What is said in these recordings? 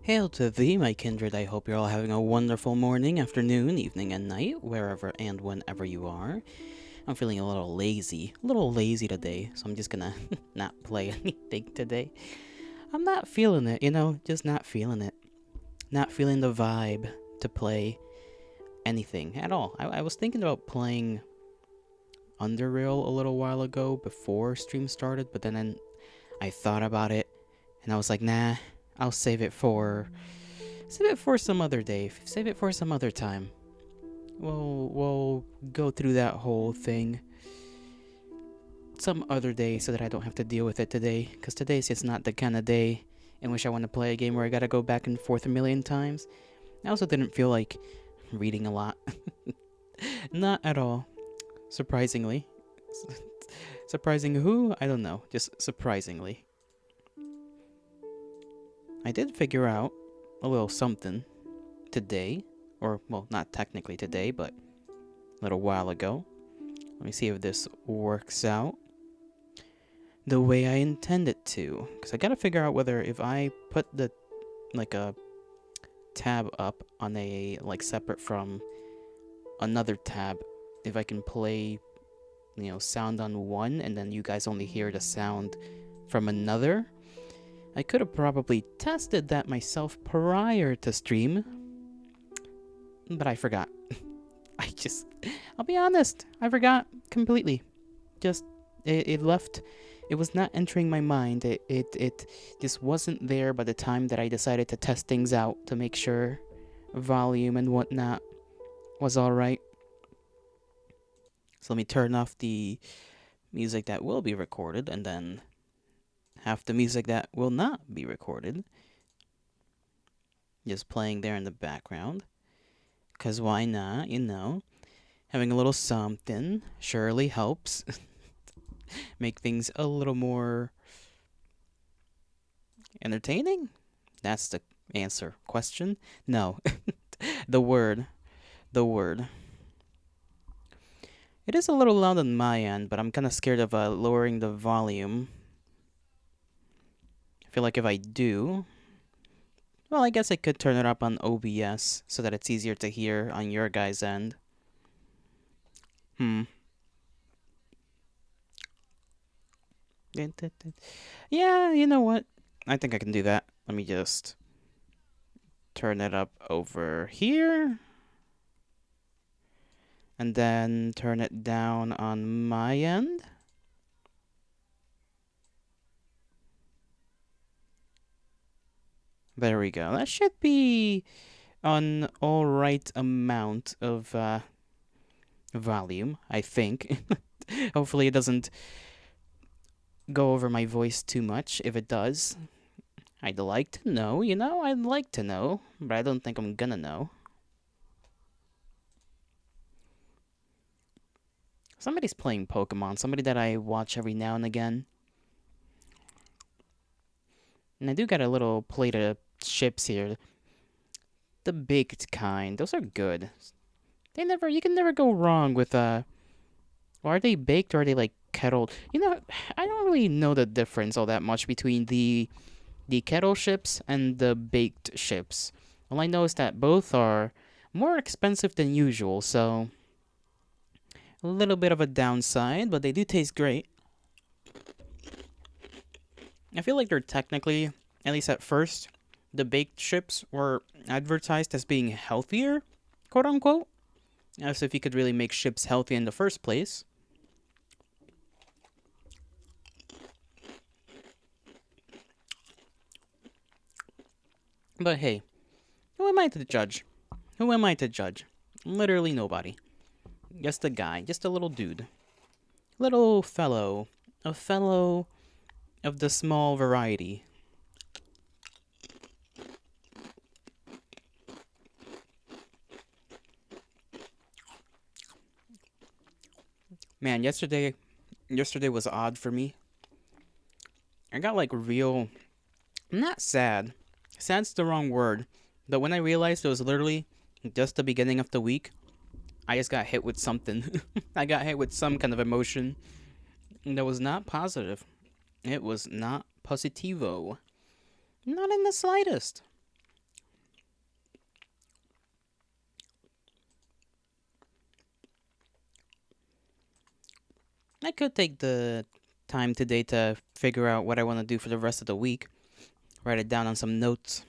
Hail to thee, my kindred. I hope you're all having a wonderful morning, afternoon, evening, and night, wherever and whenever you are. I'm feeling a little lazy today, so I'm just gonna not play anything today. I'm not feeling it, just not feeling it. Not feeling the vibe to play anything at all. I was thinking about playing Underrail a little while ago before stream started, but then I thought about it, and I was like, nah, I'll save it for some other day. Save it for some other time. We'll go through that whole thing some other day so that I don't have to deal with it today. Because today's just not the kind of day in which I want to play a game where I gotta go back and forth a million times. I also didn't feel like reading a lot. Not at all. Surprisingly. Surprising who? I don't know. Just surprisingly. I did figure out a little something today. Or, well, not technically today, but a little while ago. Let me see if this works out the way I intend it to. Because I gotta figure out whether if I put a tab up on a, separate from another tab, if I can play, sound on one and then you guys only hear the sound from another. I could have probably tested that myself prior to stream, but I forgot. I'll be honest, I forgot completely. It left, it was not entering my mind. It just wasn't there by the time that I decided to test things out to make sure volume and whatnot was alright. So let me turn off the music that will be recorded and then half the music that will not be recorded. Just playing there in the background. Because why not, Having a little something surely helps. Make things a little more entertaining? That's the answer. Question? No. The word. The word. It is a little loud on my end, but I'm kind of scared of lowering the volume. I feel like if I do... Well, I guess I could turn it up on OBS so that it's easier to hear on your guys' end. Yeah, you know what? I think I can do that. Let me just turn it up over here. And then turn it down on my end. There we go. That should be an alright amount of volume, I think. Hopefully it doesn't go over my voice too much. If it does, I'd like to know, I'd like to know, but I don't think I'm gonna know. Somebody's playing Pokemon, somebody that I watch every now and again. And I do got a little plate of chips here. The baked kind. Those are good. You can never go wrong with, well, are they baked or are they, kettled? I don't really know the difference all that much between the kettle chips and the baked chips. All I know is that both are more expensive than usual, so a little bit of a downside, but they do taste great. I feel like they're technically, at least at first, the baked chips were advertised as being healthier, quote unquote, as if you could really make chips healthy in the first place. But hey, who am I to judge? Who am I to judge? Literally nobody. Just a guy, just a little dude. Little fellow. A fellow of the small variety. Man, yesterday was odd for me. I got real... I'm not sad. Sad's the wrong word. But when I realized it was literally just the beginning of the week, I just got hit with something. I got hit with some kind of emotion that was not positive. It was not positivo. Not in the slightest. I could take the time today to figure out what I want to do for the rest of the week. Write it down on some notes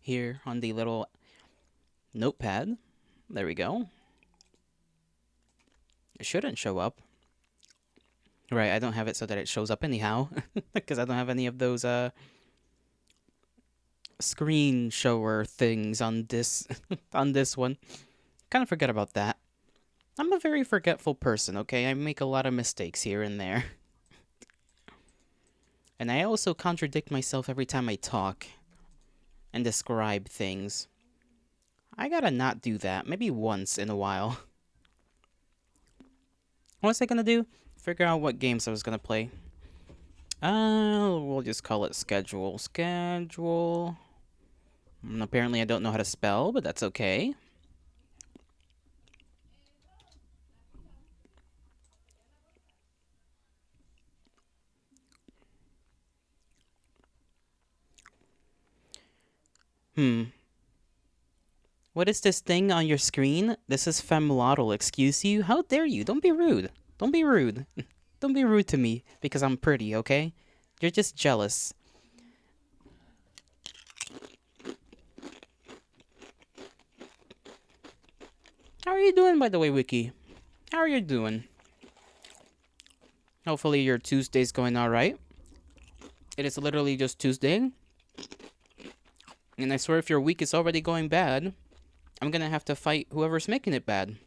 here on the little notepad. There we go. It shouldn't show up. Right, I don't have it so that it shows up anyhow. Because I don't have any of those screen shower things on this on this one. Kind of forget about that. I'm a very forgetful person, okay? I make a lot of mistakes here and there. And I also contradict myself every time I talk and describe things. I gotta not do that. Maybe once in a while. What was I gonna do? Figure out what games I was gonna play. We'll just call it schedule. Schedule. Apparently I don't know how to spell, but that's okay. What is this thing on your screen? This is femlotl, excuse you? How dare you? Don't be rude. Don't be rude. Don't be rude to me because I'm pretty, okay? You're just jealous. How are you doing, by the way, Wiki? How are you doing? Hopefully your Tuesday's going alright. It is literally just Tuesday. And I swear if your week is already going bad, I'm gonna have to fight whoever's making it bad.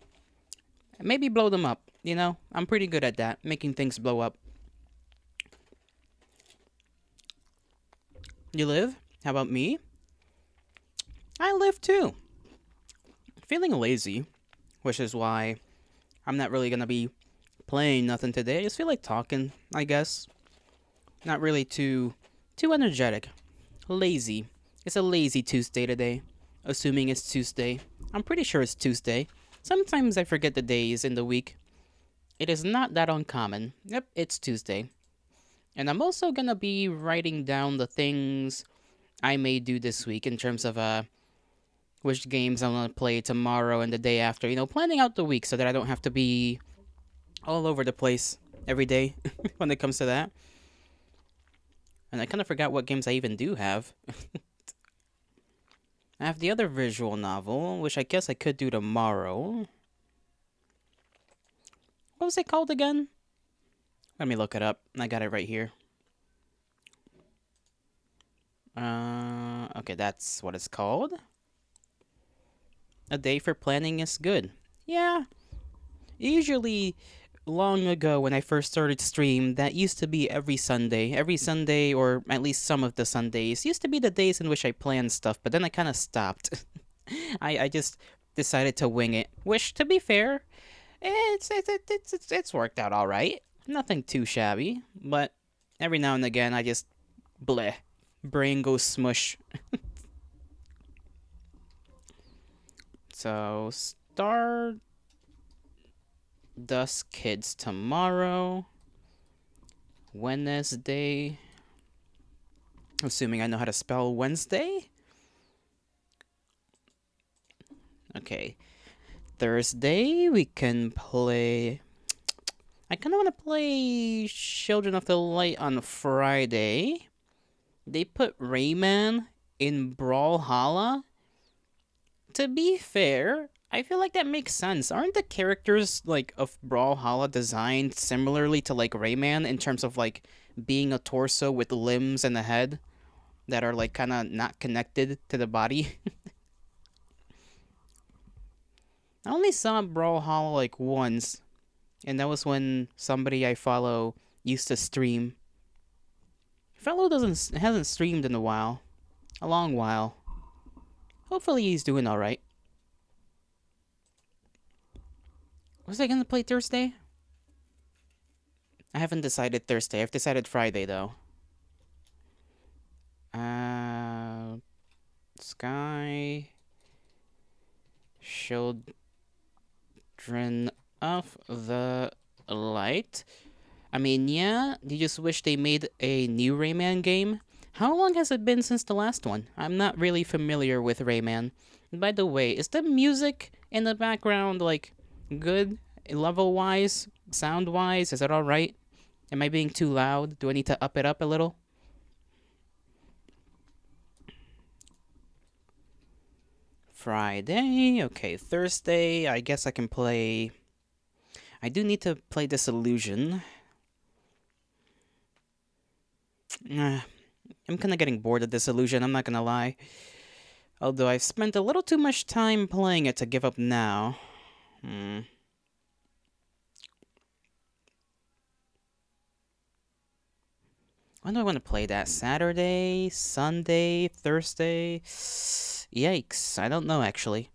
Maybe blow them up, you know? I'm pretty good at that, making things blow up. You live? How about me? I live too. Feeling lazy, which is why I'm not really gonna be playing nothing today. I just feel like talking, I guess. Not really too energetic. Lazy. It's a lazy Tuesday today. Assuming it's Tuesday. I'm pretty sure it's Tuesday. Sometimes I forget the days in the week. It is not that uncommon. Yep, it's Tuesday. And I'm also gonna be writing down the things I may do this week in terms of which games I'm gonna play tomorrow and the day after. You know, planning out the week so that I don't have to be all over the place every day when it comes to that. And I kind of forgot what games I even do have. I have the other visual novel, which I guess I could do tomorrow. What was it called again? Let me look it up. I got it right here. Okay, that's what it's called. A day for planning is good. Yeah. Usually, long ago when I first started stream, that used to be every Sunday. Every Sunday, or at least some of the Sundays, used to be the days in which I planned stuff, but then I kind of stopped. I just decided to wing it. Which, to be fair, it's worked out all right. Nothing too shabby, but every now and again I just bleh, brain goes smush. So Stardust Kids tomorrow, Wednesday. Assuming I know how to spell Wednesday. Okay. Thursday, we can play... I kind of want to play Children of the Light on Friday. They put Rayman in Brawlhalla. To be fair, I feel like that makes sense. Aren't the characters, like, of Brawlhalla designed similarly to, like, Rayman in terms of, like, being a torso with limbs and a head that are, like, kind of not connected to the body? I only saw Brawlhalla like once, and that was when somebody I follow used to stream. Fellow hasn't streamed in a while, a long while. Hopefully he's doing all right. Was I gonna play Thursday? I haven't decided Thursday. I've decided Friday though. Sky Children of the Light. I mean, yeah, you just wish they made a new Rayman game. How long has it been since the last one? I'm not really familiar with Rayman. And by the way, is the music in the background, like, good level-wise? Sound-wise, is it alright? Am I being too loud? Do I need to up it up a little? Friday. Okay, Thursday. I guess I can play. I do need to play Disillusion. I'm kind of getting bored of Disillusion, I'm not gonna lie. Although I've spent a little too much time playing it to give up now. When do I want to play that? Saturday? Sunday? Thursday? Yikes. I don't know, actually.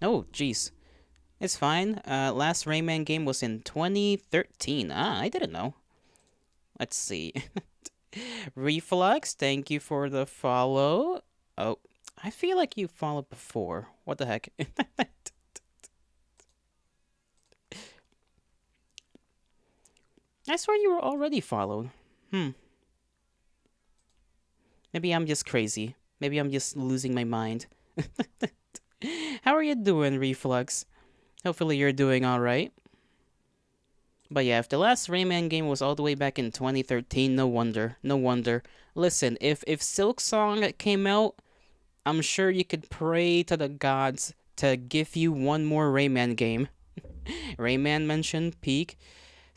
Oh, jeez. It's fine. Last Rayman game was in 2013. Ah, I didn't know. Let's see. Reflux, thank you for the follow. Oh, I feel like you followed before. What the heck? I swear you were already followed. Maybe I'm just crazy. Maybe I'm just losing my mind. How are you doing, Reflux? Hopefully you're doing alright. But yeah, if the last Rayman game was all the way back in 2013, no wonder. No wonder. Listen, if Silk Song came out, I'm sure you could pray to the gods to give you one more Rayman game. Rayman mentioned Peak.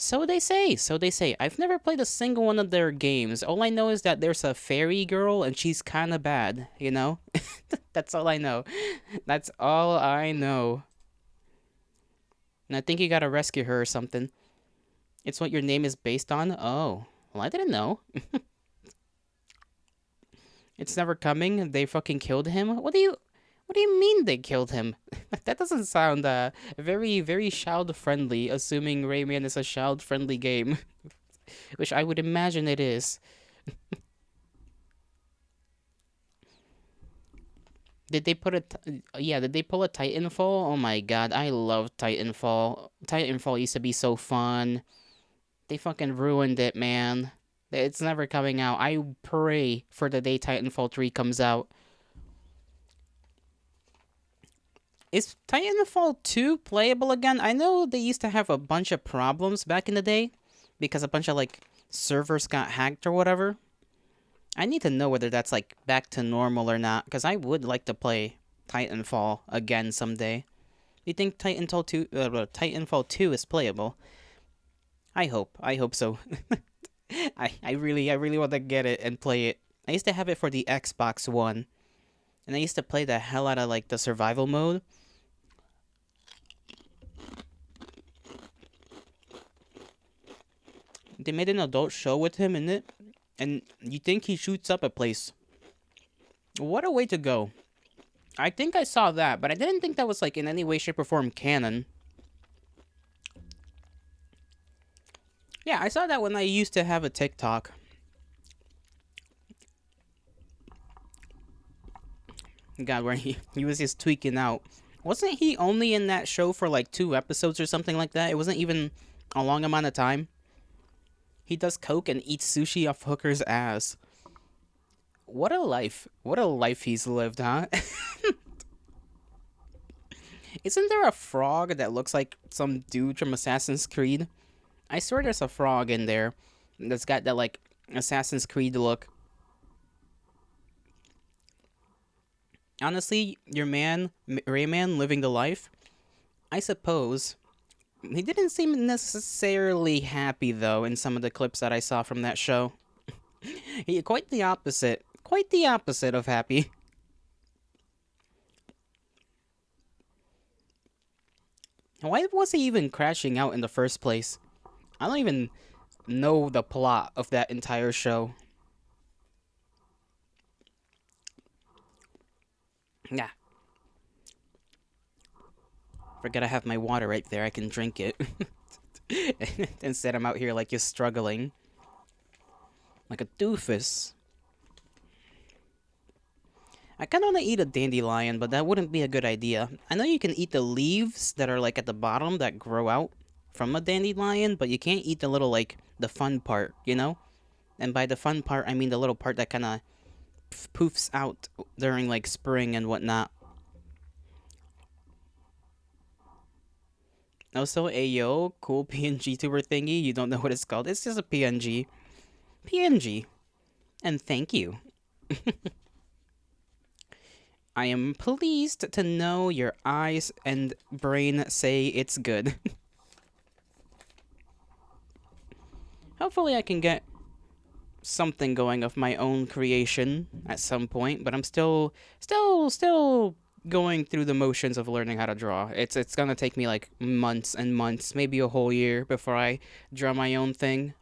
So they say, so they say. I've never played a single one of their games. All I know is that there's a fairy girl and she's kind of bad, you know? That's all I know. That's all I know. And I think you gotta rescue her or something. It's what your name is based on? Oh. Well, I didn't know. It's never coming. They fucking killed him. What do you mean they killed him? That doesn't sound very very child friendly, assuming Rayman is a child friendly game, which I would imagine it is. Did they put a yeah, did they pull a Titanfall? Oh my god, I love Titanfall. Titanfall used to be so fun. They fucking ruined it, man. It's never coming out. I pray for the day Titanfall 3 comes out. Is Titanfall 2 playable again? I know they used to have a bunch of problems back in the day because a bunch of like servers got hacked or whatever. I need to know whether that's like back to normal or not because I would like to play Titanfall again someday. Do you think Titanfall 2 is playable? I hope. I hope so. I really want to get it and play it. I used to have it for the Xbox One. And I used to play the hell out of like the survival mode. They made an adult show with him in it, and you think he shoots up a place. What a way to go. I think I saw that, but I didn't think that was like in any way, shape, or form canon. Yeah, I saw that when I used to have a TikTok. God, where he was just tweaking out. Wasn't he only in that show for like 2 episodes or something like that? It wasn't even a long amount of time. He does coke and eats sushi off Hooker's ass. What a life. What a life he's lived, huh? Isn't there a frog that looks like some dude from Assassin's Creed? I swear there's a frog in there that's got that, like, Assassin's Creed look. Honestly, your man, Rayman, living the life, I suppose. He didn't seem necessarily happy, though, in some of the clips that I saw from that show. Quite the opposite. Quite the opposite of happy. Why was he even crashing out in the first place? I don't even know the plot of that entire show. Yeah. Forget I have my water right there. I can drink it. Instead, I'm out here like just struggling. Like a doofus. I kind of want to eat a dandelion, but that wouldn't be a good idea. I know you can eat the leaves that are like at the bottom that grow out from a dandelion, but you can't eat the little like the fun part, you know? And by the fun part, I mean the little part that kind of poofs out during like spring and whatnot. Also, Ayo, cool PNG tuber thingy. You don't know what it's called. It's just a PNG. PNG. And thank you. I am pleased to know your eyes and brain say it's good. Hopefully I can get something going of my own creation at some point, but I'm still going through the motions of learning how to draw. It's gonna take me like months and months, maybe a whole year before I draw my own thing.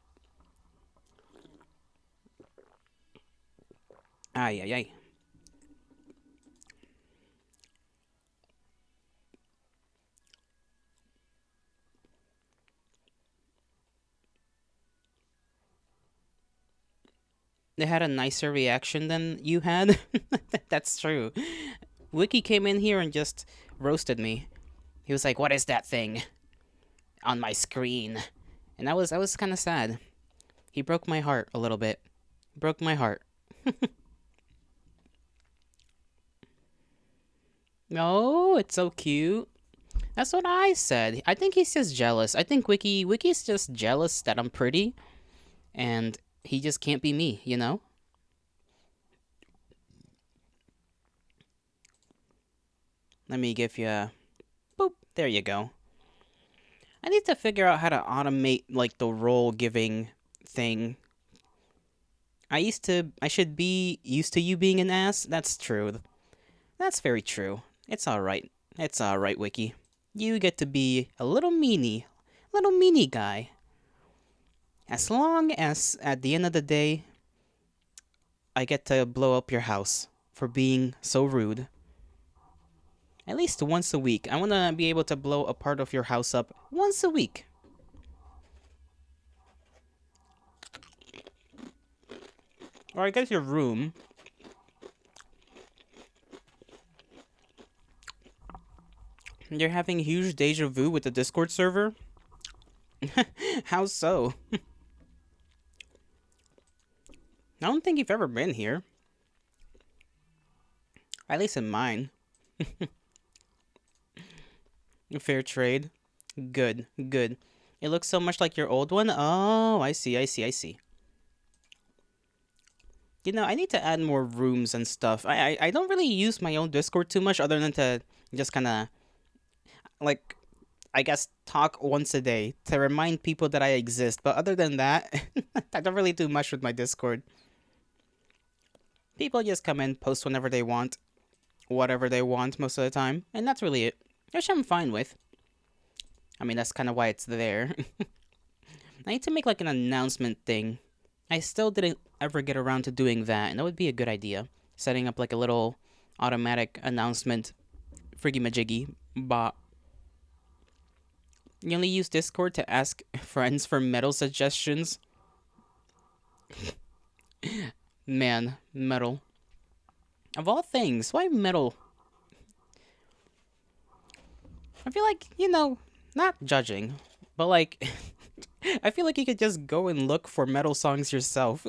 Ay ay ay. They had a nicer reaction than you had. That's true. Wiki came in here and just roasted me. He was like, "What is that thing on my screen?" And I was kind of sad. He broke my heart a little bit. Broke my heart. Oh, it's so cute. That's what I said. I think he's just jealous. I think Wiki's just jealous that I'm pretty, and he just can't be me, you know? Let me give you a boop. There you go. I need to figure out how to automate like the role giving thing. I should be used to you being an ass. That's true. That's very true. It's alright. It's alright, Wiki. You get to be a little meanie guy. As long as at the end of the day, I get to blow up your house for being so rude. At least once a week. I want to be able to blow a part of your house up once a week. Or I guess your room. You're having huge deja vu with the Discord server? How so? I don't think you've ever been here. At least in mine. Fair trade. Good, good. It looks so much like your old one. Oh, I see, I see, I see. You know, I need to add more rooms and stuff. I don't really use my own Discord too much other than to just kind of, like, I guess, talk once a day to remind people that I exist. But other than that, I don't really do much with my Discord. People just come in, post whenever they want, whatever they want most of the time, and that's really it. Which I'm fine with. I mean, that's kind of why it's there. I need to make like an announcement thing. I still didn't ever get around to doing that, and that would be a good idea. Setting up like a little automatic announcement friggy majiggy bot. You only use Discord to ask friends for metal suggestions? Man, metal. Of all things, why metal? I feel like, not judging, but like, I feel like you could just go and look for metal songs yourself.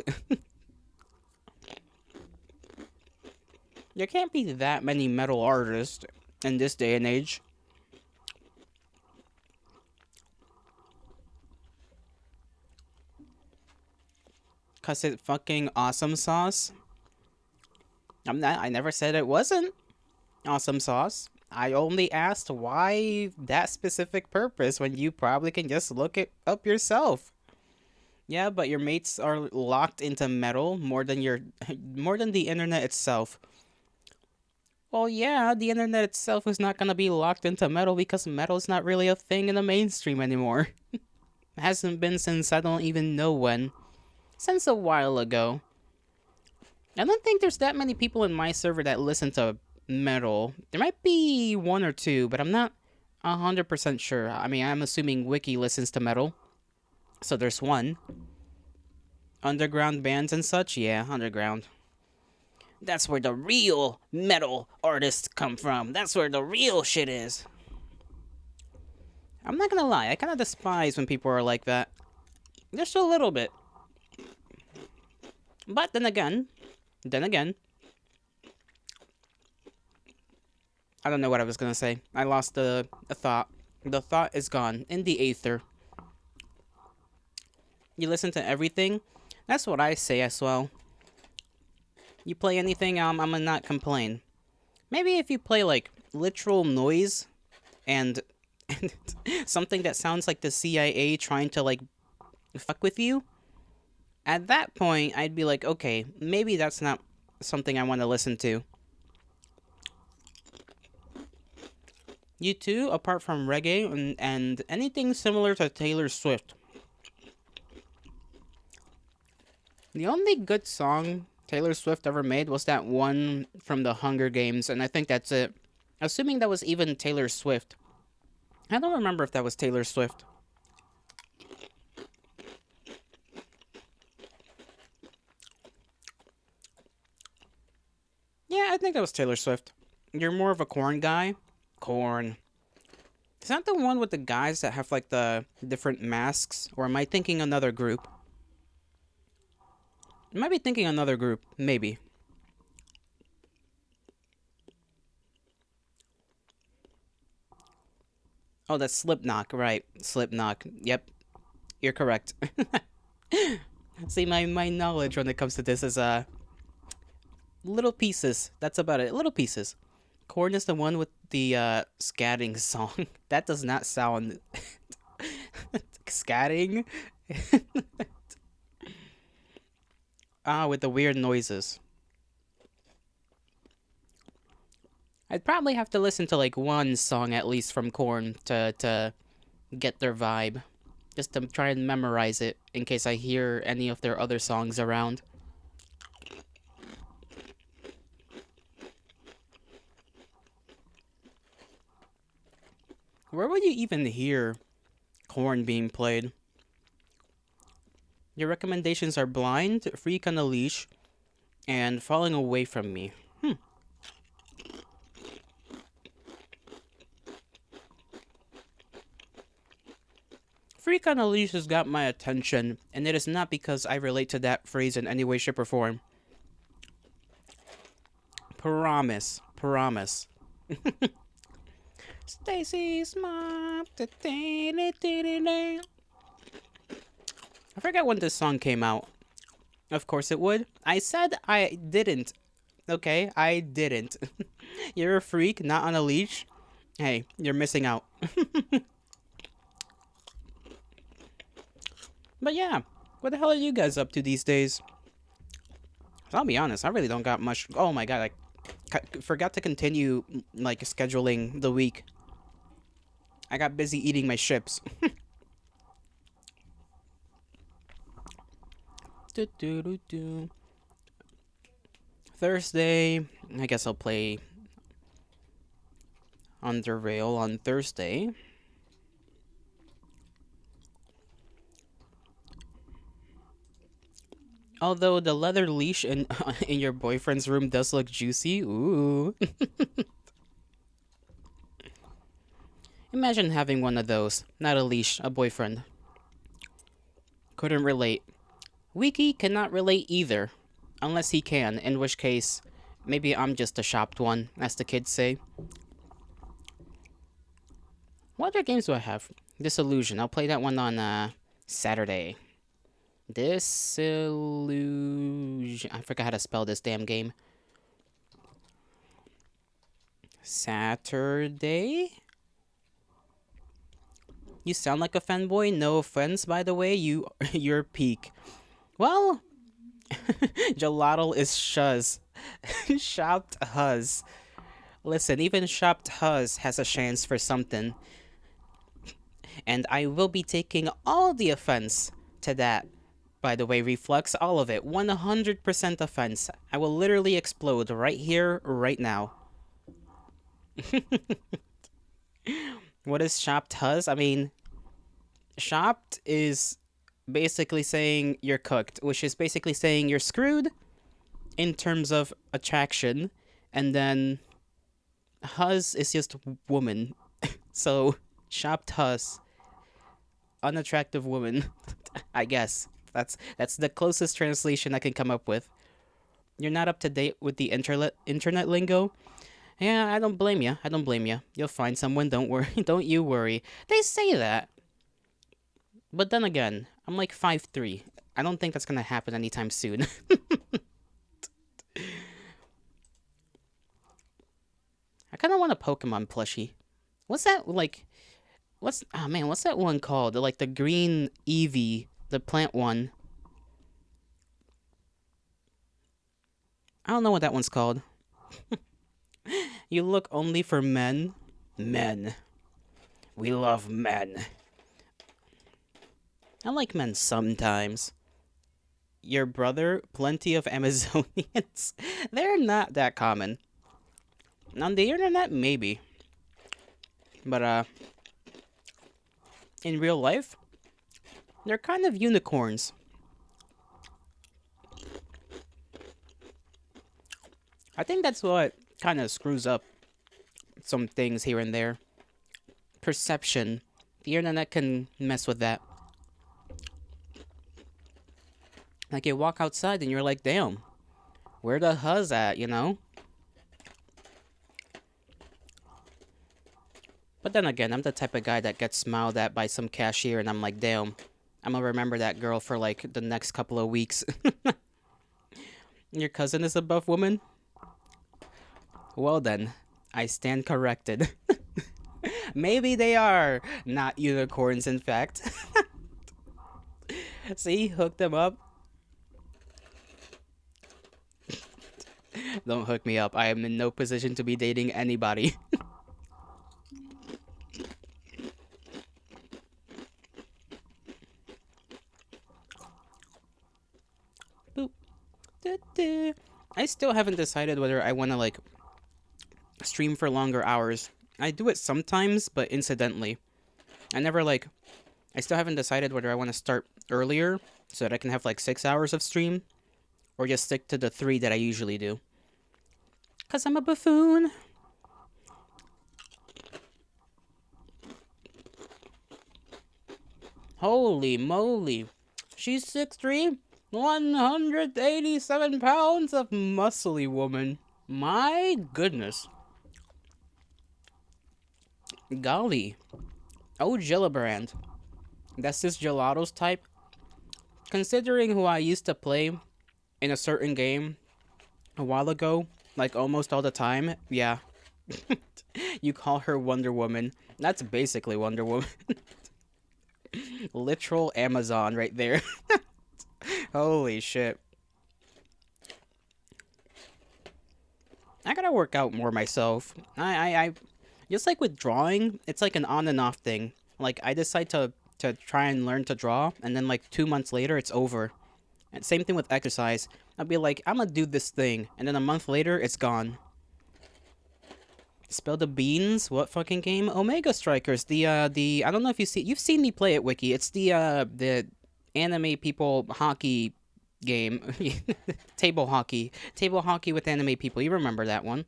There can't be that many metal artists in this day and age. Cause it's fucking awesome sauce. I never said it wasn't awesome sauce. I only asked why that specific purpose when you probably can just look it up yourself. Yeah, but your mates are locked into metal more than more than the internet itself. Well, yeah, the internet itself is not gonna be locked into metal because metal's not really a thing in the mainstream anymore. It hasn't been since I don't even know when. Since a while ago. I don't think there's that many people in my server that listen to metal. There might be one or two, but I'm not 100% sure. I mean, I'm assuming Wiki listens to metal. So there's one. Underground bands and such? Yeah, underground. That's where the real metal artists come from. That's where the real shit is. I'm not gonna lie, I kind of despise when people are like that. Just a little bit. But then again, I don't know what I was gonna say. I lost the thought. The thought is gone in the aether. You listen to everything. That's what I say as well. You play anything, I'm gonna not complain. Maybe if you play like literal noise and, and something that sounds like the CIA trying to like fuck with you, at that point I'd be like, okay, maybe that's not something I want to listen to. You too, apart from reggae and anything similar to Taylor Swift. The only good song Taylor Swift ever made was that one from the Hunger Games, and I think that's it. Assuming that was even Taylor Swift. I don't remember if that was Taylor Swift. Yeah, I think that was Taylor Swift. You're more of a Corn guy? Corn. Is that the one with the guys that have like the different masks? Or am I thinking another group? I might be thinking another group. Maybe. Oh, that's Slipknot, right. Slipknot. Yep. You're correct. See, my knowledge when it comes to this is little pieces. That's about it. Little pieces. Korn is the one with the scatting song. That does not sound scatting. With the weird noises. I'd probably have to listen to like one song at least from Korn to get their vibe. Just to try and memorize it in case I hear any of their other songs around. Where would you even hear Korn being played? Your recommendations are Blind, Freak on a Leash, and Falling Away from Me. Freak on a Leash has got my attention, and it is not because I relate to that phrase in any way, shape, or form. Promise. Promise. Stacy's mom. I forgot when this song came out. Of course it would. I said I didn't. Okay, I didn't. You're a freak, not on a leash. Hey, you're missing out. But yeah, what the hell are you guys up to these days? I'll be honest, I really don't got much. Oh my god, I forgot to continue like scheduling the week. I got busy eating my chips. Thursday, I guess I'll play Underrail on Thursday. Although the leather leash in in your boyfriend's room does look juicy. Ooh. Imagine having one of those. Not a leash, a boyfriend. Couldn't relate. Wiki cannot relate either. Unless he can, in which case, maybe I'm just a shopped one, as the kids say. What other games do I have? Disillusion. I'll play that one on Saturday. Disillusion. I forgot how to spell this damn game. Saturday? You sound like a fanboy. No offense, by the way. You're peak. Well, Gelato is Shuz. Shopped Huz. Listen, even Shopped Huz has a chance for something. And I will be taking all the offense to that. By the way, Reflux, all of it. 100% offense. I will literally explode right here, right now. What is Shopped Huz? I mean, Shopped is basically saying you're cooked, which is basically saying you're screwed in terms of attraction, and then Huz is just woman. So, Shopped Huz, unattractive woman, I guess. That's the closest translation I can come up with. You're not up to date with the internet lingo? Yeah, I don't blame you. I don't blame you. You'll find someone. Don't worry. Don't you worry. They say that, but then again, I'm like 5'3". I don't think that's gonna happen anytime soon. I kind of want a Pokemon plushie. What's that like? What's oh man? What's that one called? Like the green Eevee, the plant one. I don't know what that one's called. You look only for men. Men. We love men. I like men sometimes. Your brother, plenty of Amazonians. They're not that common. On the internet, maybe. But, in real life, they're kind of unicorns. I think that's what kind of screws up some things here and there. Perception. The internet can mess with that. Like, you walk outside and you're like, damn, where the huzz at, you know? But then again, I'm the type of guy that gets smiled at by some cashier and I'm like, damn, I'm gonna remember that girl for like the next couple of weeks. Your cousin is a buff woman? Well then, I stand corrected. Maybe they are not unicorns, in fact. See, hook them up. Don't hook me up. I am in no position to be dating anybody. Boop. Da-da. I still haven't decided whether I want to like stream for longer hours. I do it sometimes, but incidentally. I never like. I still haven't decided whether I want to start earlier so that I can have like 6 hours of stream, or just stick to the 3 that I usually do. Cause I'm a buffoon. Holy moly. She's 6'3", 187 pounds of muscly woman. My goodness. Golly. Oh, Gillibrand. That's this Gelato's type. Considering who I used to play in a certain game a while ago, like almost all the time, yeah. You call her Wonder Woman. That's basically Wonder Woman. Literal Amazon right there. Holy shit. I gotta work out more myself. I just like with drawing, it's like an on and off thing. Like I decide to try and learn to draw, and then like 2 months later, it's over. And same thing with exercise. I'll be like, I'm gonna do this thing, and then a month later, it's gone. Spell the beans? What fucking game? Omega Strikers. The I don't know if you've seen me play it, Wiki. It's the anime people hockey game. Table hockey. Table hockey with anime people. You remember that one.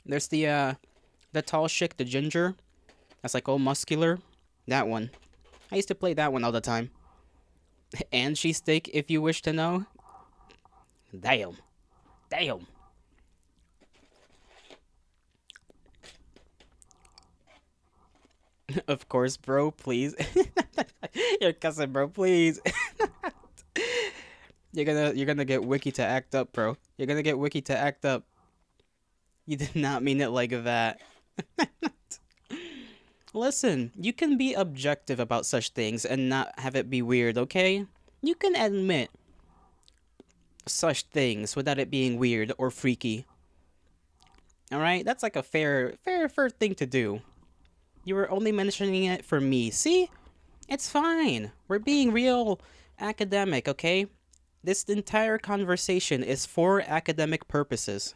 There's the tall chick, the ginger. That's like all muscular. That one. I used to play that one all the time. And she's thick, if you wish to know. Damn. Damn. Of course, bro, please. Your cousin, bro, please. You're gonna get Wiki to act up, bro. You're gonna get Wiki to act up. You did not mean it like that. Listen, you can be objective about such things and not have it be weird, okay? You can admit such things without it being weird or freaky. Alright? That's like a fair thing to do. You were only mentioning it for me. See? It's fine. We're being real academic, okay? This entire conversation is for academic purposes.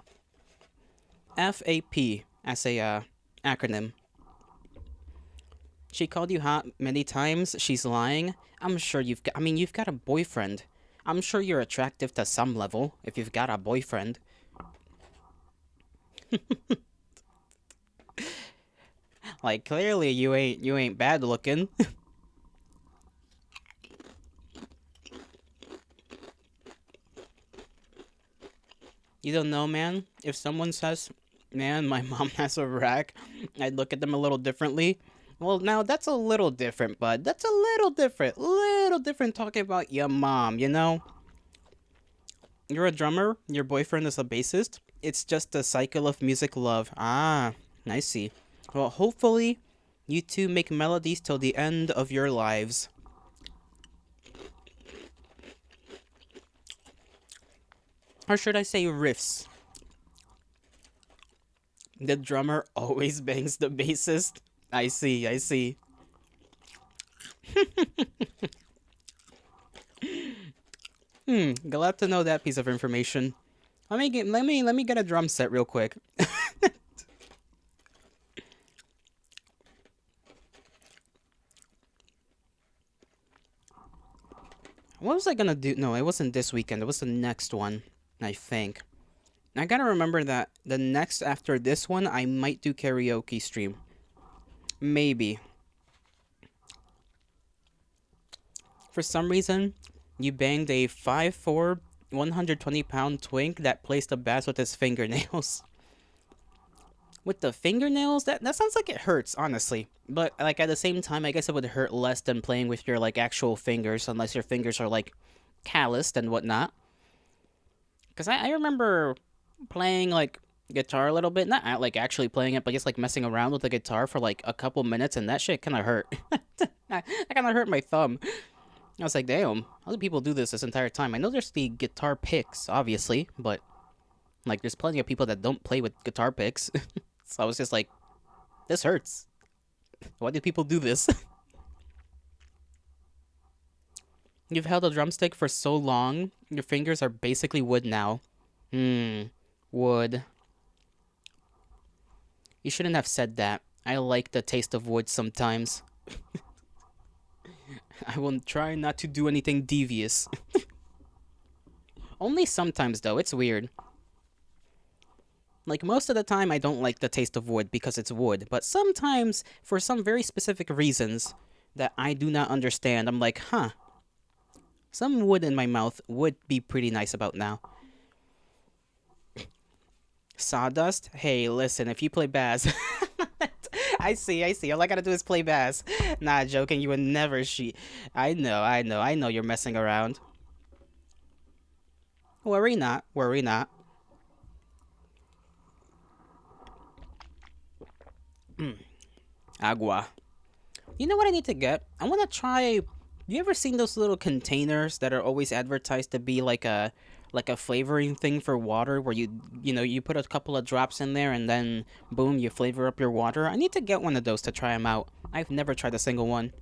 FAP as a acronym. She called you hot many times. She's lying. I'm sure you've got a boyfriend. I'm sure you're attractive to some level if you've got a boyfriend. Like clearly you ain't bad looking. You don't know, man. If someone says Man, my mom has a rack. I'd look at them a little differently. Well, now that's a little different, bud. That's a little different. Little different talking about your mom, you know? You're a drummer, your boyfriend is a bassist. It's just a cycle of music love. Ah, I see. Well, hopefully, you two make melodies till the end of your lives. Or should I say riffs? The drummer always bangs the bassist. I see, I see. Glad to know that piece of information. Let me get a drum set real quick. What was I gonna do? No, it wasn't this weekend. It was the next one, I think. I gotta remember that the next after this one, I might do karaoke stream. Maybe. For some reason, you banged a 5'4", 120-pound twink that plays the bass with his fingernails. With the fingernails? That sounds like it hurts, honestly. But, like, at the same time, I guess it would hurt less than playing with your, like, actual fingers, unless your fingers are, like, calloused and whatnot. Because I remember playing, like, guitar a little bit. Not, like, actually playing it, but just, like, messing around with the guitar for, like, a couple minutes, and that shit kind of hurt. That kind of hurt my thumb. I was like, damn, how do people do this entire time? I know there's the guitar picks, obviously, but, like, there's plenty of people that don't play with guitar picks. So I was just like, this hurts. Why do people do this? You've held a drumstick for so long, your fingers are basically wood now. Wood. You shouldn't have said that. I like the taste of wood sometimes. I will try not to do anything devious. Only sometimes, though. It's weird. Like, most of the time, I don't like the taste of wood because it's wood. But sometimes, for some very specific reasons that I do not understand, I'm like, huh. Some wood in my mouth would be pretty nice about now. Sawdust? Hey, listen, if you play bass... I see. All I gotta do is play bass. Nah, joking, you would never cheat. I know you're messing around. Worry not, worry not. Agua. You know what I need to get? I want to try. You ever seen those little containers that are always advertised to be like a flavoring thing for water, where you put a couple of drops in there and then boom, you flavor up your water? I need to get one of those to try them out. I've never tried a single one.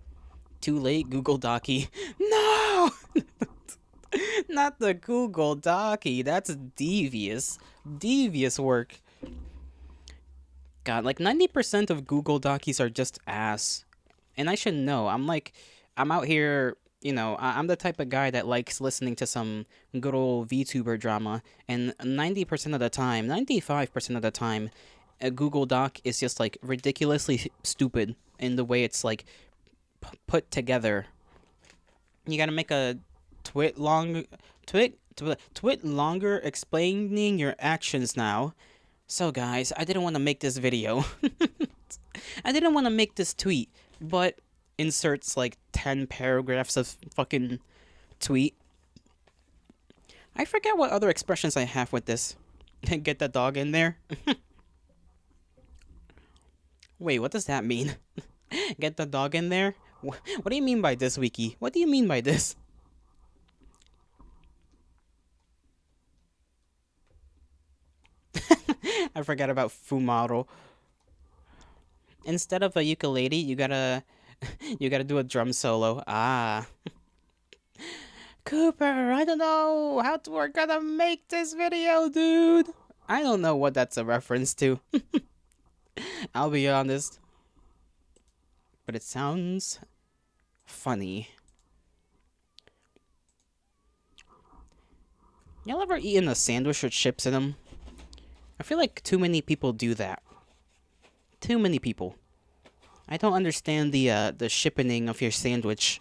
Too late, Google Docky. No, not the Google Docky. That's devious, devious work. God, like 90% of Google Docies are just ass. And I should know. I'm out here, I'm the type of guy that likes listening to some good old VTuber drama. And 90% of the time, 95% of the time, a Google Doc is just like ridiculously stupid in the way it's like put together. You gotta make a twit longer explaining your actions now. So guys, I didn't want to make this video. I didn't want to make this tweet, but inserts like 10 paragraphs of fucking tweet. I forget what other expressions I have with this. Get the dog in there. Wait, what does that mean? Get the dog in there? What do you mean by this, Wiki? What do you mean by this? I forgot about Fumaro. Instead of a ukulele, you gotta do a drum solo. Ah. Cooper, I don't know how we're gonna make this video, dude. I don't know what that's a reference to. I'll be honest. But it sounds funny. Y'all ever eaten a sandwich with chips in them? I feel like too many people do that. Too many people. I don't understand the shippening of your sandwich.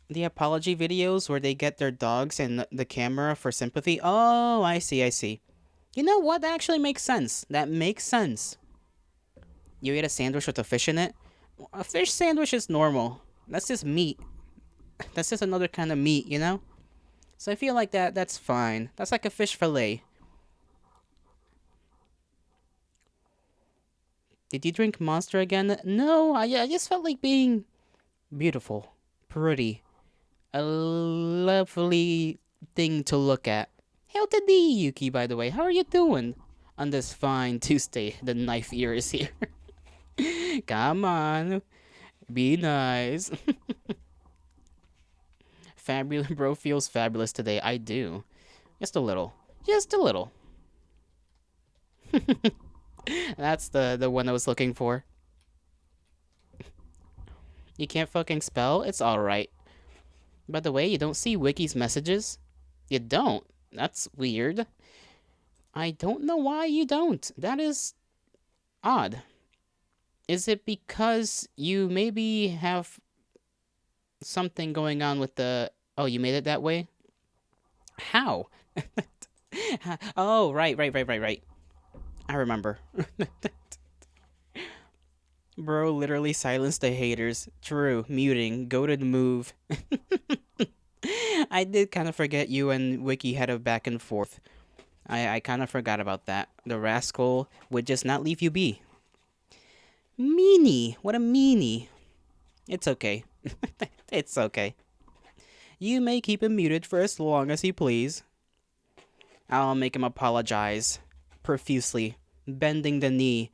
The apology videos where they get their dogs and the camera for sympathy. Oh, I see. You know what? That actually makes sense. That makes sense. You ate a sandwich with a fish in it? A fish sandwich is normal. That's just meat. That's just another kind of meat, you know? So I feel like that's fine. That's like a fish fillet. Did you drink Monster again? No, I just felt like being beautiful, pretty, a lovely thing to look at. Hail to thee, Yuki, by the way. How are you doing on this fine Tuesday? The knife ear is here. Come on, be nice. Fabulous, bro feels fabulous today. I do. Just a little. Just a little. That's the one I was looking for. You can't fucking spell? It's alright. By the way, you don't see Wiki's messages? You don't? That's weird. I don't know why you don't. That is odd. Is it because you maybe have something going on with the... Oh, you made it that way? How? Oh, right. I remember. Bro literally silenced the haters. True, muting, goated move. I did kind of forget you and Wiki had a back and forth. I kind of forgot about that. The rascal would just not leave you be. Meanie. What a meanie. It's okay. It's okay. You may keep him muted for as long as you please. I'll make him apologize. Profusely. Bending the knee.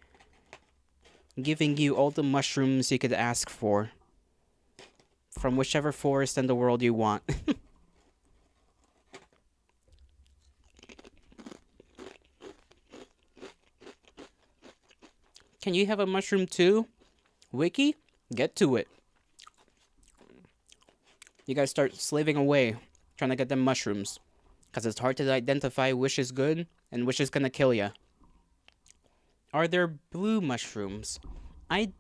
Giving you all the mushrooms you could ask for. From whichever forest in the world you want. Can you have a mushroom too? Wiki? Get to it. You gotta start slaving away, trying to get them mushrooms. Because it's hard to identify which is good and which is gonna kill ya. Are there blue mushrooms? I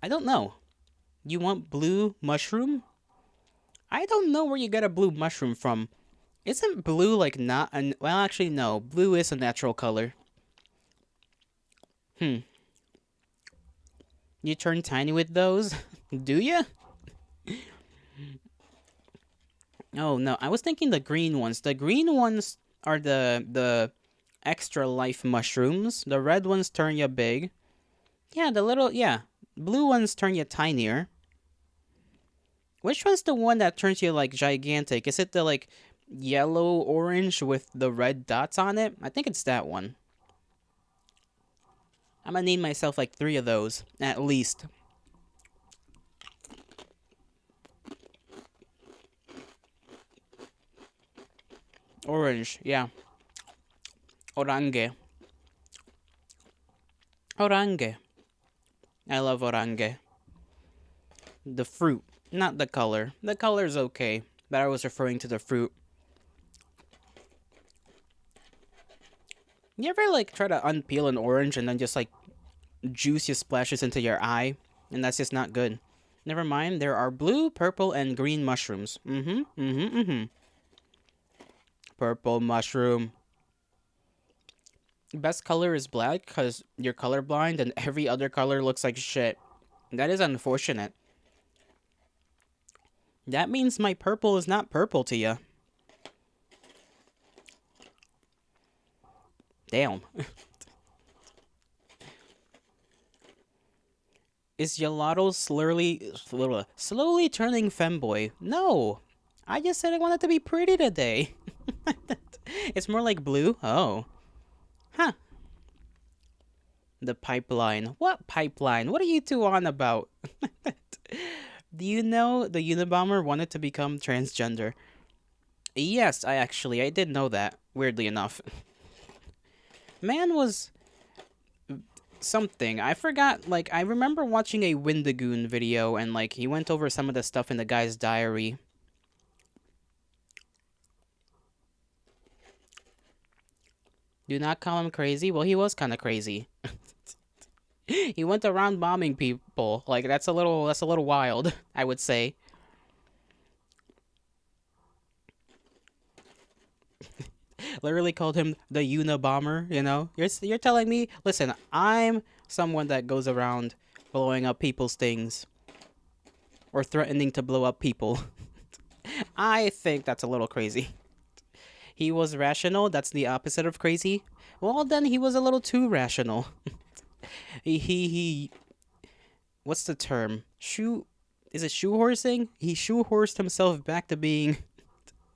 don't know. You want blue mushroom? I don't know where you get a blue mushroom from. Isn't blue like not an... Well, actually, no. Blue is a natural color. You turn tiny with those? Do ya? Oh, no. I was thinking the green ones. The green ones are the extra life mushrooms. The red ones turn you big. Yeah, the little... Yeah. Blue ones turn you tinier. Which one's the one that turns you, like, gigantic? Is it the, like, yellow-orange with the red dots on it? I think it's that one. I'm gonna name myself, like, 3 of those. At least. Orange, yeah. Orange. Orange. I love orange. The fruit, not the color. The color's okay, but I was referring to the fruit. You ever, like, try to unpeel an orange and then just, like, juice just splashes into your eye? And that's just not good. Never mind, there are blue, purple, and green mushrooms. Purple mushroom. Best color is black because you're colorblind and every other color looks like shit. That is unfortunate. That means my purple is not purple to you. Damn. Is Gelato slowly turning femboy? No. I just said I wanted to be pretty today. It's more like blue. Oh. Huh. The pipeline. What pipeline? What are you two on about? Do you know the Unabomber wanted to become transgender? Yes, I did know that, weirdly enough. Man was something. I forgot, like, I remember watching a Windigoon video and, like, he went over some of the stuff in the guy's diary. Do not call him crazy. Well, he was kind of crazy. He went around bombing people. Like, that's a little wild, I would say. literally called him the Unabomber. You know, you're telling me, listen, I'm someone that goes around blowing up people's things or threatening to blow up people. I think that's a little crazy. He was rational. That's the opposite of crazy. Well, then he was a little too rational. He what's the term? Is it shoehorsing? He shoehorsed himself back to being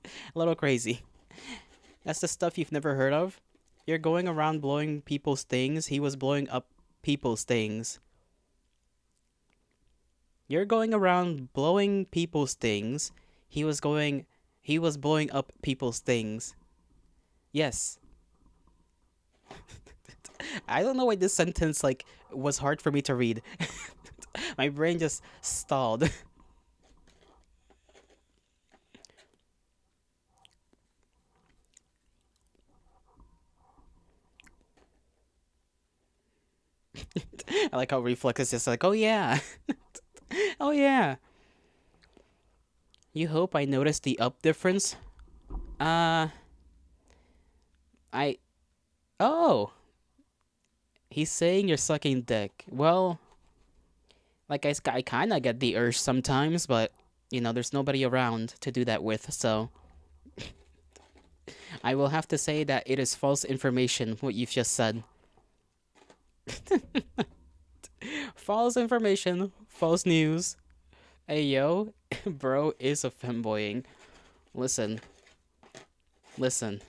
a little crazy. That's the stuff you've never heard of. You're going around blowing people's things. He was blowing up people's things. You're going around blowing people's things. He was blowing up people's things. Yes. I don't know why this sentence like was hard for me to read. My brain just stalled. I like how Reflex is just like, oh yeah. Oh yeah. You hope I noticed the up difference? Uh, I. Oh, he's saying you're sucking dick. Well, like I kind of get the urge sometimes, but you know, there's nobody around to do that with, so I will have to say that it is false information what you've just said. False information, false news. Hey yo, bro is a femboying. Listen, listen.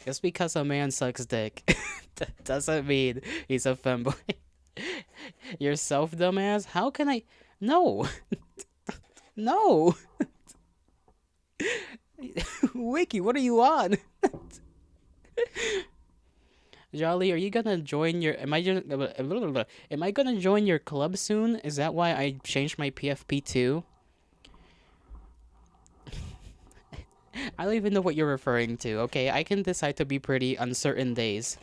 Just because a man sucks dick doesn't mean he's a femboy. Yourself, dumbass? How can I? No, no. Wiki, what are you on? Jolly, are you gonna join your? Am I gonna join your club soon? Is that why I changed my PFP too? I don't even know what you're referring to. Okay, I can decide to be pretty on certain days.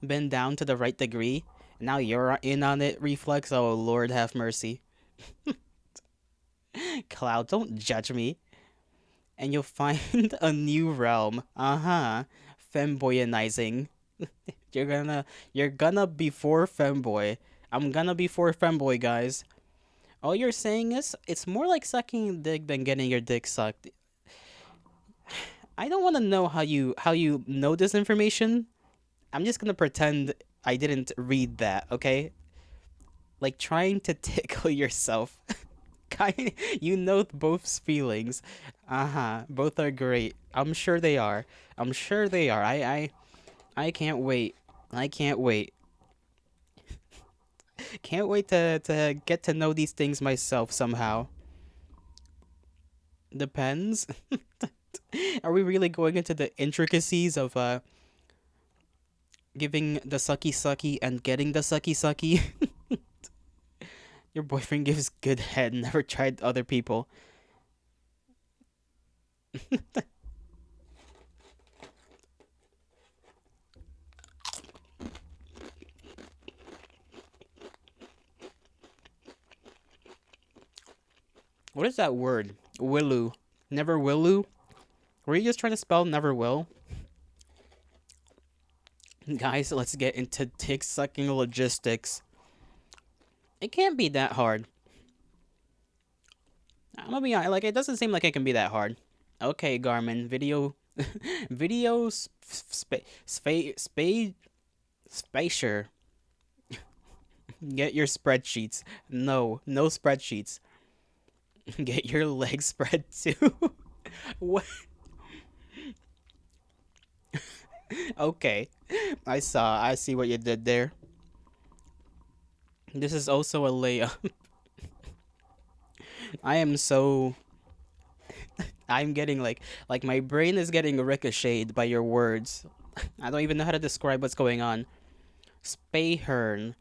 Been down to the right degree. Now you're in on it, Reflex. Oh Lord, have mercy. Cloud, don't judge me. And you'll find a new realm. Uh-huh. Femboyanizing. You're gonna be for femboy. I'm gonna be for femboy, guys. All you're saying is it's more like sucking dick than getting your dick sucked. I don't want to know how you know this information. I'm just gonna pretend I didn't read that, okay? Like trying to tickle yourself. Kind, you know both feelings. Uh-huh. Both are great. I'm sure they are. I'm sure they are. I can't wait. I can't wait. Can't wait to get to know these things myself somehow. Depends. Are we really going into the intricacies of giving the sucky sucky and getting the sucky sucky? Your boyfriend gives good head, never tried other people. What is that word? Willu. Never willu? Were you just trying to spell never will? Guys, let's get into dick sucking logistics. It can't be that hard. I'm gonna be honest, like it doesn't seem like it can be that hard. Okay, Garmin, video spacer. Get your spreadsheets. No, no spreadsheets. Get your legs spread too. What? Okay, I see what you did there. This is also a layup. I am so I'm getting like my brain is getting ricocheted by your words. I don't even know how to describe what's going on. Spayhern.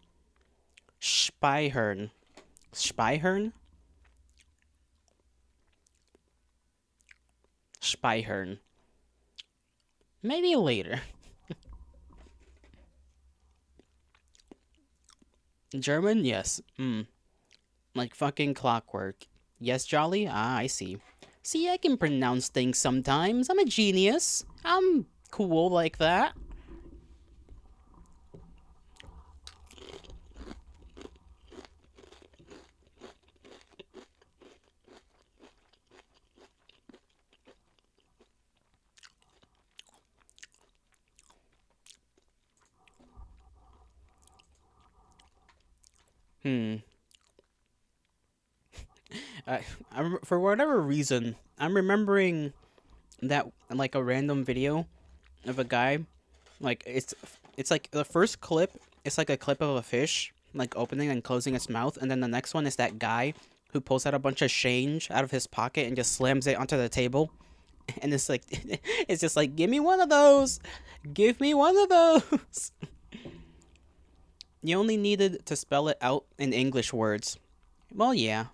Spyhern. Spyhern? Spyhern. Maybe later. German? Yes. Like fucking clockwork. Yes, Jolly? Ah, I see. See, I can pronounce things sometimes. I'm a genius. I'm cool like that. Hmm. I, for whatever reason, I'm remembering that like a random video of a guy. Like it's like the first clip. It's like a clip of a fish like opening and closing its mouth, and then the next one is that guy who pulls out a bunch of change out of his pocket and just slams it onto the table. And it's like, it's just like, give me one of those, give me one of those. You only needed to spell it out in English words. Well, yeah.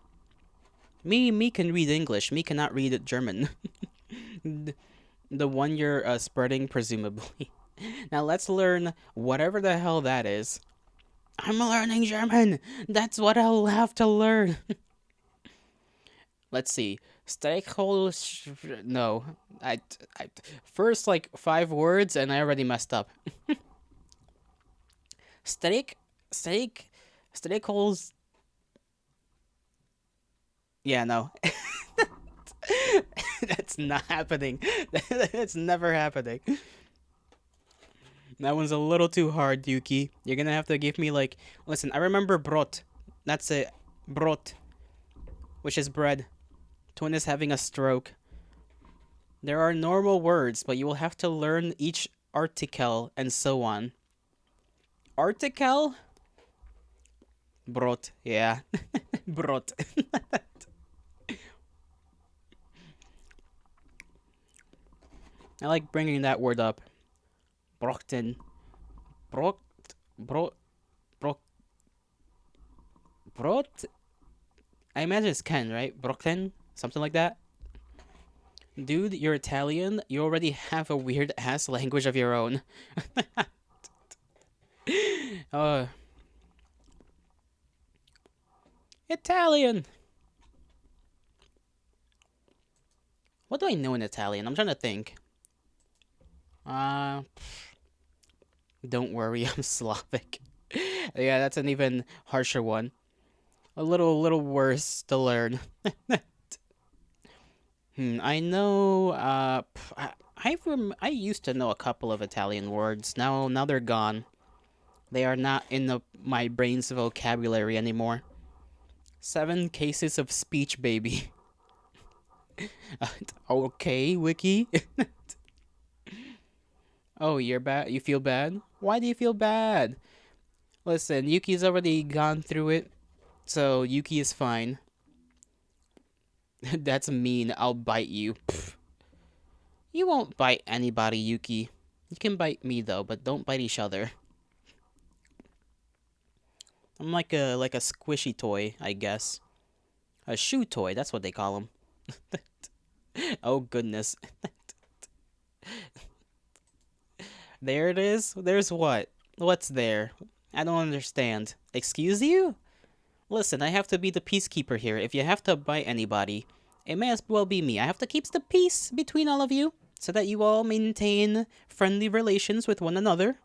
Me can read English. Me cannot read German. The one you're spreading, presumably. Now let's learn whatever the hell that is. I'm learning German. That's what I'll have to learn. Let's see. Stakeholders. No, I first like 5 words and I already messed up. Steak, steak, stakeholders. Yeah, no. That's not happening. That's never happening. That one's a little too hard, Yuki. You're gonna have to give me like. Listen, I remember brot. That's it. Brot, which is bread. Twin is having a stroke. There are normal words, but you will have to learn each article and so on. Article? Brot. Yeah. Brot. I like bringing that word up. Brockton. Brock. Bro. Brock. Brot? I imagine it's Ken, right? Brockton? Something like that? Dude, you're Italian. You already have a weird ass language of your own. uh, Italian. What do I know in Italian? I'm trying to think. Uh, don't worry, I'm Slavic. Yeah, that's an even harsher one. A little worse to learn. I know. I used to know a couple of Italian words. Now they're gone. They are not in my brain's vocabulary anymore. 7 cases of speech, baby. Okay, Wiki. Oh, you're bad. You feel bad? Why do you feel bad? Listen, Yuki's already gone through it, so Yuki is fine. That's mean. I'll bite you. Pff. You won't bite anybody, Yuki. You can bite me though, but don't bite each other. I'm like a squishy toy, I guess. A shoe toy. That's what they call them. Oh goodness. There it is. There's what? What's there? I don't understand. Excuse you? Listen, I have to be the peacekeeper here. If you have to bite anybody, it may as well be me. I have to keep the peace between all of you so that you all maintain friendly relations with one another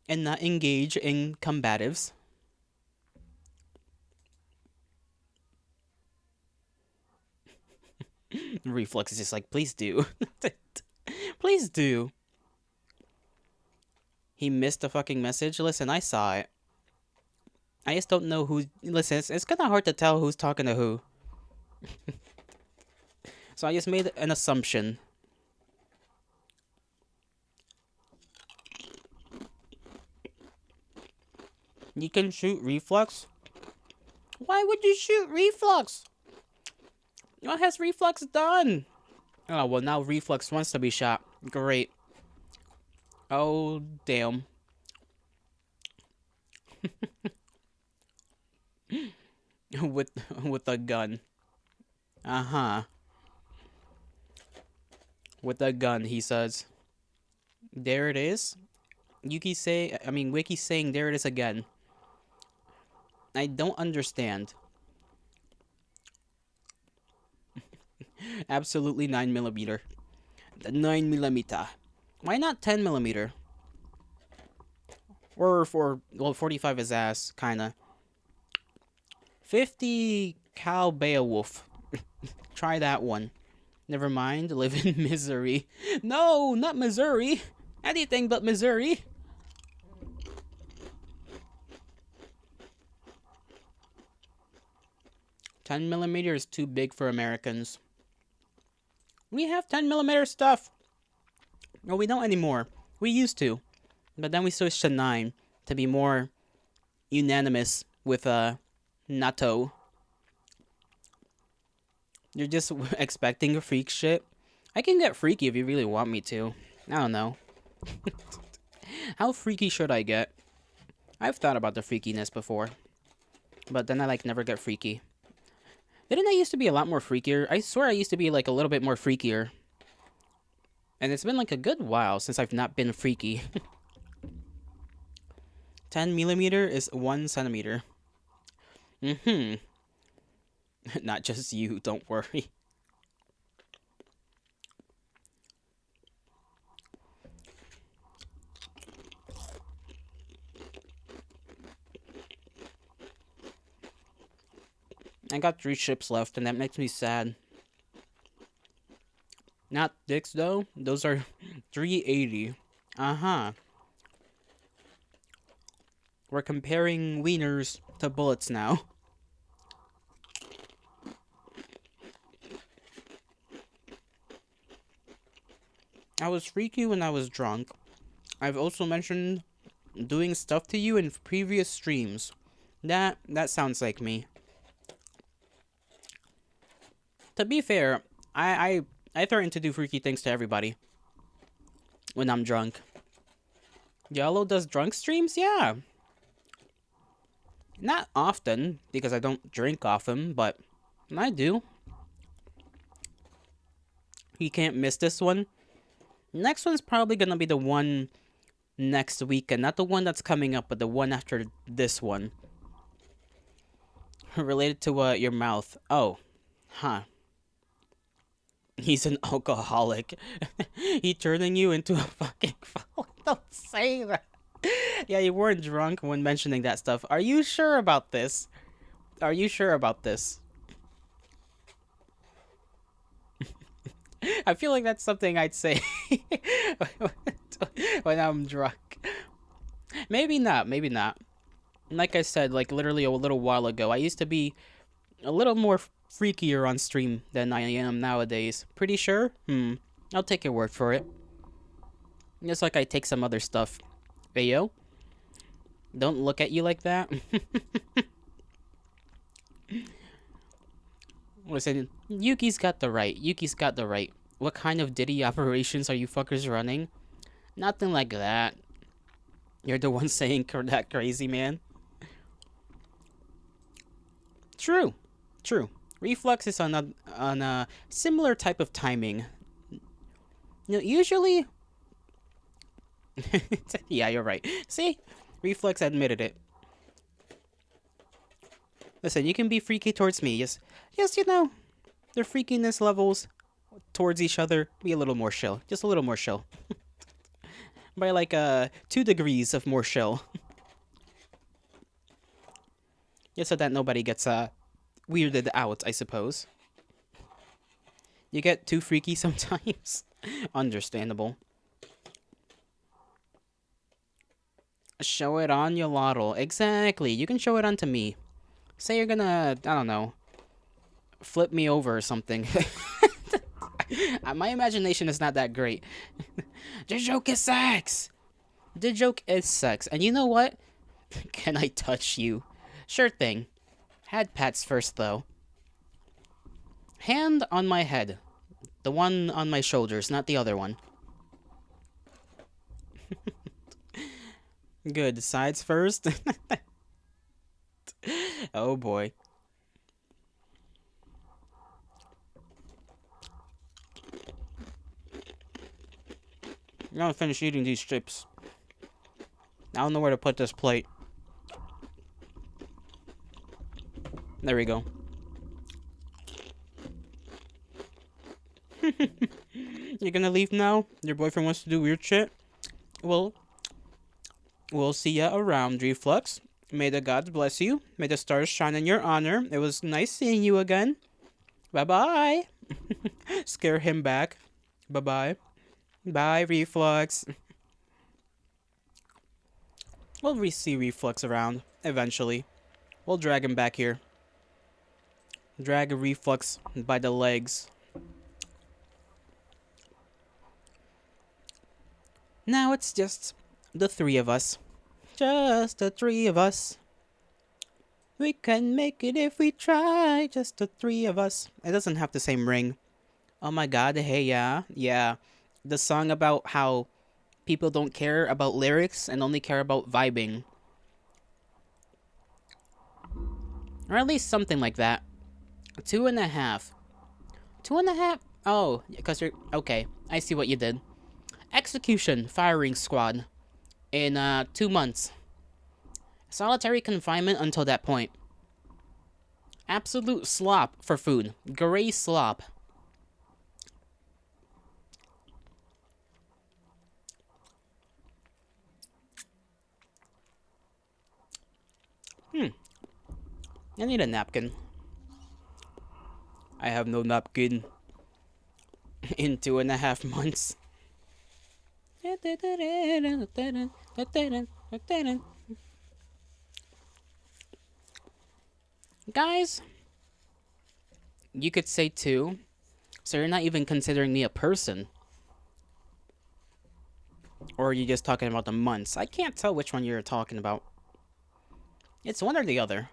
and not engage in combatives. Reflux is just like, please do. Please do. He missed a fucking message. Listen, I saw it. I just don't know who. Listen, it's kind of hard to tell who's talking to who. So I just made an assumption. You can shoot reflux? Why would you shoot reflux? What has reflux done? Oh, well, now reflux wants to be shot. Great. Oh, damn. with with a gun. Uh-huh. With a gun, he says. There it is. Wiki's saying there it is again. I don't understand. Absolutely 9mm. The 9mm. Why not 10mm? Or well, 45 is ass, kinda. 50 cal Beowulf. Try that one. Never mind, live in misery. No, not Missouri. Anything but Missouri. 10mm is too big for Americans. We have 10mm stuff. No, we don't anymore. We used to. But then we switched to 9 to be more unanimous with NATO. You're just expecting a freak shit. I can get freaky if you really want me to. I don't know. How freaky should I get? I've thought about the freakiness before. But then I like never get freaky. Didn't I used to be a lot more freakier? I swear I used to be like a little bit more freakier. And it's been like a good while since I've not been freaky. 10mm is 1cm. Mm-hmm. Not just you, don't worry. I got 3 ships left, and that makes me sad. Not dicks, though. Those are 380. Uh-huh. We're comparing wieners to bullets now. I was freaky when I was drunk. I've also mentioned doing stuff to you in previous streams. That sounds like me. To be fair, I threaten to do freaky things to everybody when I'm drunk. Yellow does drunk streams? Yeah. Not often, because I don't drink often, but I do. You can't miss this one. Next one's probably gonna be the one next weekend. Not the one that's coming up, but the one after this one. Related to your mouth. Oh. Huh. He's an alcoholic. He turning you into a fucking phone. Don't say that. Yeah, you weren't drunk when mentioning that stuff. Are you sure about this? Are you sure about this? I feel like that's something I'd say when I'm drunk. Maybe not, maybe not. Like I said, like literally a little while ago, I used to be a little more freakier on stream than I am nowadays. Pretty sure? I'll take your word for it. Just like I take some other stuff. Hey, yo. Don't look at you like that. Listen, Yuki's got the right. Yuki's got the right. What kind of Diddy operations are you fuckers running? Nothing like that. You're the one saying that crazy, man. True. True. Reflux is on a similar type of timing. Usually... Yeah, you're right. See? Reflex admitted it. Listen, you can be freaky towards me. Yes, you know, the freakiness levels towards each other be a little more chill. Just a little more chill. By like 2 degrees of more chill. Just so that nobody gets weirded out, I suppose. You get too freaky sometimes. Understandable. Show it on your lotl. Exactly. You can show it on to me. Say you're gonna, I don't know, flip me over or something. My imagination is not that great. The joke is sex. The joke is sex. And you know what? Can I touch you? Sure thing. Head pats first, though. Hand on my head. The one on my shoulders, not the other one. Good. Sides first. Oh boy. I'm gonna finish eating these chips. I don't know where to put this plate. There we go. You're gonna leave now? Your boyfriend wants to do weird shit? Well, we'll see ya around, Reflux. May the gods bless you. May the stars shine in your honor. It was nice seeing you again. Bye bye. Scare him back. Bye bye. Bye, Reflux. We'll see Reflux around, eventually. We'll drag him back here. Drag a Reflux by the legs. Now it's just the three of us. Just the three of us. We can make it if we try. Just the three of us. It doesn't have the same ring. Oh my god, hey, yeah. Yeah. The song about how people don't care about lyrics and only care about vibing. Or at least something like that. 2.5. 2.5? Oh, because you're. Okay, I see what you did. Execution, firing squad. In 2 months. Solitary confinement until that point. Absolute slop for food. Gray slop. I need a napkin. I have no napkin. In 2.5 months. Guys, you could say 2. So you're not even considering me a person. Or are you just talking about the months? I can't tell which one you're talking about. It's one or the other.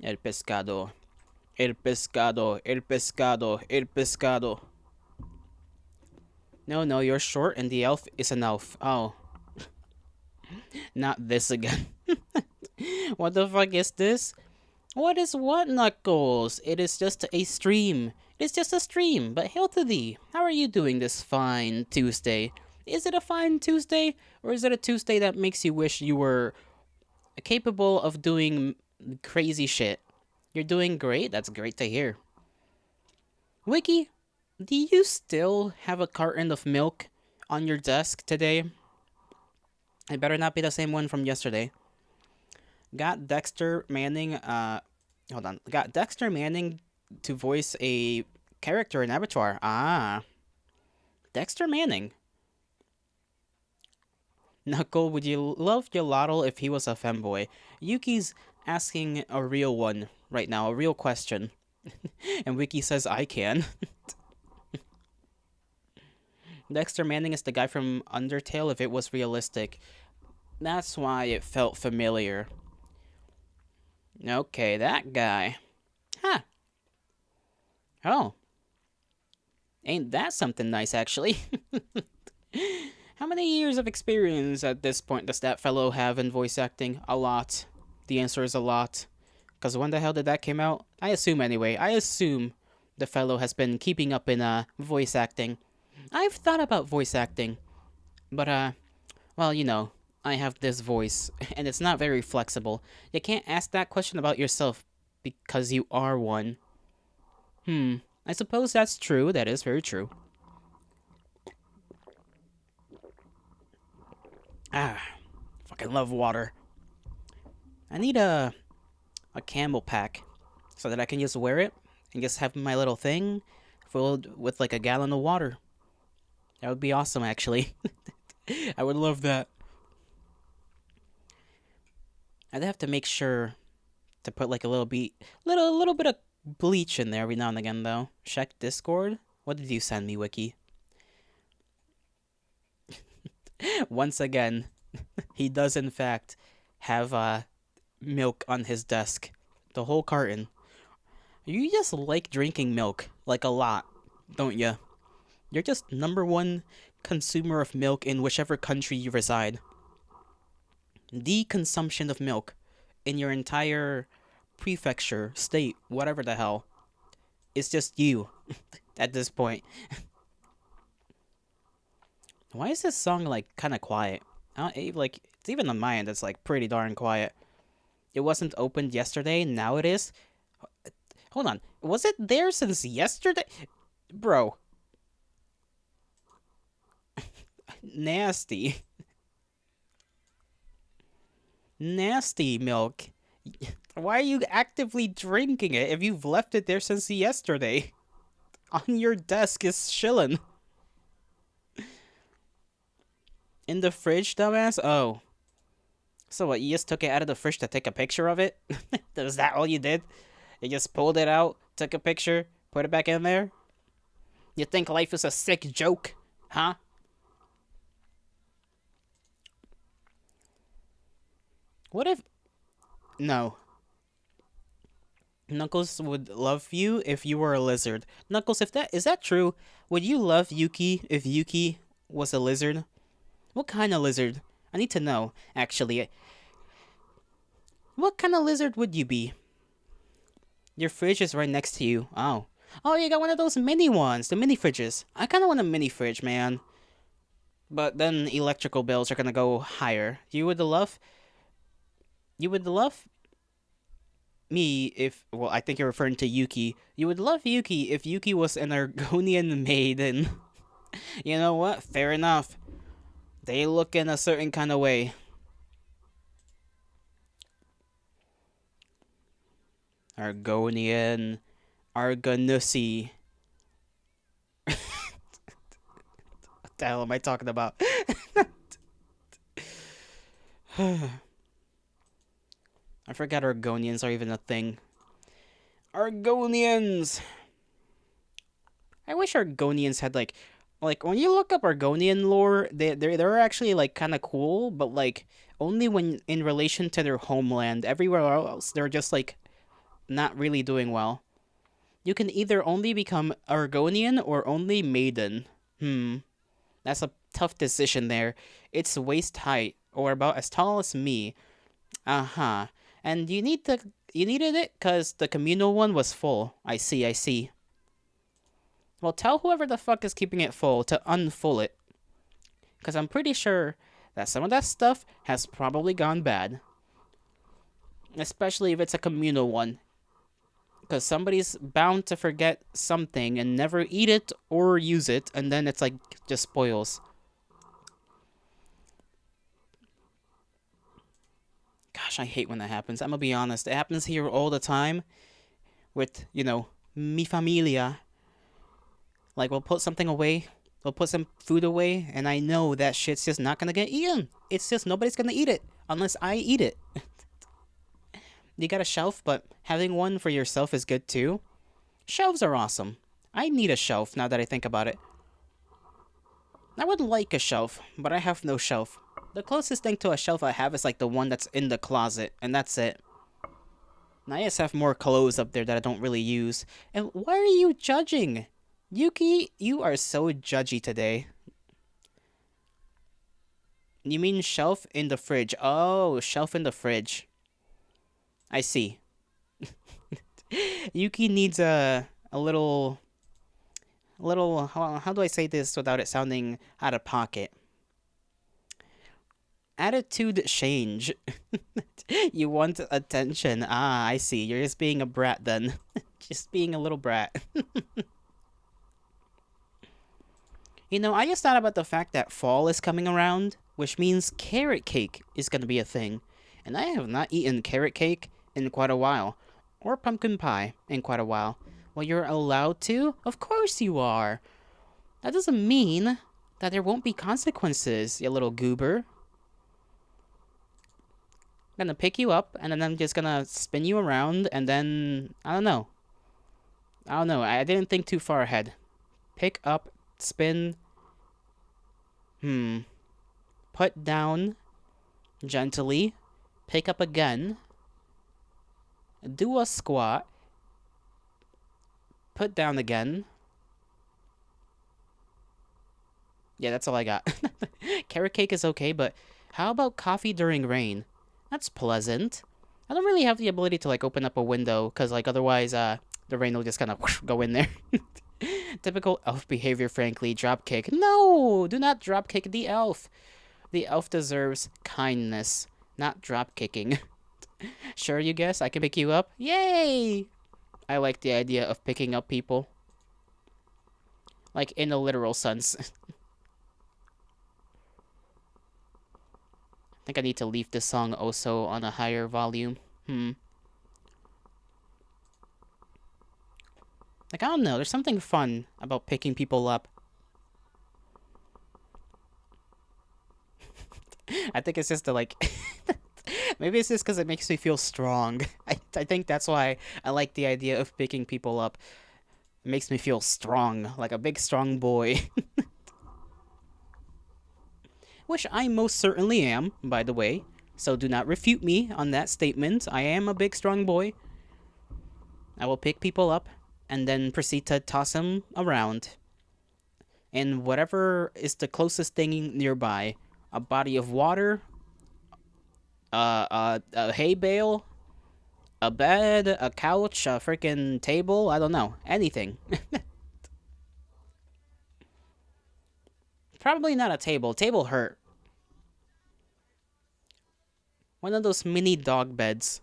El pescado. El pescado. El pescado. El pescado. No, you're short and the elf is an elf. Oh. Not this again. What the fuck is this? What is what, Knuckles? It is just a stream. It is just a stream, but hail to thee. How are you doing this fine Tuesday? Is it a fine Tuesday? Or is it a Tuesday that makes you wish you were capable of doing crazy shit? You're doing great? That's great to hear. Wiki, do you still have a carton of milk on your desk today? It better not be the same one from yesterday. Got Dexter Manning, hold on. Got Dexter Manning to voice a character in Abattoir. Ah. Dexter Manning. Knuckle, would you love Gelato if he was a femboy? Yuki's asking a real one right now, a real question. And Wiki says I can. Dexter Manning is the guy from Undertale if it was realistic. That's why it felt familiar. Okay, that guy. Huh. Oh. Ain't that something nice, actually? How many years of experience at this point does that fellow have in voice acting? A lot. The answer is a lot. Because when the hell did that came out? I assume anyway. I assume the fellow has been keeping up in voice acting. I've thought about voice acting. But, well, you know, I have this voice, and it's not very flexible. You can't ask that question about yourself because you are one. I suppose that's true. That is very true. Ah, fucking love water. I need a camel pack so that I can just wear it and just have my little thing filled with like a gallon of water. That would be awesome, actually. I would love that. I'd have to make sure to put like a little bit of bleach in there every now and again, though. Check Discord. What did you send me, Wiki? Once again, he does in fact have milk on his desk. The whole carton. You just like drinking milk, like a lot, don't you? You're just number one consumer of milk in whichever country you reside. The consumption of milk in your entire prefecture, state, whatever the hell, is just you at this point. Why is this song like kind of quiet? Like It's even on my end, it's like pretty darn quiet. It wasn't opened yesterday, now it is. Hold on. Was it there since yesterday? Bro. Nasty. Nasty milk. Why are you actively drinking it if you've left it there since yesterday? On your desk is chillin'. In the fridge, dumbass? Oh. So what, you just took it out of the fridge to take a picture of it? Was that all you did? You just pulled it out, took a picture, put it back in there? You think life is a sick joke? Huh? What if... No. Knuckles would love you if you were a lizard. Knuckles, if that... Is that true? Would you love Yuki if Yuki was a lizard? What kind of lizard? I need to know, actually. What kind of lizard would you be? Your fridge is right next to you. Oh. Oh, you got one of those mini ones, the mini fridges. I kind of want a mini fridge, man. But then electrical bills are gonna go higher. You would love me if... Well, I think you're referring to Yuki. You would love Yuki if Yuki was an Argonian maiden. You know what? Fair enough. They look in a certain kind of way. Argonian. Argonussy. What the hell am I talking about? I forgot Argonians are even a thing. Argonians! I wish Argonians had like when you look up Argonian lore, they're actually like kind of cool, but like only when in relation to their homeland. Everywhere else, they're just like not really doing well. You can either only become Argonian or only Maiden. That's a tough decision there. It's waist height or about as tall as me. Uh-huh. And you needed it cuz the communal one was full. I see. Well, tell whoever the fuck is keeping it full to unfull it. Cuz I'm pretty sure that some of that stuff has probably gone bad. Especially if it's a communal one. Because somebody's bound to forget something and never eat it or use it, and then it's like just spoils. Gosh, I hate when that happens. I'm gonna be honest. It happens here all the time with, mi familia. Like, we'll put something away, we'll put some food away, and I know that shit's just not gonna get eaten. It's just nobody's gonna eat it unless I eat it. You got a shelf, but having one for yourself is good too. Shelves are awesome. I need a shelf now that I think about it. I would like a shelf, but I have no shelf. The closest thing to a shelf I have is like the one that's in the closet, and that's it. And I just have more clothes up there that I don't really use. And why are you judging? Yuki, you are so judgy today. You mean shelf in the fridge? Oh, shelf in the fridge. I see. Yuki needs a little how do I say this without it sounding out of pocket? Attitude change. You want attention. Ah, I see. You're just being a brat then. Just being a little brat. I just thought about the fact that fall is coming around, which means carrot cake is going to be a thing. And I have not eaten carrot cake in quite a while. Or pumpkin pie in quite a while. Well, you're allowed to? Of course you are. That doesn't mean that there won't be consequences, you little goober. I'm gonna pick you up, and then I'm just gonna spin you around, and then... I don't know. I didn't think too far ahead. Pick up, spin... Put down gently. Pick up again. Do a squat. Put down again. Yeah, that's all I got. Carrot cake is okay, but how about coffee during rain? That's pleasant. I don't really have the ability to, like, open up a window, because, like, otherwise, the rain will just kind of go in there. Typical elf behavior, frankly. Dropkick. No! Do not dropkick the elf. The elf deserves kindness, not drop kicking. Sure, you guess I can pick you up? Yay! I like the idea of picking up people. Like, in a literal sense. I think I need to leave this song also on a higher volume. Like, I don't know, there's something fun about picking people up. I think it's just the, like... Maybe it's just because it makes me feel strong. I think that's why I like the idea of picking people up. It makes me feel strong, like a big strong boy. Which I most certainly am, by the way. So do not refute me on that statement. I am a big strong boy. I will pick people up and then proceed to toss them around. And whatever is the closest thing nearby, a body of water, a hay bale, a bed, a couch, a freaking table, I don't know, anything. Probably not a table. Table hurt. One of those mini dog beds.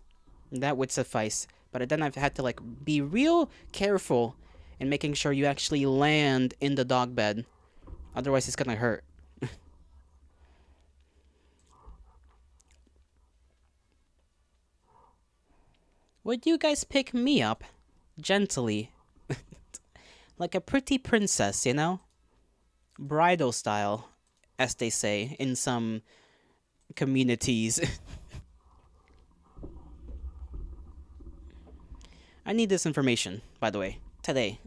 That would suffice. But then I've had to like be real careful in making sure you actually land in the dog bed. Otherwise it's gonna hurt. Would you guys pick me up? Gently. Like a pretty princess, you know? Bridal style, as they say in some communities. I need this information, by the way, today.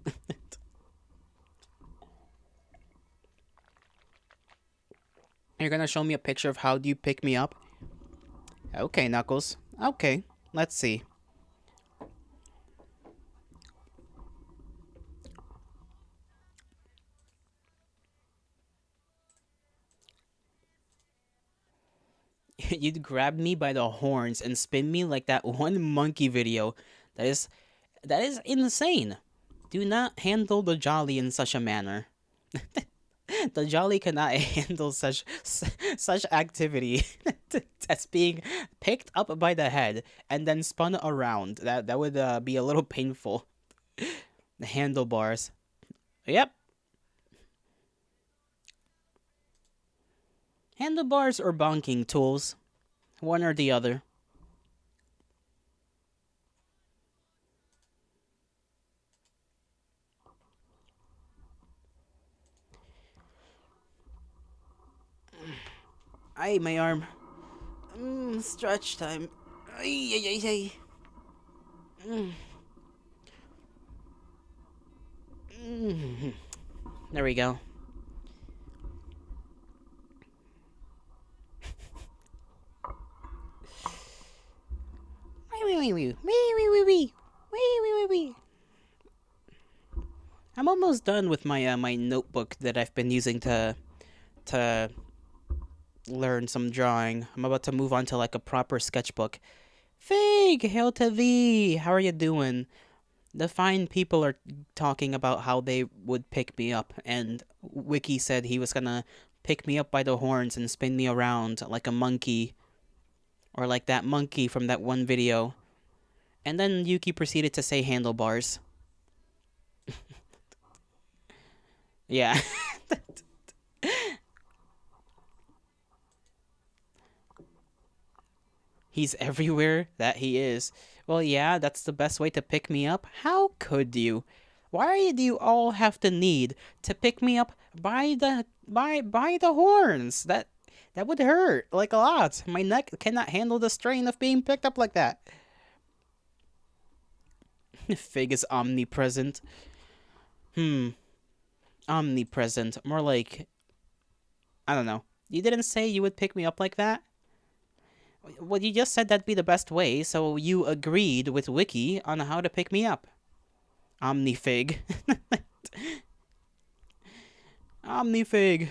You're gonna show me a picture of how do you pick me up? Okay, Knuckles. Okay, let's see. You'd grab me by the horns and spin me like that one monkey video. That is that is insane. Do not handle the jolly in such a manner. The jolly cannot handle such activity. That's being picked up by the head and then spun around. That would be a little painful. The handlebars. Yep. Handlebars or bonking tools. One or the other. Ay, my arm. Stretch time. Ay, ay, ay, ay. There we go. I'm almost done with my notebook that I've been using to learn some drawing. I'm about to move on to like a proper sketchbook. Fig, hail to thee. How are you doing? The fine people are talking about how they would pick me up, and Wiki said he was gonna pick me up by the horns and spin me around like a monkey, or like that monkey from that one video. And then Yuki proceeded to say handlebars. Yeah. He's everywhere that he is. Well, yeah, that's the best way to pick me up. How could you? Why do you all have the need to pick me up by the horns? That would hurt like a lot. My neck cannot handle the strain of being picked up like that. Fig is omnipresent. Omnipresent. More like, I don't know. You didn't say you would pick me up like that? Well, you just said that'd be the best way, so you agreed with Wiki on how to pick me up. Omnifig. Omnifig.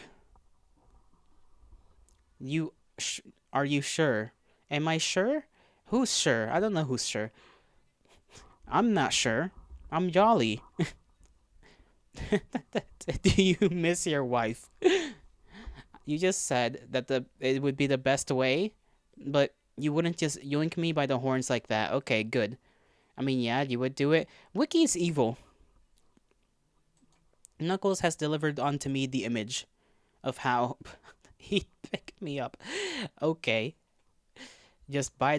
Are you sure? Am I sure? Who's sure? I don't know who's sure. I'm not sure. I'm jolly. Do you miss your wife? You just said that the it would be the best way, but you wouldn't just yoink me by the horns like that. Okay, good. I mean, yeah, you would do it. Wiki's evil. Knuckles has delivered onto me the image of how he picked me up. Okay, just by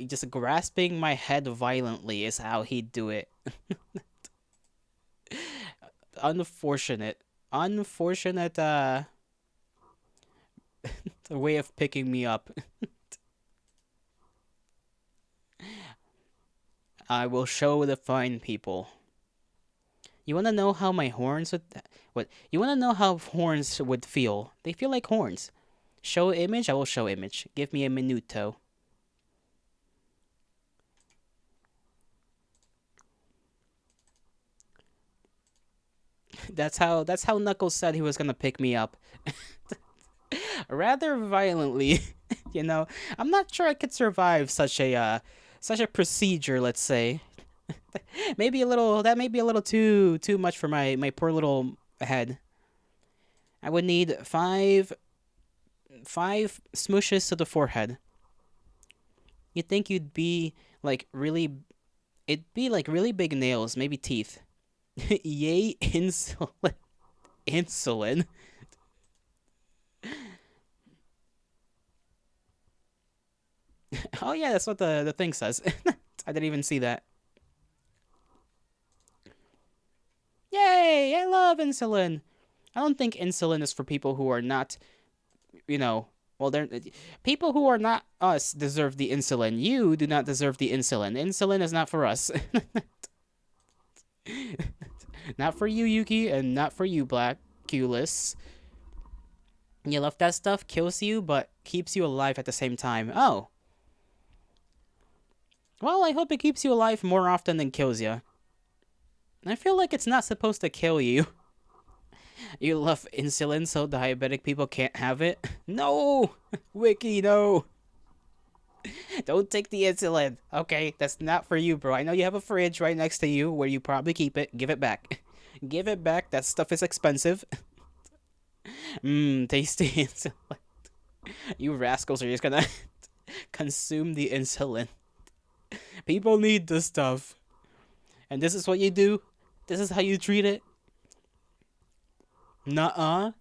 just grasping my head violently is how he'd do it. Unfortunate, unfortunate way of picking me up. I will show the fine people. You want to know how my horns would what? You want to know how horns would feel? They feel like horns. Show image, I will show image. Give me a minuto. That's how Knuckles said he was going to pick me up. Rather violently, you know. I'm not sure I could survive such a procedure, let's say. Maybe a little that may be a little too much for my poor little head. I would need five smooshes to the forehead. You'd think you'd be like really it'd be like really big nails, maybe teeth. Yay, insulin. Insulin. Oh yeah, that's what the thing says. I didn't even see that. Yay! I love insulin. I don't think insulin is for people who are not, you know, well, they're people who are not us deserve the insulin. You do not deserve the insulin. Insulin is not for us. Not for you, Yuki, and not for you, Black Culus. You love that stuff, kills you, but keeps you alive at the same time. Oh, well, I hope it keeps you alive more often than kills you. I feel like it's not supposed to kill you. You love insulin so diabetic people can't have it? No! Wiki, no! Don't take the insulin. Okay, that's not for you, bro. I know you have a fridge right next to you where you probably keep it. Give it back. Give it back. That stuff is expensive. Mmm, tasty insulin. You rascals are just gonna consume the insulin. People need this stuff. And this is what you do? This is how you treat it? Nuh-uh.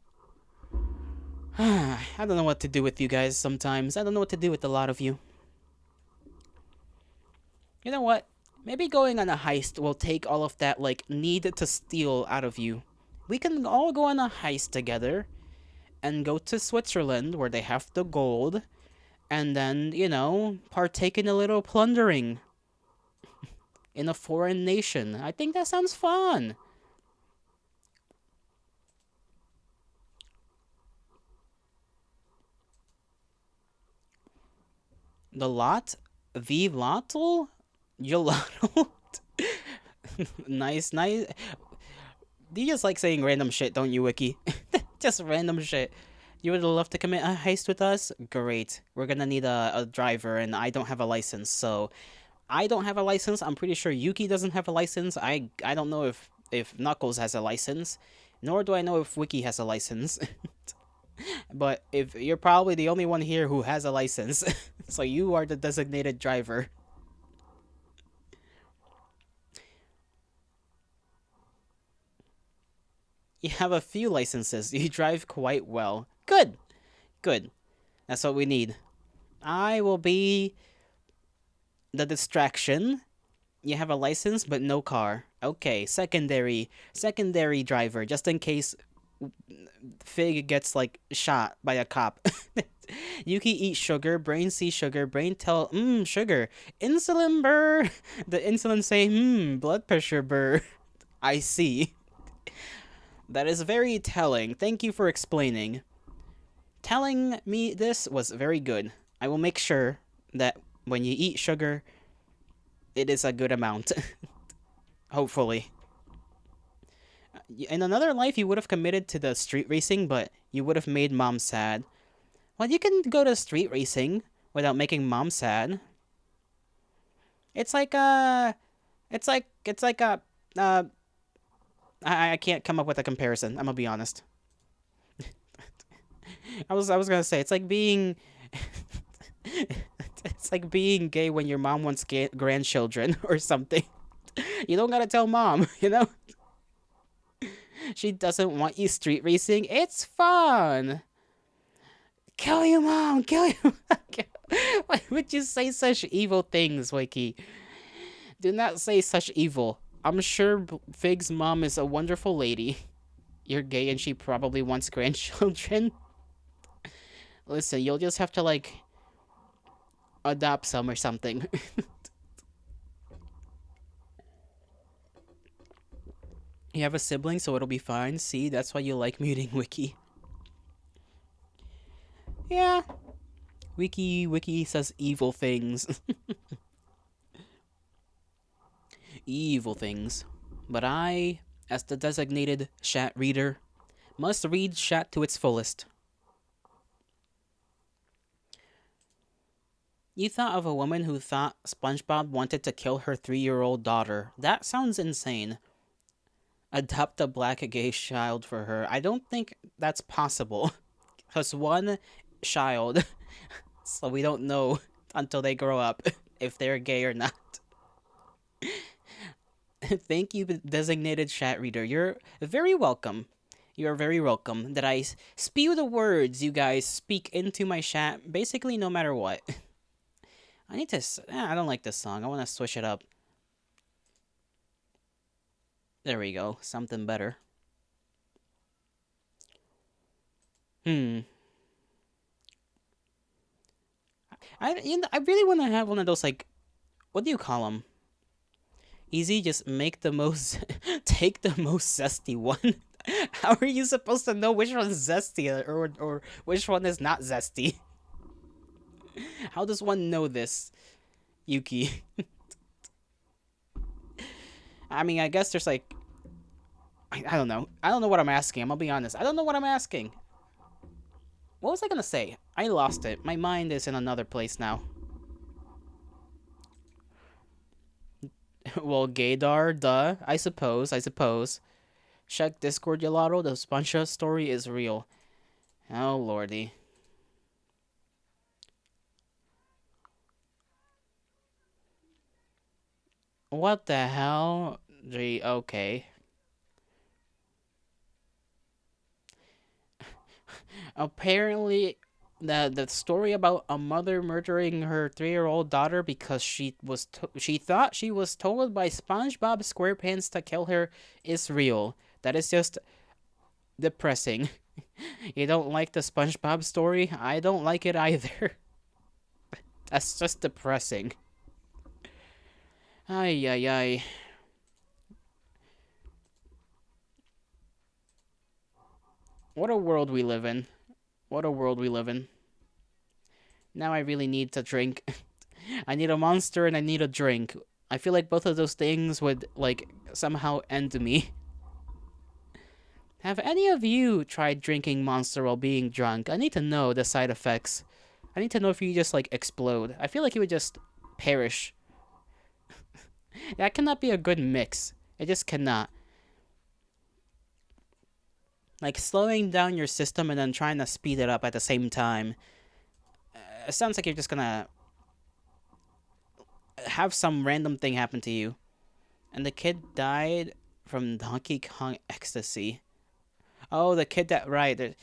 I don't know what to do with you guys sometimes. I don't know what to do with a lot of you. You know what? Maybe going on a heist will take all of that, like, need to steal out of you. We can all go on a heist together and go to Switzerland where they have the gold and then, you know, partake in a little plundering in a foreign nation. I think that sounds fun. The lot? The lotl? Gelato? Nice, nice. You just like saying random shit, don't you, Wiki? Just random shit. You would love to commit a heist with us? Great. We're gonna need a driver, and I don't have a license, so I don't have a license. I'm pretty sure Yuki doesn't have a license. I don't know if Knuckles has a license, nor do I know if Wiki has a license. But if you're probably the only one here who has a license, so you are the designated driver. You have a few licenses. You drive quite well. Good. Good. That's what we need. I will be the distraction. You have a license but no car. Okay, secondary driver just in case Fig gets like shot by a cop. Yuki eats sugar, brain sees sugar, brain tell sugar. Insulin burr. The insulin say blood pressure burr. I see. That is very telling. Thank you for explaining. Telling me this was very good. I will make sure that when you eat sugar, it is a good amount. Hopefully. In another life, you would have committed to the street racing, but you would have made mom sad. Well, you can go to street racing without making mom sad. It's like uh I can't come up with a comparison. I'm gonna be honest. I was gonna say it's like being it's like being gay when your mom wants grandchildren or something. You don't gotta tell mom, you know? She doesn't want you street racing. It's fun. Kill you, mom. Kill you. Why would you say such evil things, Wiki? Do not say such evil. I'm sure Fig's mom is a wonderful lady. You're gay and she probably wants grandchildren. Listen, you'll just have to, like, adopt some or something. You have a sibling, so it'll be fine. See, that's why you like muting Wiki. Yeah. Wiki says evil things. Evil things. But I, as the designated chat reader, must read chat to its fullest. You thought of a woman who thought SpongeBob wanted to kill her 3-year-old daughter. That sounds insane. Adopt a black gay child for her. I don't think that's possible. Because one child, so we don't know until they grow up if they're gay or not. Thank you, designated chat reader. You're very welcome. You're very welcome that I spew the words you guys speak into my chat, basically no matter what. I need to... I don't like this song. I want to switch it up. There we go. Something better. I really want to have one of those, like... What do you call them? Easy, just make the most... take the most zesty one. How are you supposed to know which one is zesty or which one is not zesty? How does one know this, Yuki? I mean, I guess there's like... I don't know. I don't know what I'm asking. I'm gonna be honest. I don't know what I'm asking. What was I gonna say? I lost it. My mind is in another place now. Well, gaydar, duh. I suppose. Check Discord, Yalato. The SpongeBob story is real. Oh, lordy. What the hell? Gee, okay. Apparently, the story about a mother murdering her 3-year-old daughter because she thought she was told by SpongeBob SquarePants to kill her is real. That is just depressing. You don't like the SpongeBob story? I don't like it either. That's just depressing. Ay, ay, ay. What a world we live in. What a world we live in. Now I really need to drink. I need a monster and I need a drink. I feel like both of those things would, like, somehow end me. Have any of you tried drinking Monster while being drunk? I need to know the side effects. I need to know if you just, like, explode. I feel like you would just perish. That cannot be a good mix. It just cannot. Like, slowing down your system and then trying to speed it up at the same time. It sounds like you're just gonna have some random thing happen to you. And the kid died from Donkey Kong ecstasy. Oh, the kid that... Right.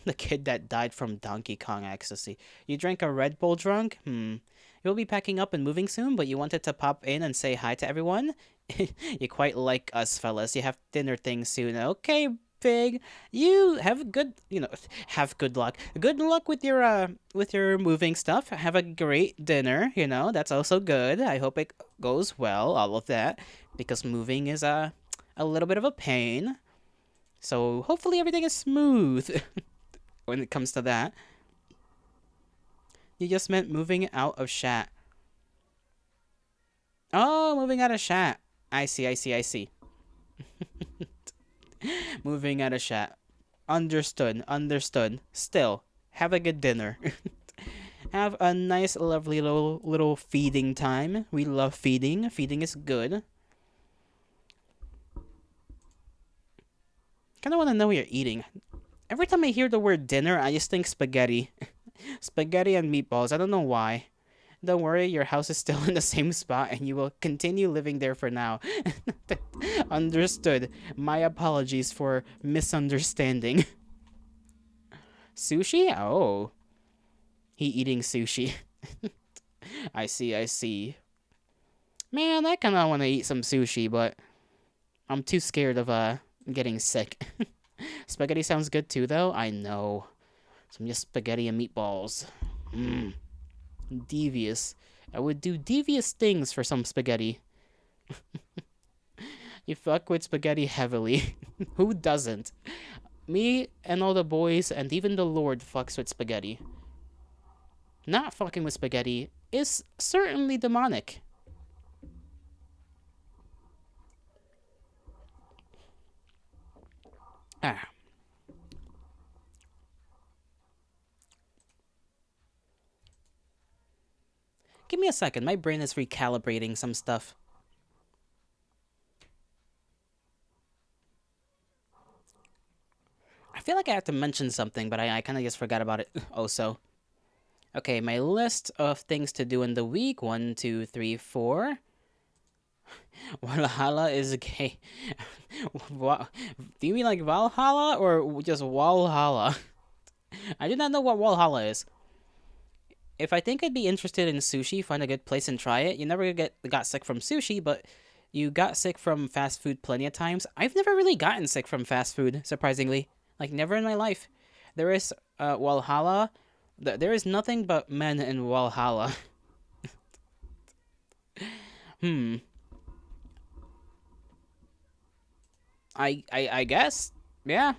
The kid that died from Donkey Kong ecstasy. You drank a Red Bull drunk? You'll be packing up and moving soon, but you wanted to pop in and say hi to everyone? You quite like us, fellas. You have dinner things soon. Okay, Pig. You have good... have good luck. Good luck with your moving stuff. Have a great dinner, That's also good. I hope it goes well, all of that. Because moving is a little bit of a pain. So hopefully everything is smooth when it comes to that. You just meant moving out of chat. Oh, moving out of chat. I see. Moving out of chat. Understood. Still, have a good dinner. Have a nice, lovely little feeding time. We love feeding. Feeding is good. Kind of want to know what you're eating. Every time I hear the word dinner, I just think spaghetti. Spaghetti and meatballs. I don't know why. Don't worry, your house is still in the same spot and you will continue living there for now. Understood. My apologies for misunderstanding. Sushi? Oh. He eating sushi. I see, I see. Man, I kinda wanna eat some sushi, but I'm too scared of getting sick. Spaghetti sounds good too though, I know. Some just spaghetti and meatballs. Mmm. Devious. I would do devious things for some spaghetti. You fuck with spaghetti heavily. Who doesn't? Me and all the boys and even the Lord fucks with spaghetti. Not fucking with spaghetti is certainly demonic. Ah. Give me a second. My brain is recalibrating some stuff. I feel like I have to mention something, but I kind of just forgot about it. Oh, so. Okay, my list of things to do in the week. 1, 2, 3, 4. Valhalla is gay. Do you mean like Valhalla or just Walhalla? I do not know what Walhalla is. If I think I'd be interested in sushi, find a good place and try it. You never got sick from sushi, but you got sick from fast food plenty of times. I've never really gotten sick from fast food, surprisingly. Like, never in my life. There is Walhalla. There is nothing but men in Walhalla. Hmm. I guess. Yeah.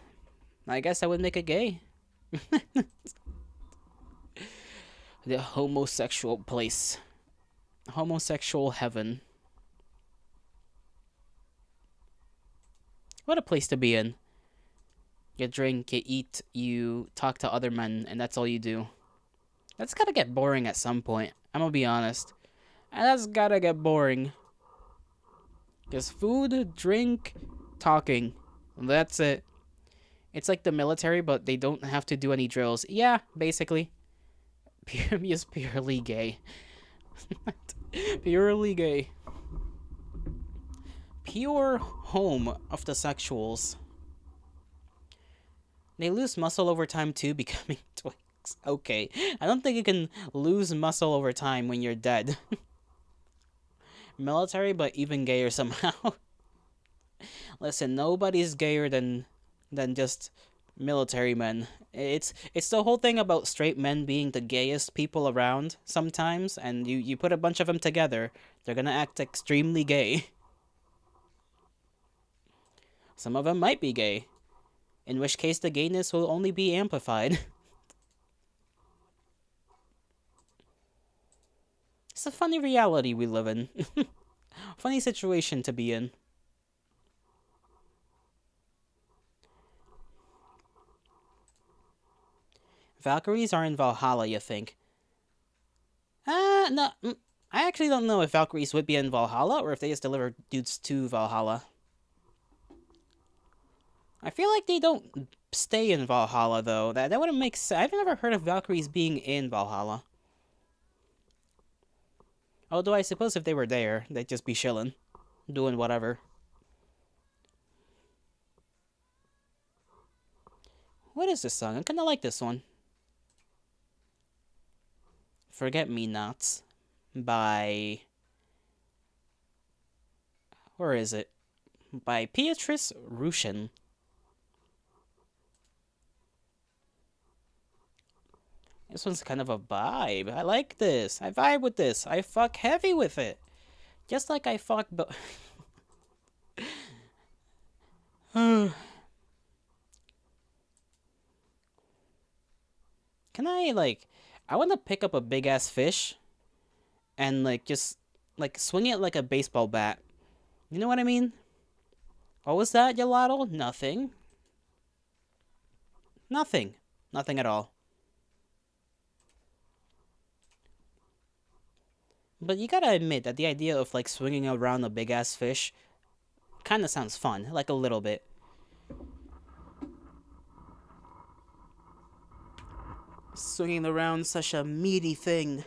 I guess I would make it gay. The homosexual place. Homosexual heaven. What a place to be in. You drink, you eat, you talk to other men, and that's all you do. That's gotta get boring at some point. I'm gonna be honest. That's gotta get boring. Just food, drink, talking. That's it. It's like the military, but they don't have to do any drills. Yeah, basically. Just purely gay. Purely gay. Pure home of the sexuals. They lose muscle over time too, becoming twinks. Okay. I don't think you can lose muscle over time when you're dead. Military, but even gayer somehow. Listen, nobody's gayer than just military men. It's the whole thing about straight men being the gayest people around sometimes, and you put a bunch of them together, they're gonna act extremely gay. Some of them might be gay, in which case the gayness will only be amplified. It's a funny reality we live in. Funny situation to be in. Valkyries are in Valhalla, you think? No. I actually don't know if Valkyries would be in Valhalla or if they just deliver dudes to Valhalla. I feel like they don't stay in Valhalla, though. That wouldn't make sense. I've never heard of Valkyries being in Valhalla. Although I suppose if they were there, they'd just be chilling. Doing whatever. What is this song? I kinda like this one. Forget Me Nots by... Where is it? By Beatrice Rushin. This one's kind of a vibe. I like this. I vibe with this. I fuck heavy with it. Just like I fuck... Can I, like... I want to pick up a big-ass fish and, like, just, like, swing it like a baseball bat. You know what I mean? What was that, Gelato? Nothing. Nothing. Nothing at all. But you gotta admit that the idea of, like, swinging around a big-ass fish kind of sounds fun. Like, a little bit. Swinging around such a meaty thing.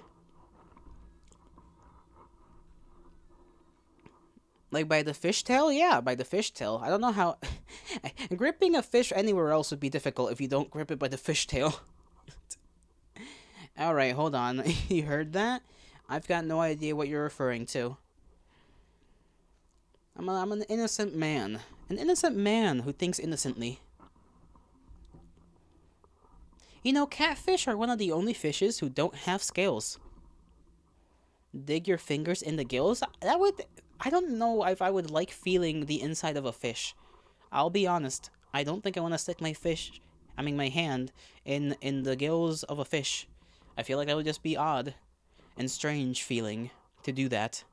Like by the fishtail? Yeah, by the fishtail. I don't know how... Gripping a fish anywhere else would be difficult if you don't grip it by the fishtail. Alright, hold on. You heard that? I've got no idea what you're referring to. I'm an innocent man. An innocent man who thinks innocently. You know, catfish are one of the only fishes who don't have scales. Dig your fingers in the gills? That would... I don't know if I would like feeling the inside of a fish. I'll be honest. I don't think I want to stick my hand in the gills of a fish. I feel like that would just be odd and strange feeling to do that.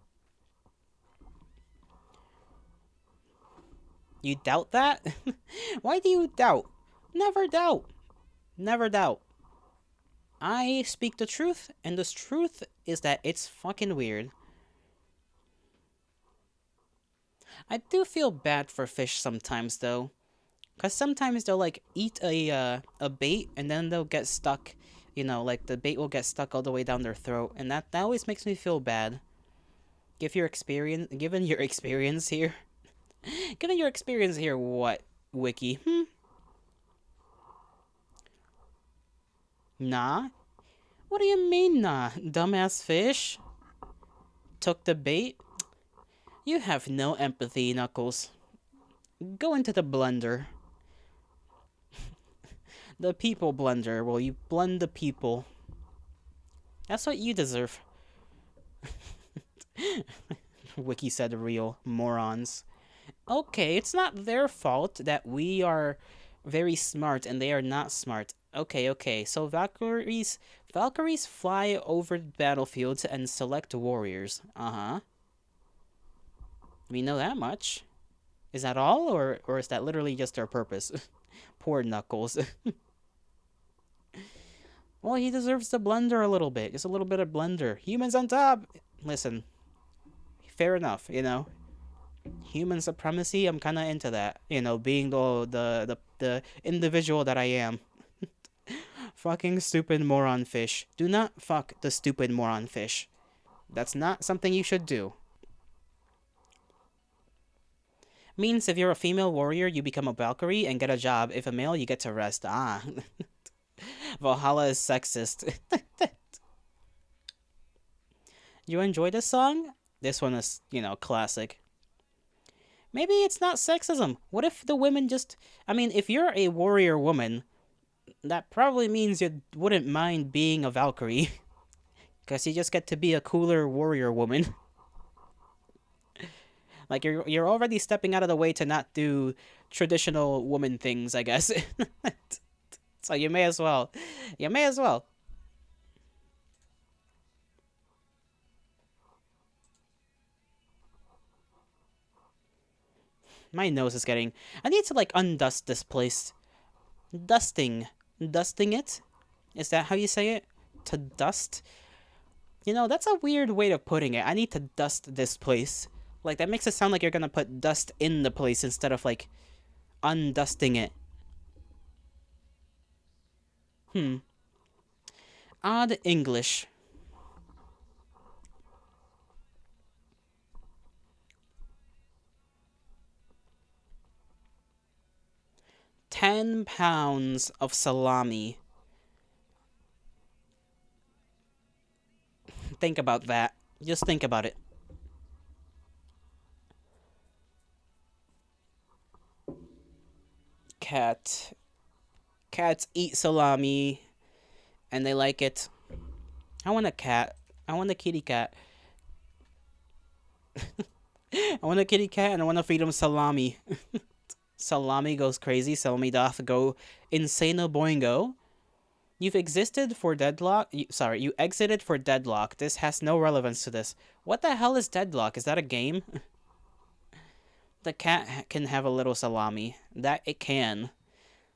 You doubt that? Why do you doubt? Never doubt. Never doubt. I speak the truth, and the truth is that it's fucking weird. I do feel bad for fish sometimes, though. Because sometimes they'll, like, eat a bait, and then they'll get stuck. You know, like, the bait will get stuck all the way down their throat, and that always makes me feel bad. Given your experience here... Given your experience here, what, Wiki? Nah? What do you mean, nah? Dumbass fish? Took the bait? You have no empathy, Knuckles. Go into the blender. The people blender. Well, you blend the people. That's what you deserve. Wiki said real morons. Okay, it's not their fault that we are very smart and they are not smart. Okay. So Valkyries fly over battlefields and select warriors. Uh-huh. We know that much. Is that all, or is that literally just their purpose? Poor Knuckles. Well, he deserves to blunder a little bit. Just a little bit of blunder. Humans on top! Listen. Fair enough, you know. Human supremacy, I'm kind of into that. You know, being the individual that I am. Fucking stupid moron fish. Do not fuck the stupid moron fish. That's not something you should do. Means if you're a female warrior, you become a Valkyrie and get a job. If a male, you get to rest. Ah. Valhalla is sexist. You enjoy this song? This one is, you know, classic. Maybe it's not sexism. What if the women just... I mean, if you're a warrior woman, that probably means you wouldn't mind being a Valkyrie. Because you just get to be a cooler warrior woman. Like, you're already stepping out of the way to not do traditional woman things, I guess. So you may as well. You may as well. My nose is getting... I need to, like, undust this place. Dusting. Dusting it? Is that how you say it? To dust? You know, that's a weird way of putting it. I need to dust this place. Like, that makes it sound like you're gonna put dust in the place instead of, like, undusting it. Odd English. £10 of salami. Think about that. Just think about it. Cat. Cats eat salami, and they like it. I want a cat. I want a kitty cat. I want a kitty cat, and I want to feed him salami. Salami goes crazy. Salami doth go insano boingo. You've existed for deadlock. You exited for deadlock. This has no relevance to this. What the hell is deadlock? Is that a game? The cat can have a little salami. That it can.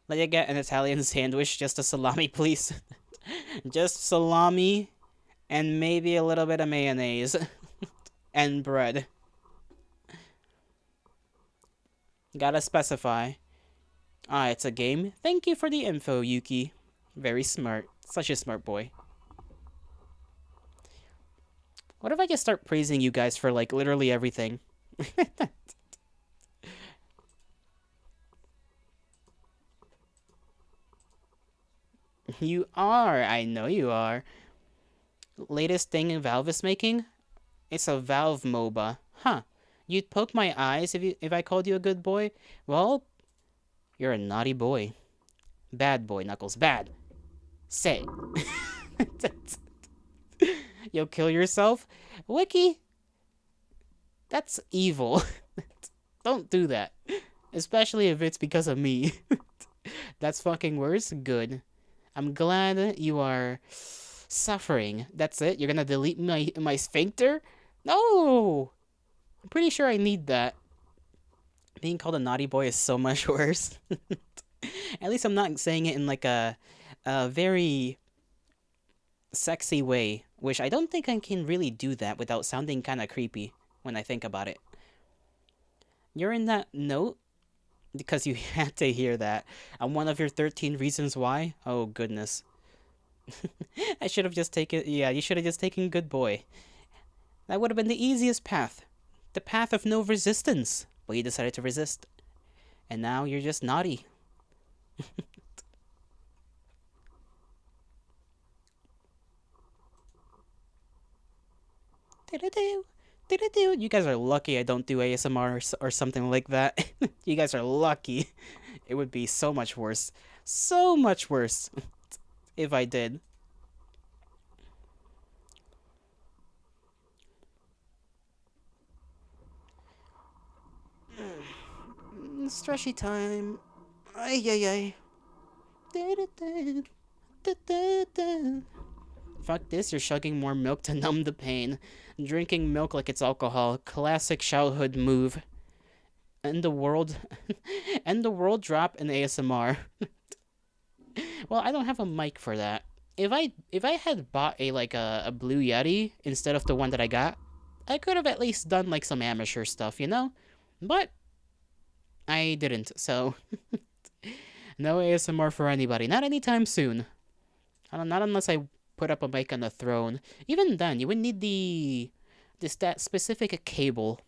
Let you get an Italian sandwich, just a salami, please. Just salami and maybe a little bit of mayonnaise and bread. Gotta specify. Ah, it's a game? Thank you for the info, Yuki. Very smart. Such a smart boy. What if I just start praising you guys for like literally everything? You are. I know you are. Latest thing Valve is making? It's a Valve MOBA. Huh. You'd poke my eyes if I called you a good boy? Well, you're a naughty boy. Bad boy, Knuckles. Bad. Say it. You'll kill yourself? Wiki, that's evil. Don't do that. Especially if it's because of me. That's fucking worse? Good. I'm glad you are suffering. That's it? You're gonna delete my sphincter? No! I'm pretty sure I need that. Being called a naughty boy is so much worse. At least I'm not saying it in like a very sexy way, which I don't think I can really do that without sounding kind of creepy when I think about it. You're in that note because you had to hear that. I'm one of your 13 reasons why? Oh, goodness. I should have just taken. Yeah, you should have just taken good boy. That would have been the easiest path. The path of no resistance. But you decided to resist. And now you're just naughty. You guys are lucky I don't do ASMR or something like that. You guys are lucky. It would be so much worse. So much worse if I did. Stretchy time. Ay, ay, ay. Fuck this, you're chugging more milk to numb the pain. Drinking milk like it's alcohol. Classic childhood move. End the world. End the world drop in ASMR. Well, I don't have a mic for that. If I had bought a Blue Yeti instead of the one that I got, I could have at least done like some amateur stuff, you know? But I didn't, so no ASMR for anybody. Not anytime soon. Not unless I put up a mic on the throne. Even then, you would need that specific cable,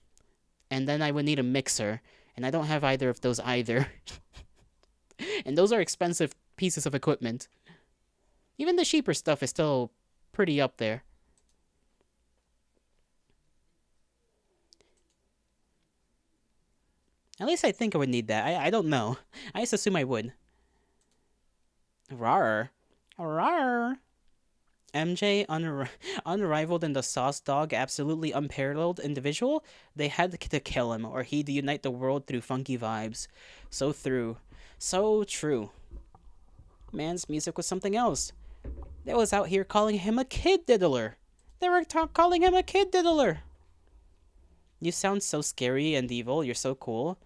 and then I would need a mixer, and I don't have either of those either. And those are expensive pieces of equipment. Even the cheaper stuff is still pretty up there. At least I think I would need that. I don't know. I just assume I would. Rar. Rar. MJ, unrivaled in the sauce dog, absolutely unparalleled individual. They had to kill him, or he'd unite the world through funky vibes. So through. So true. Man's music was something else. They was out here calling him a kid diddler. They were calling him a kid diddler. You sound so scary and evil. You're so cool.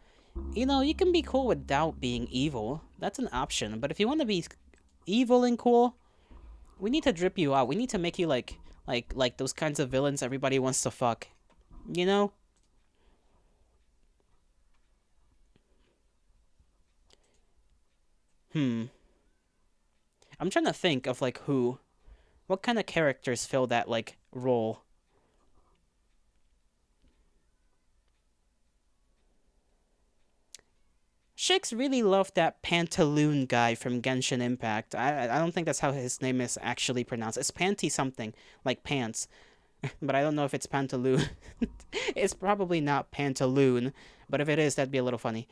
You know, you can be cool without being evil. That's an option. But if you want to be evil and cool, we need to drip you out. We need to make you like those kinds of villains everybody wants to fuck. You know? Hmm. I'm trying to think of like what kind of characters fill that like role. Shix really loved that Pantaloon guy from Genshin Impact. I don't think that's how his name is actually pronounced. It's Panty something, like pants. But I don't know if it's Pantaloon. It's probably not Pantaloon, but if it is, that'd be a little funny.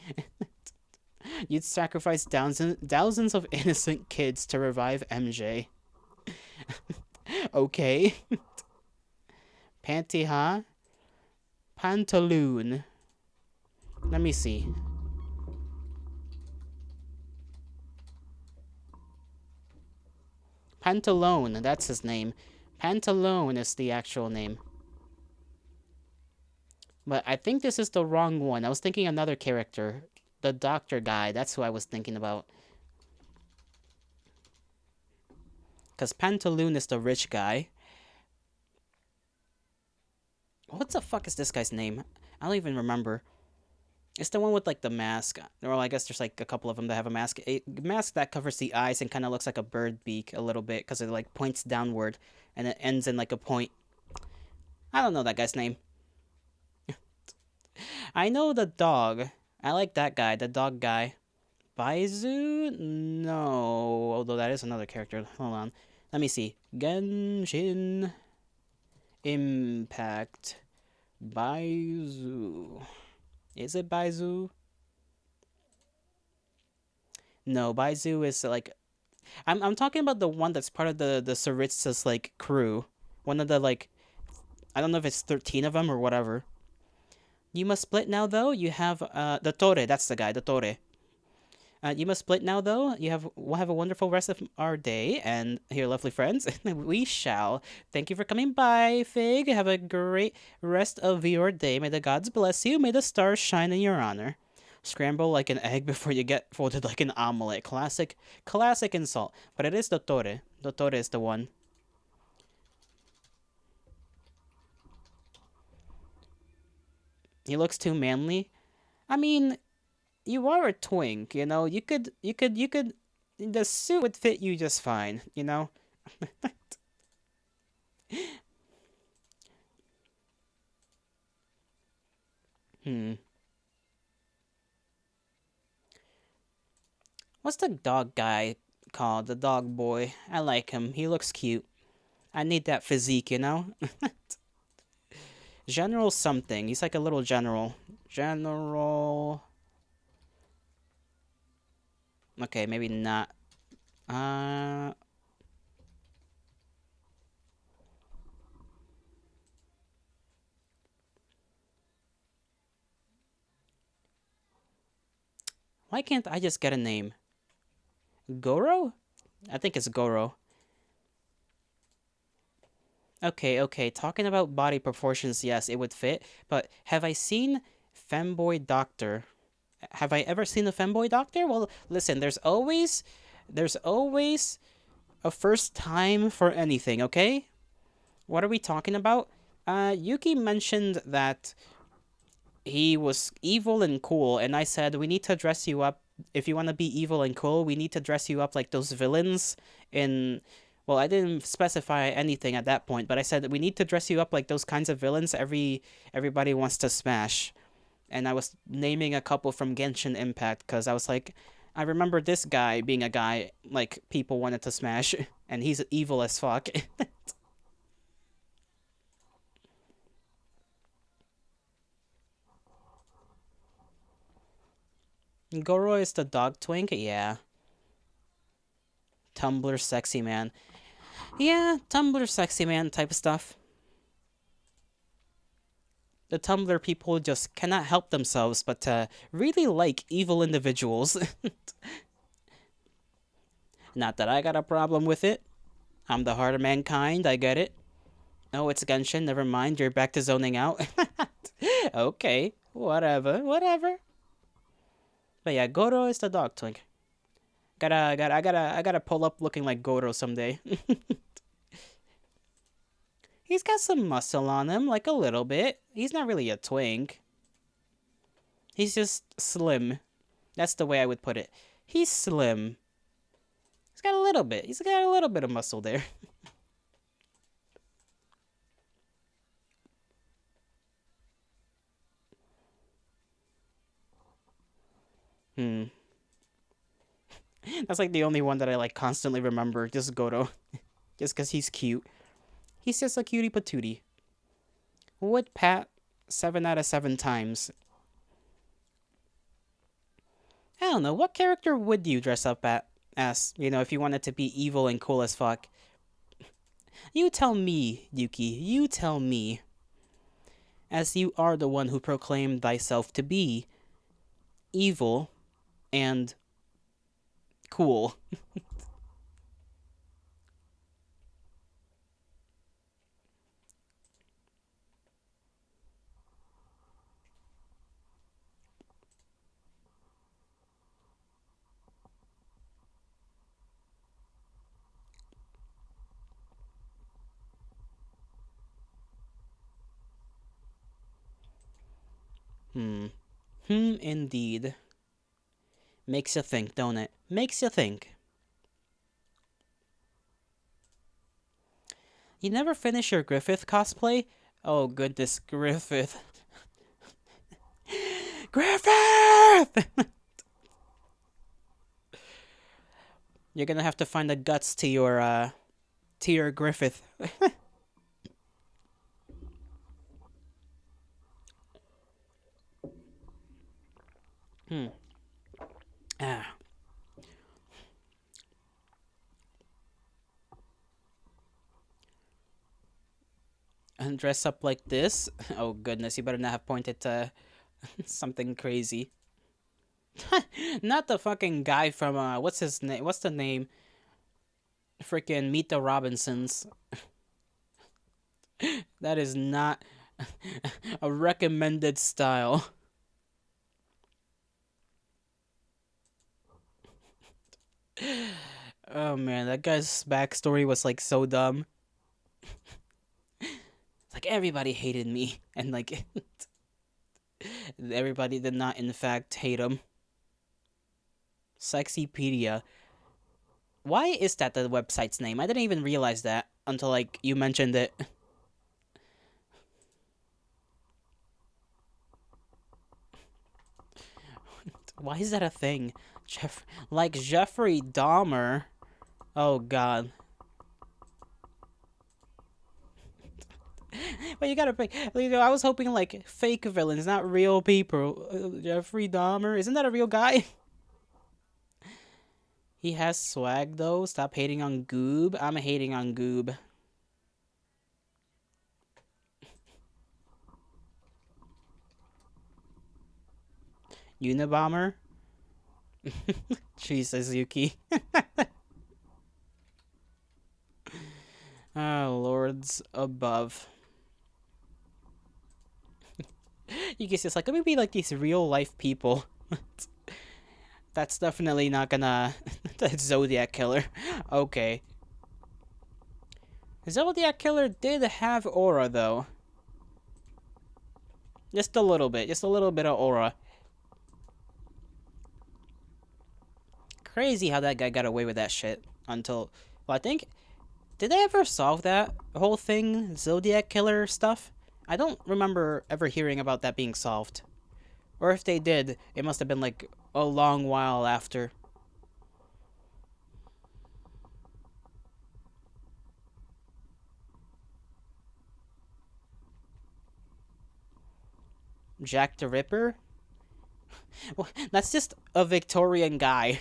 You'd sacrifice thousands of innocent kids to revive MJ. Okay. Panty, huh? Pantaloon. Let me see. Pantalone, that's his name. Pantalone is the actual name. But I think this is the wrong one. I was thinking another character. The doctor guy, that's who I was thinking about. Because Pantaloon is the rich guy. What the fuck is this guy's name? I don't even remember. It's the one with like the mask, or I guess there's like a couple of them that have a mask. A mask that covers the eyes and kind of looks like a bird beak a little bit because it like points downward and it ends in like a point. I don't know that guy's name. I know the dog. I like that guy, the dog guy. Baizu? No. Although that is another character. Hold on. Let me see. Genshin Impact. Baizu. Is it Baizu? No, Baizu is like I'm talking about the one that's part of the Saritsa's like crew. One of the like I don't know if it's 13 of them or whatever. You must split now though. You have the Tore, that's the guy, the Tore. You must split now, though. We'll have a wonderful rest of our day, and here, lovely friends, we shall. Thank you for coming by, Fig. Have a great rest of your day. May the gods bless you. May the stars shine in your honor. Scramble like an egg before you get folded like an omelet. Classic insult. But it is Dottore. Dottore is the one. He looks too manly. I mean, you are a twink, you know. You could. The suit would fit you just fine, you know. Hmm. What's the dog guy called? The dog boy. I like him. He looks cute. I need that physique, you know? General something. He's like a little general. General. Okay, maybe not. Uh. Why can't I just get a name? Goro? I think it's Goro. Okay, okay. Talking about body proportions, yes, it would fit. But have I seen Femboy Doctor? Have I ever seen a Femboy Doctor? Well, listen, there's always a first time for anything, okay? What are we talking about? Yuki mentioned that he was evil and cool, and I said we need to dress you up. If you want to be evil and cool, we need to dress you up like those villains in. Well, I didn't specify anything at that point, but I said that we need to dress you up like those kinds of villains everybody wants to smash. And I was naming a couple from Genshin Impact because I was like, I remember this guy being a guy like people wanted to smash, and he's evil as fuck. Goro is the dog twink, yeah. Tumblr sexy man. Yeah, Tumblr sexy man type of stuff. The Tumblr people just cannot help themselves but to really like evil individuals. Not that I got a problem with it. I'm the heart of mankind, I get it. Oh, it's Genshin, never mind, you're back to zoning out. Okay, whatever. But yeah, Goro is the dog twink. I gotta pull up looking like Goro someday. He's got some muscle on him, like a little bit. He's not really a twink. He's just slim. That's the way I would put it. He's slim. He's got a little bit. He's got a little bit of muscle there. Hmm. That's like the only one that I like constantly remember. Just Goto. Just because he's cute. He's just a cutie patootie. Would pat 7 out of 7 times. I don't know. What character would you dress up as? You know, if you wanted to be evil and cool as fuck. You tell me, Yuki. You tell me. As you are the one who proclaimed thyself to be evil and cool. Hmm. Indeed. Makes you think, don't it? Makes you think. You never finish your Griffith cosplay? Oh, goodness, Griffith. Griffith! You're gonna have to find the guts to your Griffith. Hmm. Ah. And dress up like this? Oh, goodness, you better not have pointed to something crazy. Not the fucking guy from, what's his name? What's the name? Freaking Meet the Robinsons. That is not a recommended style. Oh man, that guy's backstory was like so dumb. Like everybody hated me, and like everybody did not in fact hate him. Sexypedia. Why is that the website's name? I didn't even realize that until like you mentioned it. Why is that a thing? Like Jeffrey Dahmer. Oh god. Well, you gotta pick. You know, I was hoping like fake villains, not real people. Jeffrey Dahmer, isn't that a real guy? He has swag though. Stop hating on Goob. I'm hating on Goob. Unabomber. Jesus, Yuki. Oh, lords above. Yuki's just like, let me be like these real life people. That's definitely not gonna. That Zodiac Killer. Okay. Zodiac Killer did have aura though. Just a little bit. Just a little bit of aura. Crazy how that guy got away with that shit until. Well, I think. Did they ever solve that whole thing? Zodiac Killer stuff? I don't remember ever hearing about that being solved. Or if they did, it must have been like a long while after. Jack the Ripper? Well, that's just a Victorian guy.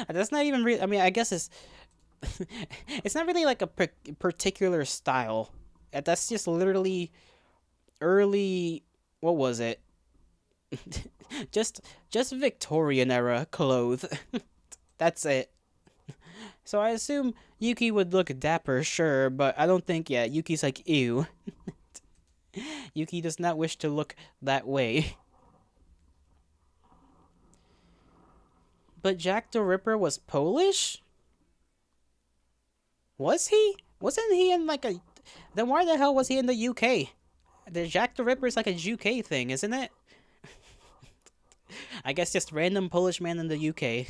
That's not even real. I mean, I guess it's it's not really like a particular style. That's just literally early. What was it? just just Victorian era clothes. That's it. So I assume Yuki would look dapper, sure, but I don't think Yuki's like ew. Yuki does not wish to look that way. But Jack the Ripper was Polish? Was he? Wasn't he in like a? Then why the hell was he in the UK? The Jack the Ripper is like a UK thing, isn't it? I guess just random Polish man in the UK.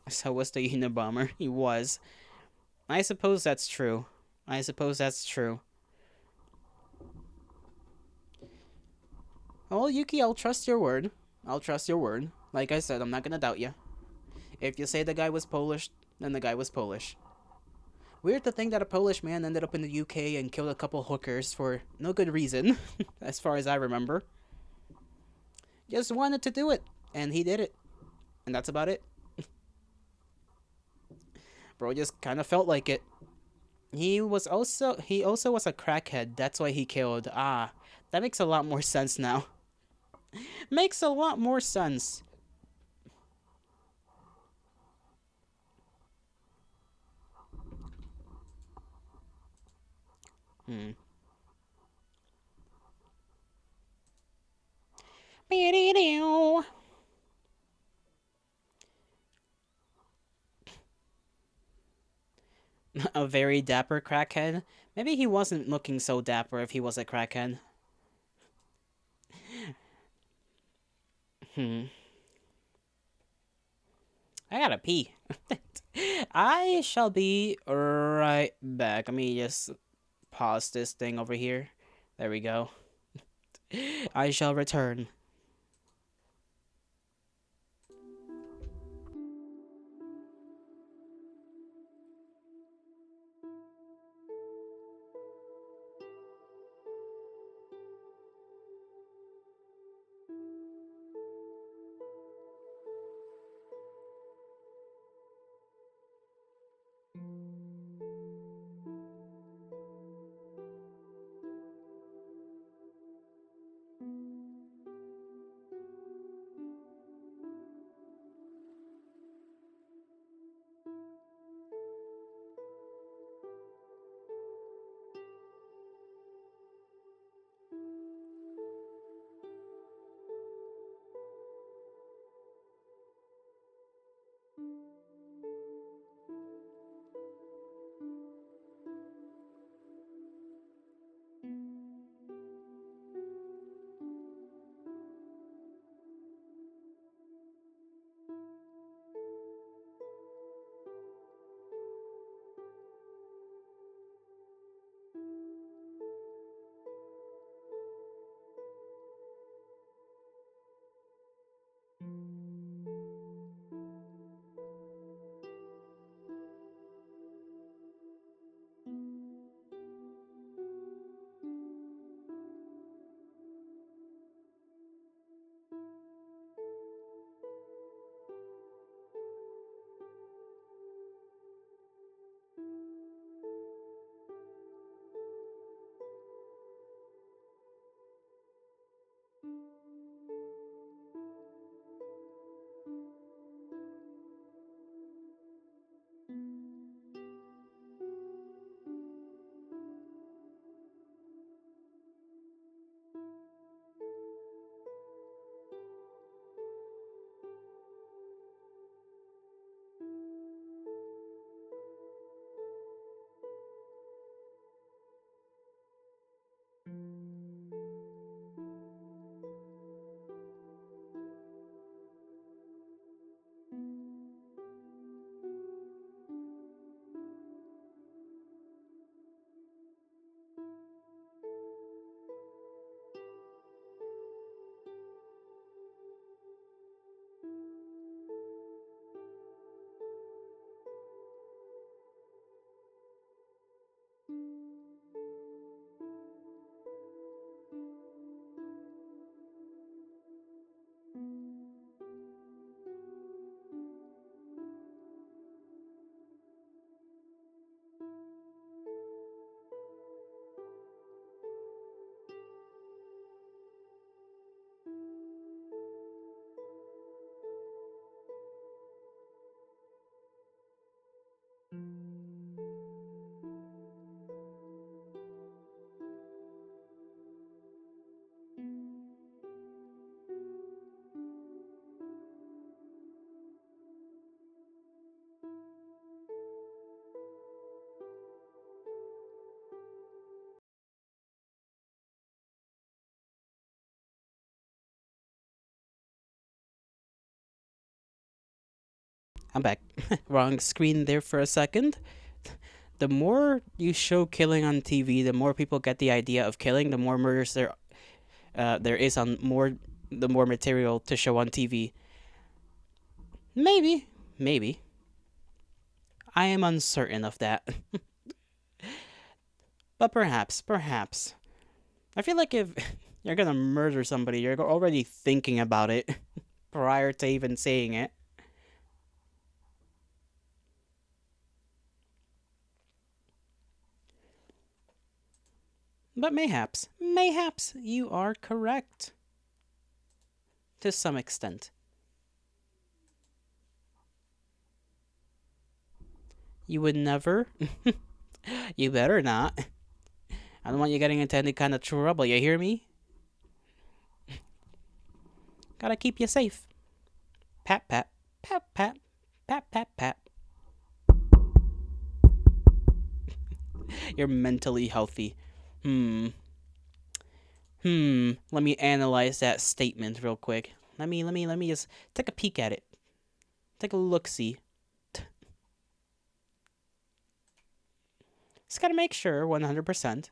So was the Unabomber. He was. I suppose that's true. I suppose that's true. Well, Yuki, I'll trust your word. I'll trust your word. Like I said, I'm not gonna doubt you. If you say the guy was Polish, then the guy was Polish. Weird to think that a Polish man ended up in the UK and killed a couple hookers for no good reason, as far as I remember. Just wanted to do it, and he did it. And that's about it. Bro just kind of felt like it. He also was a crackhead. That's why he killed. Ah, that makes a lot more sense now. Makes a lot more sense. Hmm. A very dapper crackhead? Maybe he wasn't looking so dapper if he was a crackhead. Hmm. I gotta pee. I shall be right back. Let me just pause this thing over here. There we go. I shall return. I'm back. Wrong screen there for a second. The more you show killing on TV, the more people get the idea of killing. The more murders there is on more, the more material to show on TV. Maybe, maybe. I am uncertain of that, but perhaps. I feel like if you're gonna murder somebody, you're already thinking about it prior to even saying it. But mayhaps you are correct to some extent. You would never. You better not. I don't want you getting into any kind of trouble. You hear me? Gotta keep you safe. Pat, pat, pat, pat, pat, pat, pat. You're mentally healthy. Hmm. Let me analyze that statement real quick. Let me just take a peek at it. Take a look see. Just gotta make sure 100%.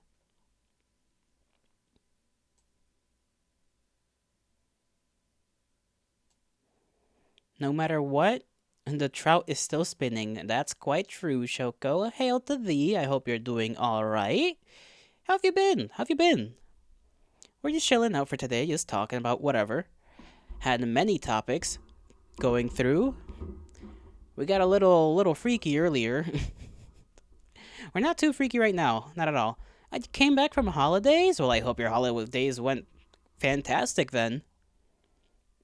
No matter what, the trout is still spinning. That's quite true, Shoko. Hail to thee. I hope you're doing alright. How have you been? How have you been? We're just chilling out for today, just talking about whatever. Had many topics going through. We got a little freaky earlier. We're not too freaky right now, not at all. I came back from holidays. Well, I hope your holidays went fantastic then.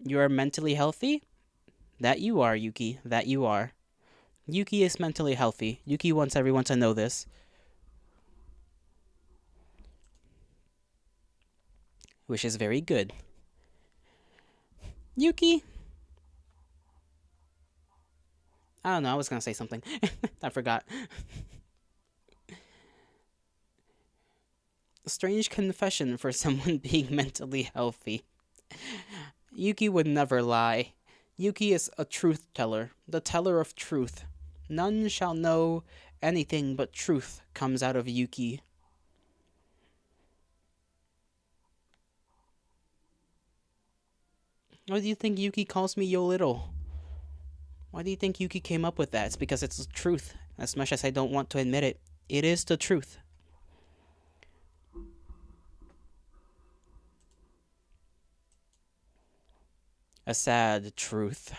You are mentally healthy? That you are, Yuki. That you are. Yuki is mentally healthy. Yuki wants everyone to know this, which is very good. Yuki, I don't know. I was gonna say something. I forgot. A strange confession for someone being mentally healthy. Yuki would never lie. Yuki is a truth teller, the teller of truth. None shall know anything but truth comes out of Yuki. Why do you think Yuki calls me Yo Little? Why do you think Yuki came up with that? It's because it's the truth. As much as I don't want to admit it, it is the truth. A sad truth.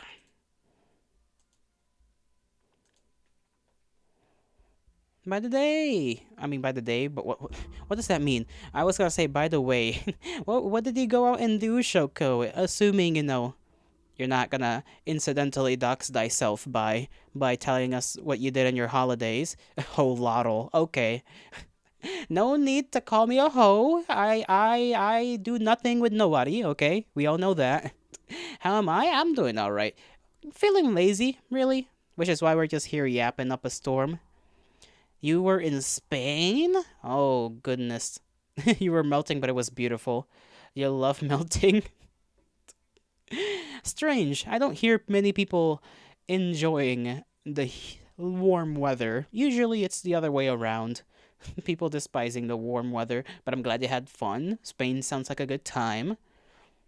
By the day. I mean, by the day, but what does that mean? I was gonna say, by the way. What did you go out and do, Shoko? Assuming, you're not gonna incidentally dox thyself by telling us what you did on your holidays. Oh, Lottle. Okay. No need to call me a hoe. I do nothing with nobody, okay? We all know that. How am I? I'm doing alright. Feeling lazy, really? Which is why we're just here yapping up a storm. You were in Spain? Oh, goodness. You were melting, but it was beautiful. You love melting. Strange. I don't hear many people enjoying the warm weather. Usually it's the other way around. People despising the warm weather, but I'm glad you had fun. Spain sounds like a good time.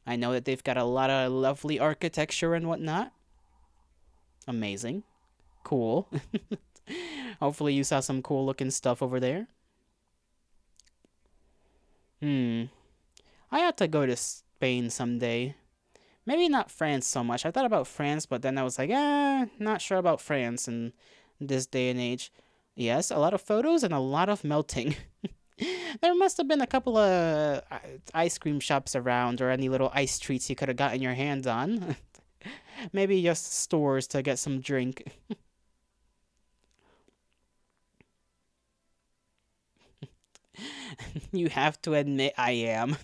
I know that they've got a lot of lovely architecture and whatnot. Amazing. Cool. Hopefully you saw some cool looking stuff over there. Hmm. I ought to go to Spain someday. Maybe not France so much. I thought about France, but then I was like, not sure about France in this day and age. Yes, a lot of photos and a lot of melting. There must have been a couple of ice cream shops around or any little ice treats you could have gotten your hands on. Maybe just stores to get some drink. You have to admit I am.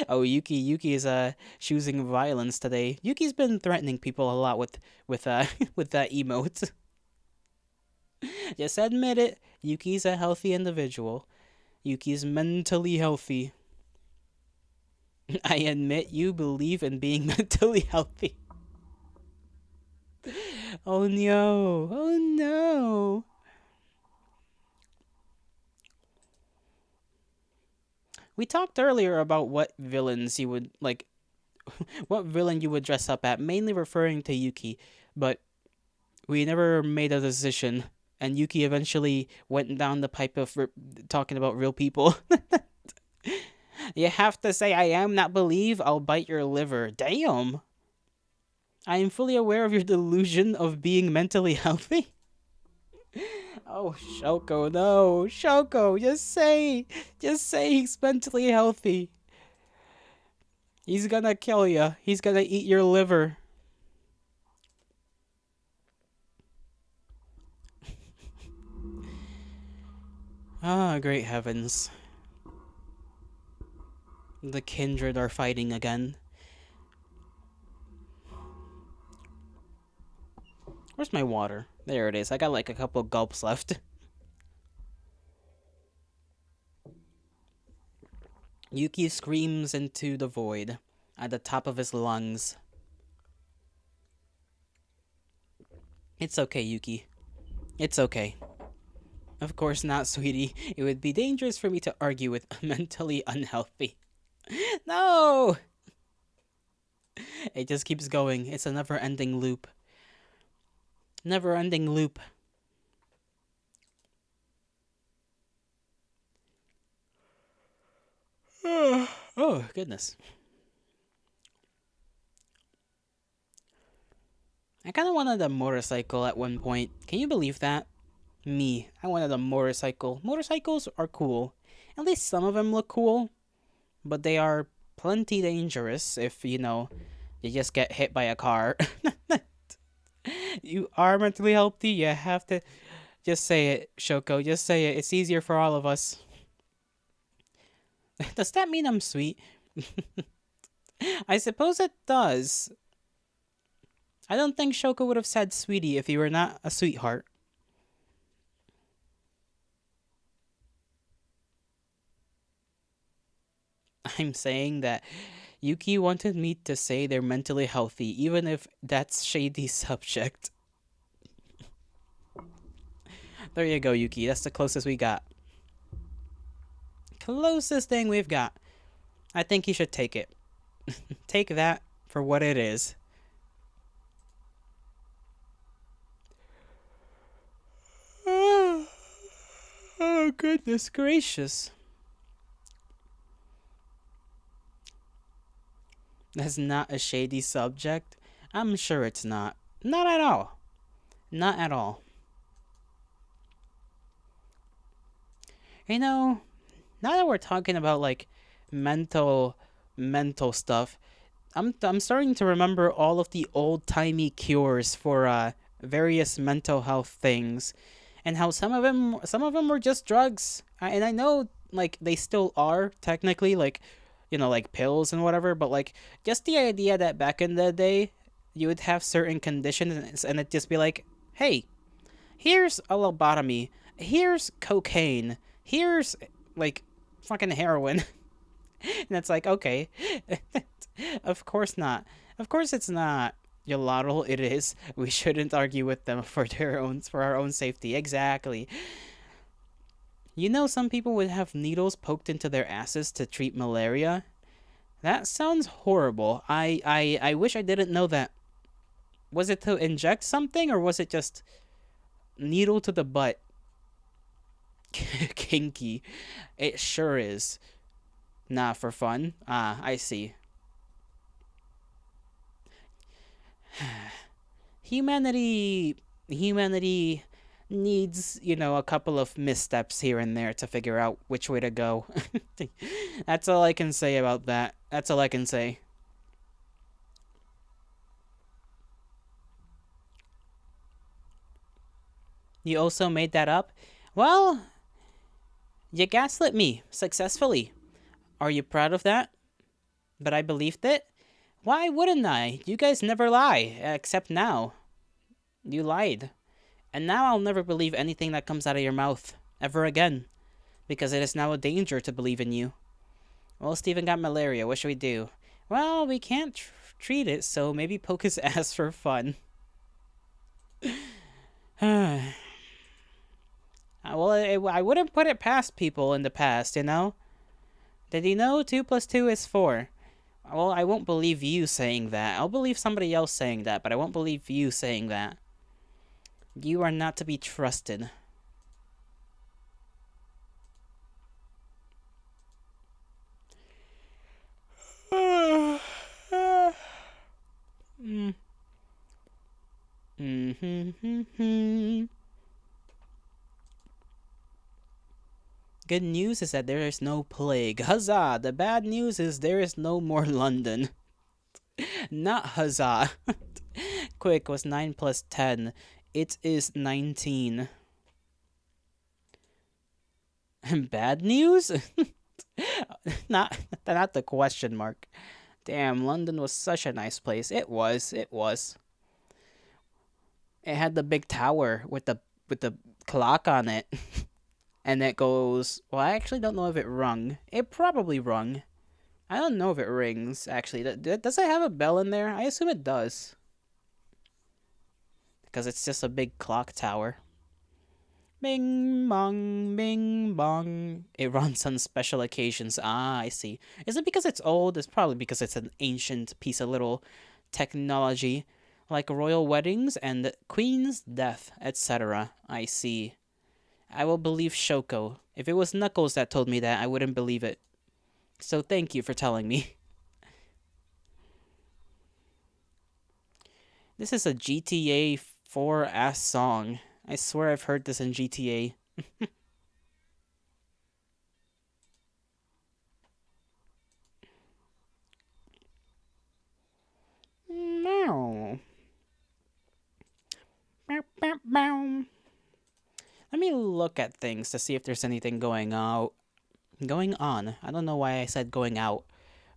Oh, Yuki is choosing violence today. Yuki's been threatening people a lot with with that emote. Just admit it. Yuki's a healthy individual. Yuki's mentally healthy. I admit you believe in being mentally healthy. Oh no. Oh no. We talked earlier about what villains you would like what villain you would dress up at, mainly referring to Yuki, but we never made a decision and Yuki eventually went down the pipe of talking about real people. You have to say I am, not believe. I'll bite your liver. Damn. I am fully aware of your delusion of being mentally healthy. Oh, Shoko, no. Shoko, just say he's mentally healthy. He's gonna kill you. He's gonna eat your liver. Ah, great heavens. The kindred are fighting again. Where's my water? There it is. I got like a couple gulps left. Yuki screams into the void at the top of his lungs. It's okay, Yuki. It's okay. Of course not, sweetie. It would be dangerous for me to argue with a mentally unhealthy. No! It just keeps going. It's a never ending loop. Never ending loop. Oh, goodness. I kind of wanted a motorcycle at one point. Can you believe that? Me. I wanted a motorcycle. Motorcycles are cool. At least some of them look cool. But they are plenty dangerous if, you just get hit by a car. You are mentally healthy. You have to just say it, Shoko. Just say it. It's easier for all of us. Does that mean I'm sweet? I suppose it does. I don't think Shoko would have said sweetie if you were not a sweetheart. I'm saying that Yuki wanted me to say they're mentally healthy, even if that's shady subject. There you go, Yuki. That's the closest we got. Closest thing we've got. I think you should take it. Take that for what it is. Oh, goodness gracious. That's not a shady subject. I'm sure it's not. Not at all. Not at all. You know, now that we're talking about like mental mental stuff, I'm starting to remember all of the old-timey cures for various mental health things and how some of them were just drugs. And I know like they still are technically like like pills and whatever, but like just the idea that back in the day you would have certain conditions and it'd just be like, "Hey, here's a lobotomy. Here's cocaine. Here's like fucking heroin." And it's like, okay. Of course not. Of course it's not. Yolotl, it is. We shouldn't argue with them for our own safety. Exactly. Some people would have needles poked into their asses to treat malaria. That sounds horrible. I wish I didn't know that. Was it to inject something or was it just needle to the butt? Kinky. It sure is. Nah, for fun. Ah, I see. Humanity needs, a couple of missteps here and there to figure out which way to go. That's all I can say about that. That's all I can say. You also made that up? Well, you gaslit me successfully. Are you proud of that? But I believed it? Why wouldn't I? You guys never lie, except now. You lied. And now I'll never believe anything that comes out of your mouth, ever again, because it is now a danger to believe in you. Well, Steven got malaria. What should we do? Well, we can't treat it, so maybe poke his ass for fun. Well, I wouldn't put it past people in the past, you know? Did you know 2 plus 2 is 4? Well, I won't believe you saying that. I'll believe somebody else saying that, but I won't believe you saying that. You are not to be trusted. Good news is that there is no plague. Huzzah! The bad news is there is no more London. Not huzzah. Quick, was 9 plus 10? It is 19. Bad news? Not the question mark. Damn, London was such a nice place. It was. It was. It had the big tower with the clock on it. And it goes, well, I actually don't know if it rung. It probably rung. I don't know if it rings, actually. Does it have a bell in there? I assume it does. Because it's just a big clock tower. Bing bong, bing bong. It runs on special occasions. Ah, I see. Is it because it's old? It's probably because it's an ancient piece of little technology, like royal weddings and queen's death, etc. I see. I will believe Shoko. If it was Knuckles that told me that, I wouldn't believe it. So thank you for telling me. This is a GTA 4 ass song. I swear I've heard this in GTA. Meow. Bow, bow, bow. Let me look at things to see if there's anything going out. Going on. I don't know why I said going out.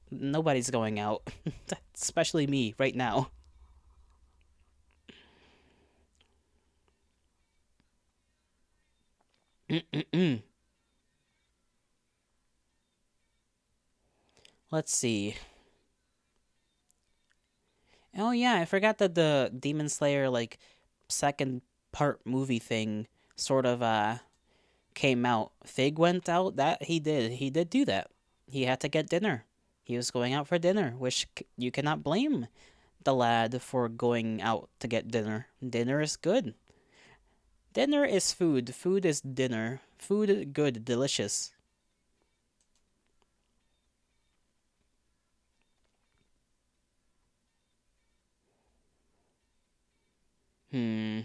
Nobody's going out. Especially me right now. Let's see. Oh yeah, I forgot that the Demon Slayer like second part movie thing sort of came out. Fig went out. That he did. He did do that. He had to get dinner. He was going out for dinner, which you cannot blame the lad for going out to get dinner. Dinner is good. Dinner is food. Food is dinner. Food good, delicious. Hmm.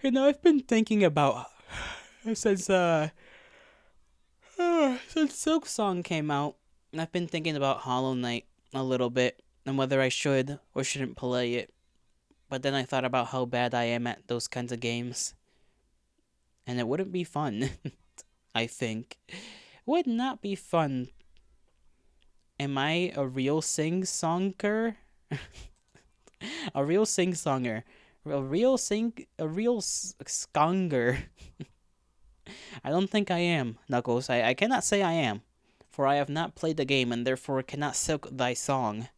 I've been thinking about since since Silk Song came out, I've been thinking about Hollow Knight a little bit and whether I should or shouldn't play it. But then I thought about how bad I am at those kinds of games, and it wouldn't be fun. I think would not be fun. Am I a real sing songer? A real sing songer? A real skonger? I don't think I am, Knuckles. I cannot say I am, for I have not played the game and therefore cannot silk thy song.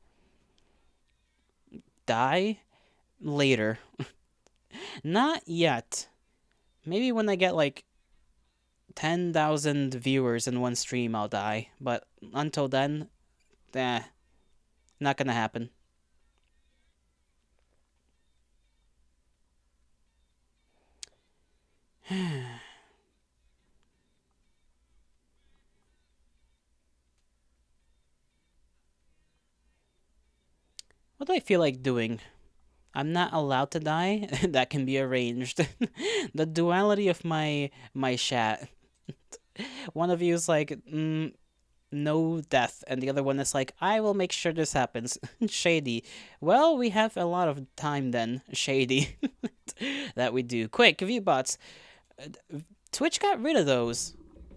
Die later. Not yet. Maybe when I get like 10,000 viewers in one stream, I'll die. But until then, eh, not gonna happen. What do I feel like doing? I'm not allowed to die. That can be arranged. The duality of my chat. One of you is like, no death, and the other one is like, I will make sure this happens. Shady. Well, we have a lot of time then. Shady. That we do. Quick, view bots. Twitch got rid of those.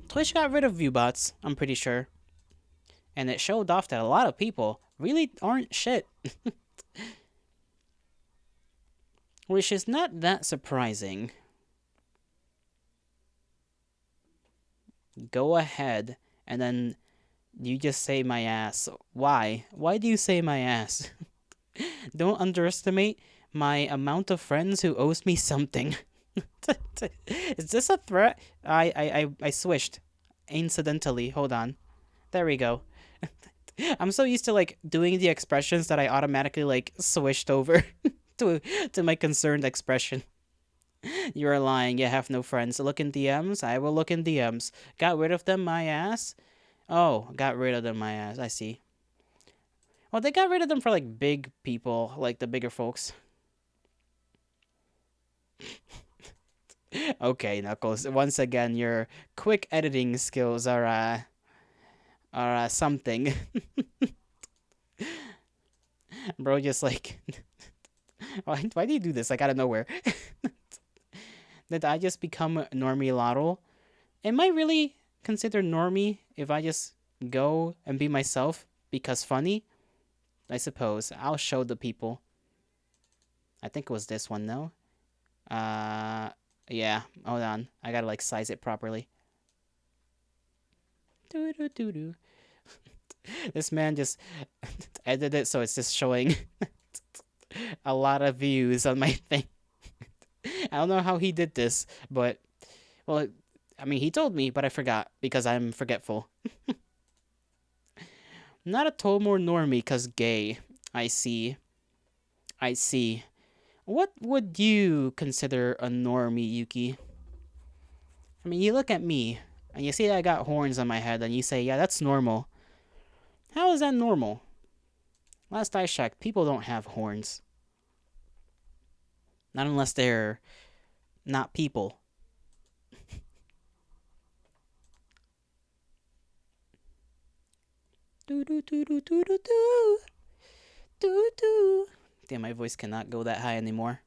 Twitch got rid of view bots. I'm pretty sure, and it showed off that a lot of people really aren't shit. Which is not that surprising. Go ahead and then you just say my ass. Why? Why do you say my ass? Don't underestimate my amount of friends who owes me something. Is this a threat? I switched. Incidentally. Hold on. There we go. I'm so used to like doing the expressions that I automatically like switched over to my concerned expression. You're lying. You have no friends. Look in DMs. I will look in DMs. Got rid of them, my ass. Oh, got rid of them, my ass. I see. Well, they got rid of them for like big people, like the bigger folks. Okay, Knuckles. Once again, your quick editing skills are something. Bro, just like, why do you do this? Like out of nowhere. Did I just become Normie Lotto? Am I really considered normie if I just go and be myself because funny? I suppose. I'll show the people. I think it was this one, no? Uh, yeah. Hold on. I gotta like size it properly. Doo doo doo doo. This man just edited it so it's just showing a lot of views on my thing. I don't know how he did this, but well, I mean, he told me, but I forgot because I'm forgetful. Not a Tomor normie, cause gay. I see. I see. What would you consider a normie, Yuki? I mean, you look at me and you see I got horns on my head, and you say, "Yeah, that's normal." How is that normal? Last I checked, people don't have horns. Not unless they're not people. Do do do do do do do do do. Damn, my voice cannot go that high anymore.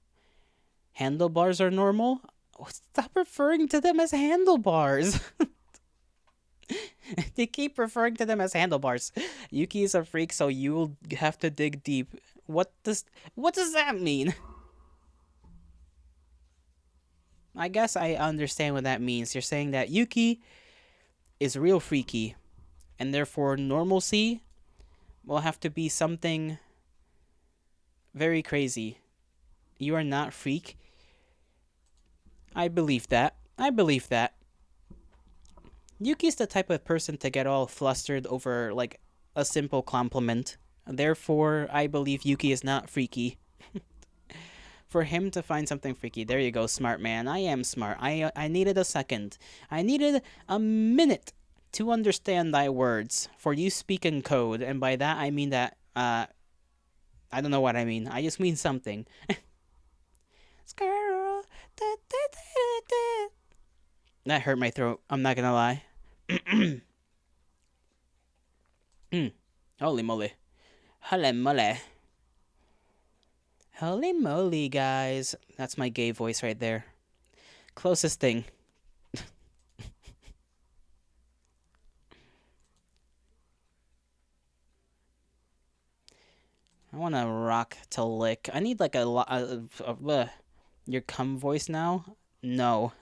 Handlebars are normal? Oh, stop referring to them as handlebars. They keep referring to them as handlebars. Yuki is a freak, so you'll have to dig deep. What does that mean? I guess I understand what that means. You're saying that Yuki is real freaky, and therefore normalcy will have to be something very crazy. You are not freak. I believe that. I believe that. Yuki's the type of person to get all flustered over like a simple compliment. Therefore, I believe Yuki is not freaky. For him to find something freaky, there you go, smart man. I am smart. I needed a second. I needed a minute to understand thy words. For you speak in code, and by that I mean that I don't know what I mean. I just mean something. Squirrel. That hurt my throat. I'm not gonna lie. Mm. Holy moly. Holy moly. Holy moly, guys. That's my gay voice right there. Closest thing. I want to rock to lick. I need like a lot of your cum voice now? No.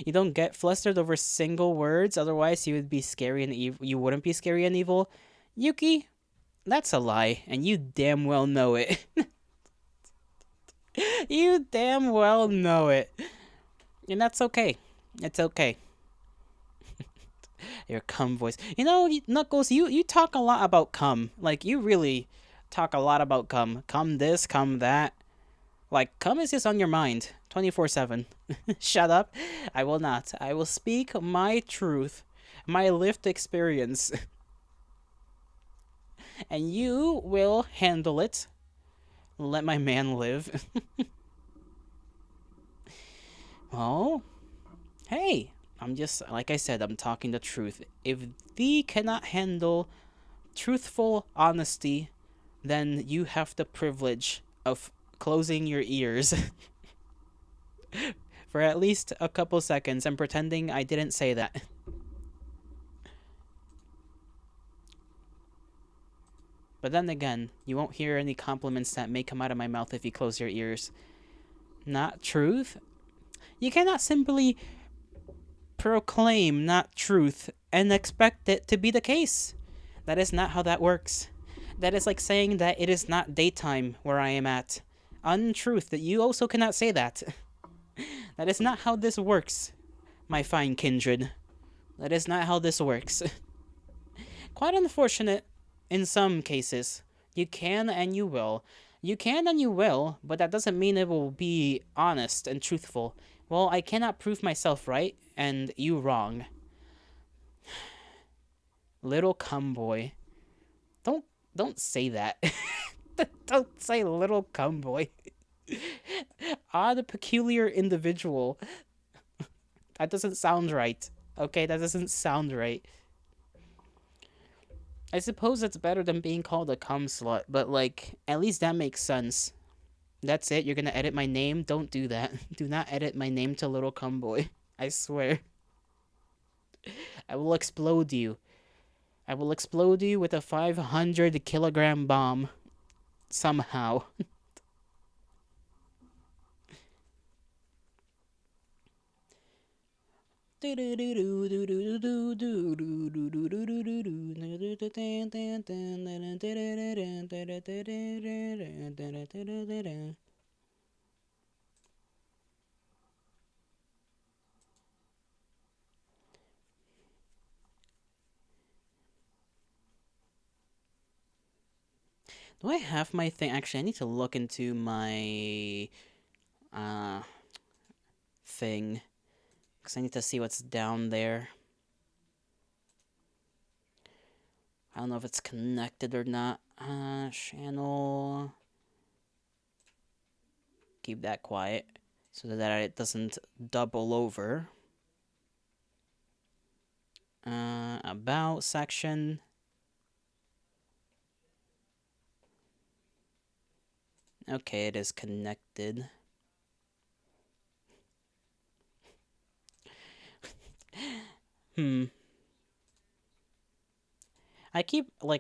You don't get flustered over single words, otherwise you would be scary and evil. You wouldn't be scary and evil. Yuki, that's a lie, and you damn well know it. You damn well know it. And that's okay. It's okay. Your cum voice. You know, Knuckles, you talk a lot about cum. Like, you really talk a lot about cum. Cum this, cum that. Like, cum is just on your mind 24/7. Shut up. I will not. I will speak my truth, my lived experience. And you will handle it. Let my man live. Oh, hey. I'm just, like I said, I'm talking the truth. If thee cannot handle truthful honesty, then you have the privilege of closing your ears for at least a couple seconds and pretending I didn't say that. But then again, you won't hear any compliments that may come out of my mouth if you close your ears. Not truth? You cannot simply proclaim not truth and expect it to be the case. That is not how that works. That is like saying that it is not daytime where I am at. Untruth, that you also cannot say that. That is not how this works, my fine kindred. That is not how this works. Quite unfortunate in some cases. You can and you will. You can and you will, but that doesn't mean it will be honest and truthful. Well, I cannot prove myself right and you wrong. Little cum boy. Don't don't say that. Don't say little cum boy. Odd peculiar individual. That doesn't sound right. Okay, that doesn't sound right. I suppose it's better than being called a cum slut, but like, at least that makes sense. That's it? You're gonna edit my name? Don't do that. Do not edit my name to Little Cum Boy. I swear. I will explode you. I will explode you with a 500 kilogram bomb. Somehow. Do I have my thing? Actually, I need to look into my uh thing because I need to see what's down there. I don't know if it's connected or not. Channel. Keep that quiet so that it doesn't double over. About section. Okay, it is connected. Hmm. I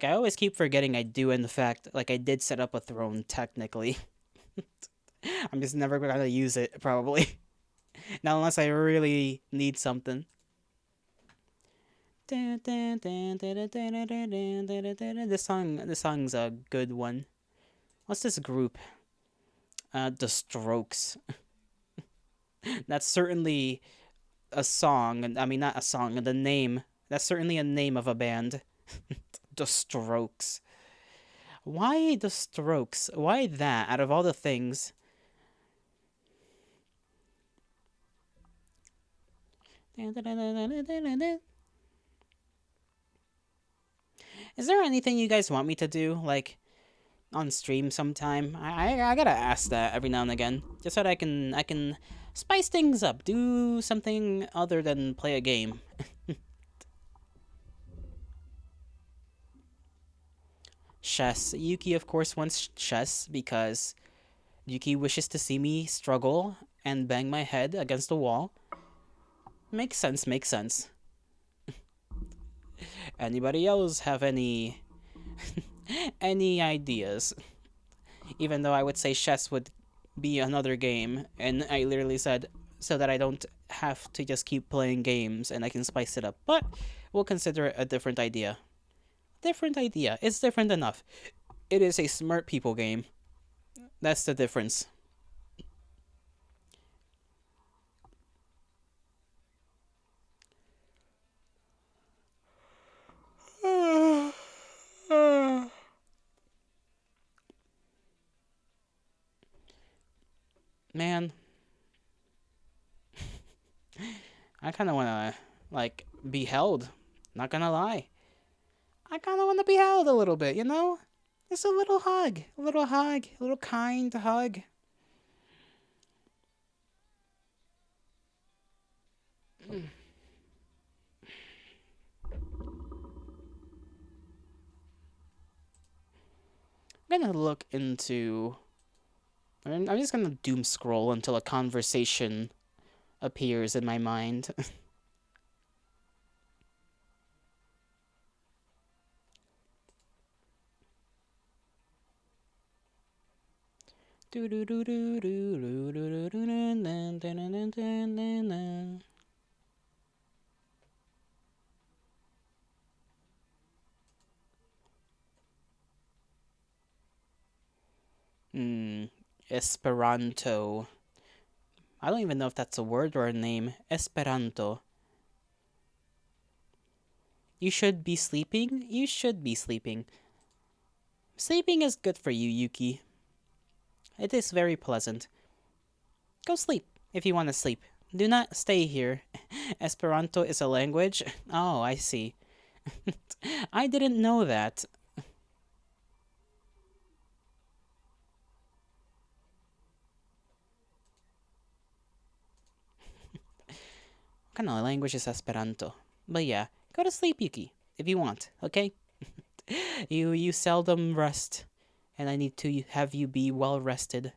always keep forgetting I do, in fact, like, I did set up a throne, technically. I'm just never gonna use it, probably. Not unless I really need something. This song's a good one. What's this group? The Strokes. That's certainly a song. I mean, not a song, the name. That's certainly a name of a band. The Strokes. Why the Strokes? Why that out of all the things? Is there anything you guys want me to do, like on stream sometime? I gotta ask that every now and again, just so that I can spice things up, do something other than play a game. Chess. Yuki, of course, wants chess because Yuki wishes to see me struggle and bang my head against the wall. Makes sense. Makes sense. Anybody else have any ideas? Even though I would say chess would be another game, and I literally said so that I don't have to just keep playing games and I can spice it up. But we'll consider it a different idea. Different idea. It's different enough. It is a smart people game. That's the difference. Man, I kind of want to, like, be held. Not gonna lie. I kind of want to be held a little bit, you know? Just a little hug. A little hug. A little kind hug. I'm gonna look into. I'm just gonna doom scroll until a conversation appears in my mind. Hmm. Esperanto. I don't even know if that's a word or a name. Esperanto. You should be sleeping? You should be sleeping. Sleeping is good for you, Yuki. It is very pleasant. Go sleep if you want to sleep. Do not stay here. Esperanto is a language? Oh, I see. I didn't know that. What kind of language is Esperanto? But yeah, go to sleep, Yuki, if you want, okay? You seldom rest, and I need to have you be well rested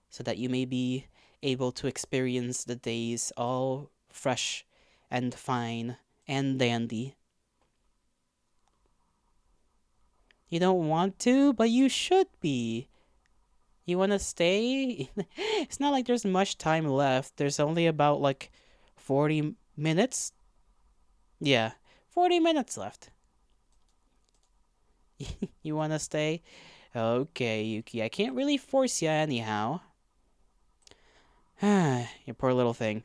so that you may be able to experience the days all fresh and fine and dandy. You don't want to, but you should be. You want to stay? It's not like there's much time left. There's only about like 40 minutes? Yeah, 40 minutes left. You wanna stay? Okay, Yuki, I can't really force you anyhow. You poor little thing.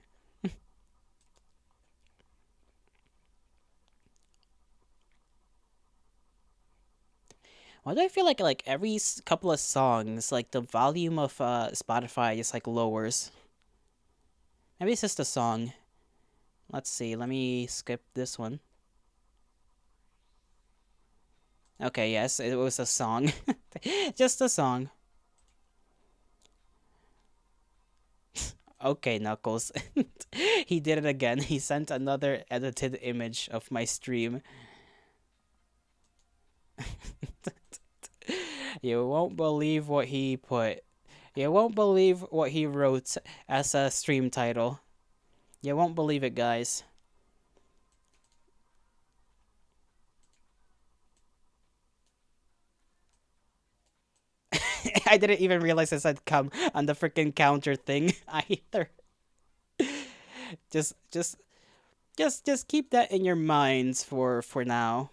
Why do I feel like every couple of songs, like the volume of Spotify just like lowers? Maybe it's just a song. Let's see. Let me skip this one. Okay, yes, it was a song. Just a song. Okay, Knuckles. He did it again. He sent another edited image of my stream. You won't believe what he put. You won't believe what he wrote as a stream title. You won't believe it, guys. I didn't even realize I said come on the freaking counter thing either. Just just just keep that in your minds for now.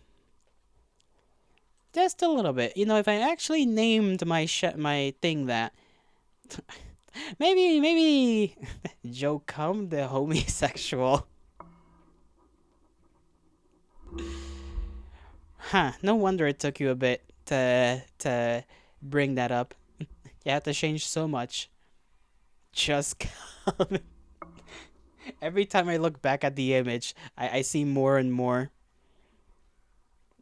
Just a little bit. You know, if I actually named my thing that, maybe Joe Cum the homosexual. Huh, no wonder it took you a bit to bring that up. You have to change so much. Just come. Every time I look back at the image, I see more and more.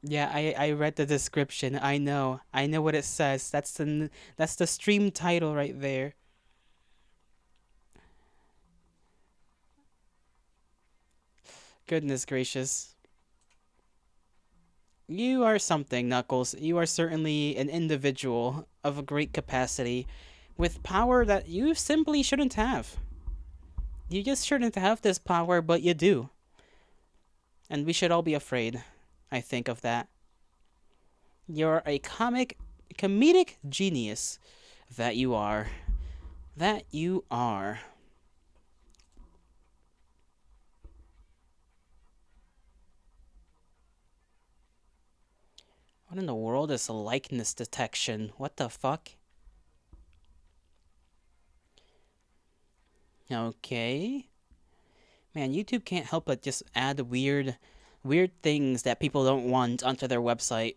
Yeah, I read the description. I know. I know what it says. That's the stream title right there. Goodness gracious. You are something, Knuckles. You are certainly an individual of a great capacity with power that you simply shouldn't have. You just shouldn't have this power, but you do. And we should all be afraid, I think, of that. You're a comedic genius. That you are. That you are. What in the world is likeness detection? What the fuck? Okay. Man, YouTube can't help but just add weird things that people don't want onto their website.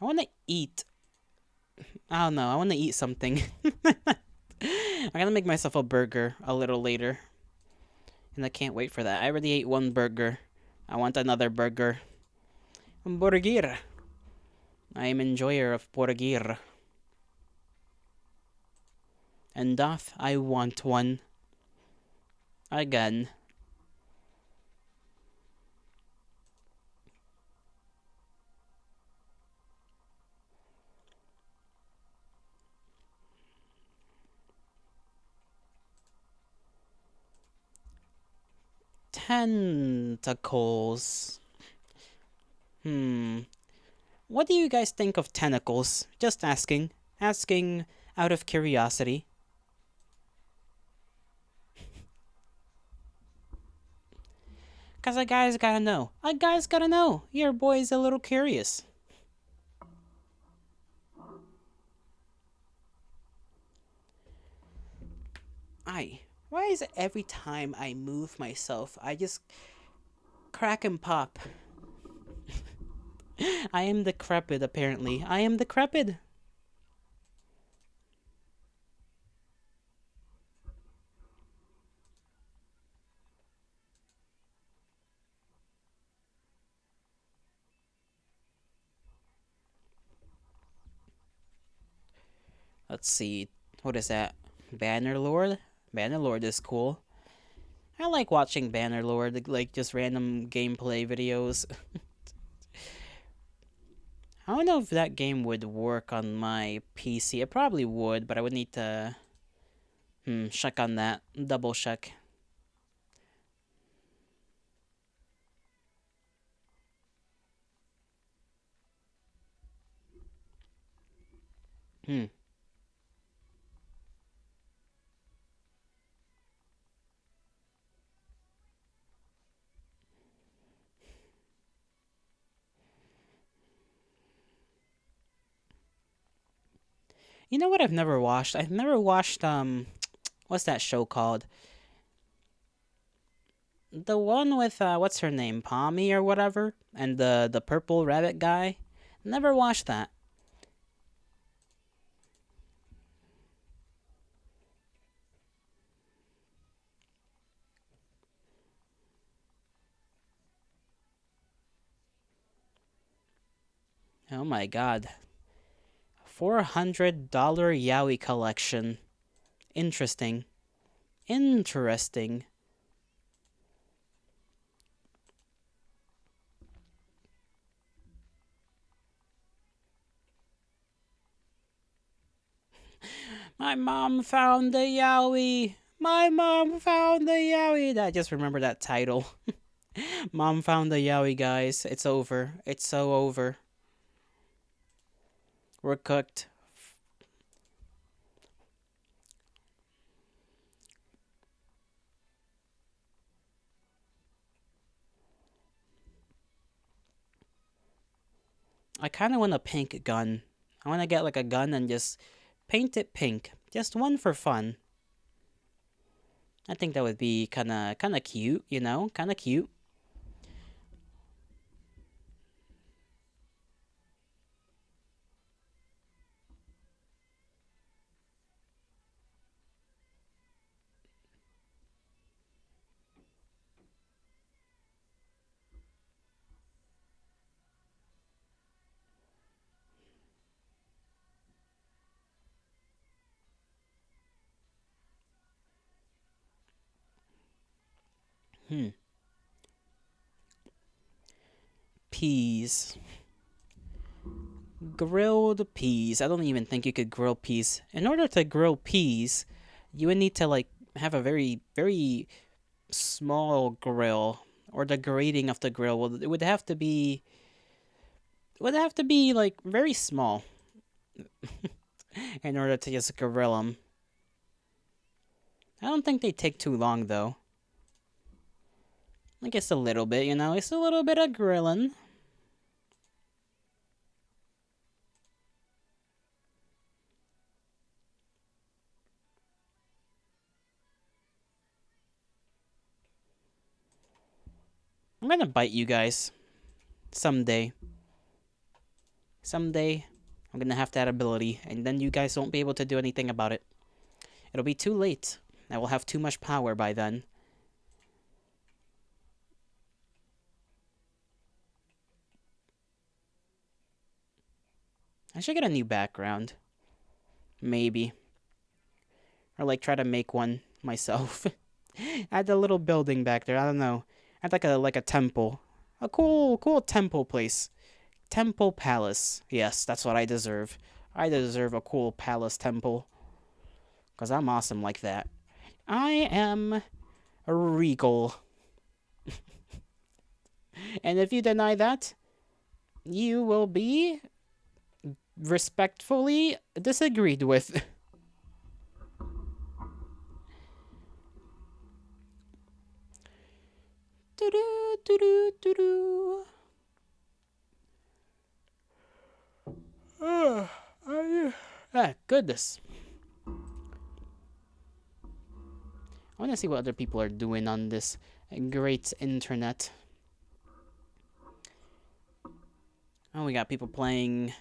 I want to eat. I don't know. I want to eat something. I'm gonna make myself a burger a little later. And I can't wait for that. I already ate one burger. I want another burger. Burger. I am enjoyer of burger. And doth I want one. Again. 'Tentacles. Hmm. What do you guys think of tentacles? Just asking. Asking out of curiosity. Cause a guy's gotta know. A guy's gotta know. Your boy's a little curious. Why is it every time I move myself, I just crack and pop? I am decrepit, apparently. I am decrepit. Let's see. What is that? Bannerlord? Bannerlord is cool. I like watching Bannerlord, like just random gameplay videos. I don't know if that game would work on my PC. It probably would, but I would need to check on that. Double check. Hmm. You know what I've never watched? I've never watched what's that show called? The one with what's her name? Pommy or whatever? And the purple rabbit guy? Never watched that. Oh my god. $400 Yowie collection. Interesting. Interesting. My mom found the Yowie. My mom found the Yowie. I just remember that title. Mom found the Yowie, guys. It's over. It's so over. We're cooked. I kind of want a pink gun. I want to get like a gun and just paint it pink. Just one for fun. I think that would be kind of cute, you know? Kind of cute. Hmm. Peas. Grilled peas. I don't even think you could grill peas. In order to grill peas, you would need to like have a very small grill, or the grating of the grill. Well, it would have to be like very small in order to just grill them. I don't think they take too long though. I guess a little bit, you know. It's a little bit of grilling. I'm gonna bite you guys someday. Someday, I'm gonna have that ability, and then you guys won't be able to do anything about it. It'll be too late. I will have too much power by then. I should get a new background. Maybe. Or like try to make one myself. Add a little building back there. I don't know. Add like a temple. A cool temple place. Temple palace. Yes, that's what I deserve. I deserve a cool palace temple. Cause I'm awesome like that. I am regal. And if you deny that, you will be respectfully disagreed with. Doo-doo, doo-doo, doo-doo. Goodness. I want to see what other people are doing on this great internet. Oh, we got people playing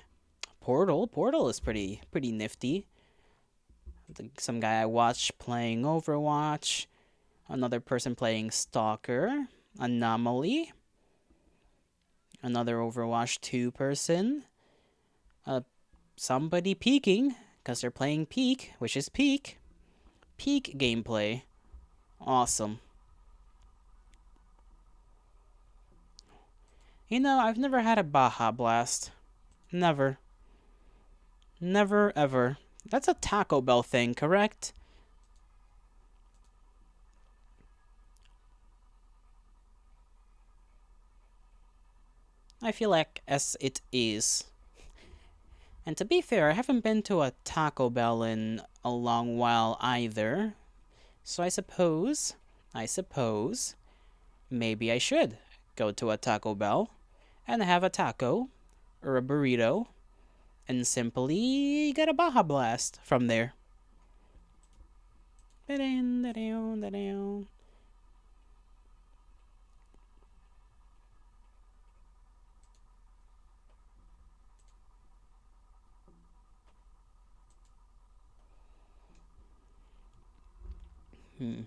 Portal. Portal is pretty nifty. Some guy I watched playing Overwatch. Another person playing Stalker. Anomaly. Another Overwatch 2 person. Uh, somebody peeking, because they're playing Peak, which is Peak. Peak gameplay. Awesome. You know, I've never had a Baja Blast. Never. Never ever. That's a Taco Bell thing, correct? I feel like as it is. And to be fair, I haven't been to a Taco Bell in a long while either. So I suppose, maybe I should go to a Taco Bell and have a taco or a burrito and simply get a Baja Blast from there. Hmm.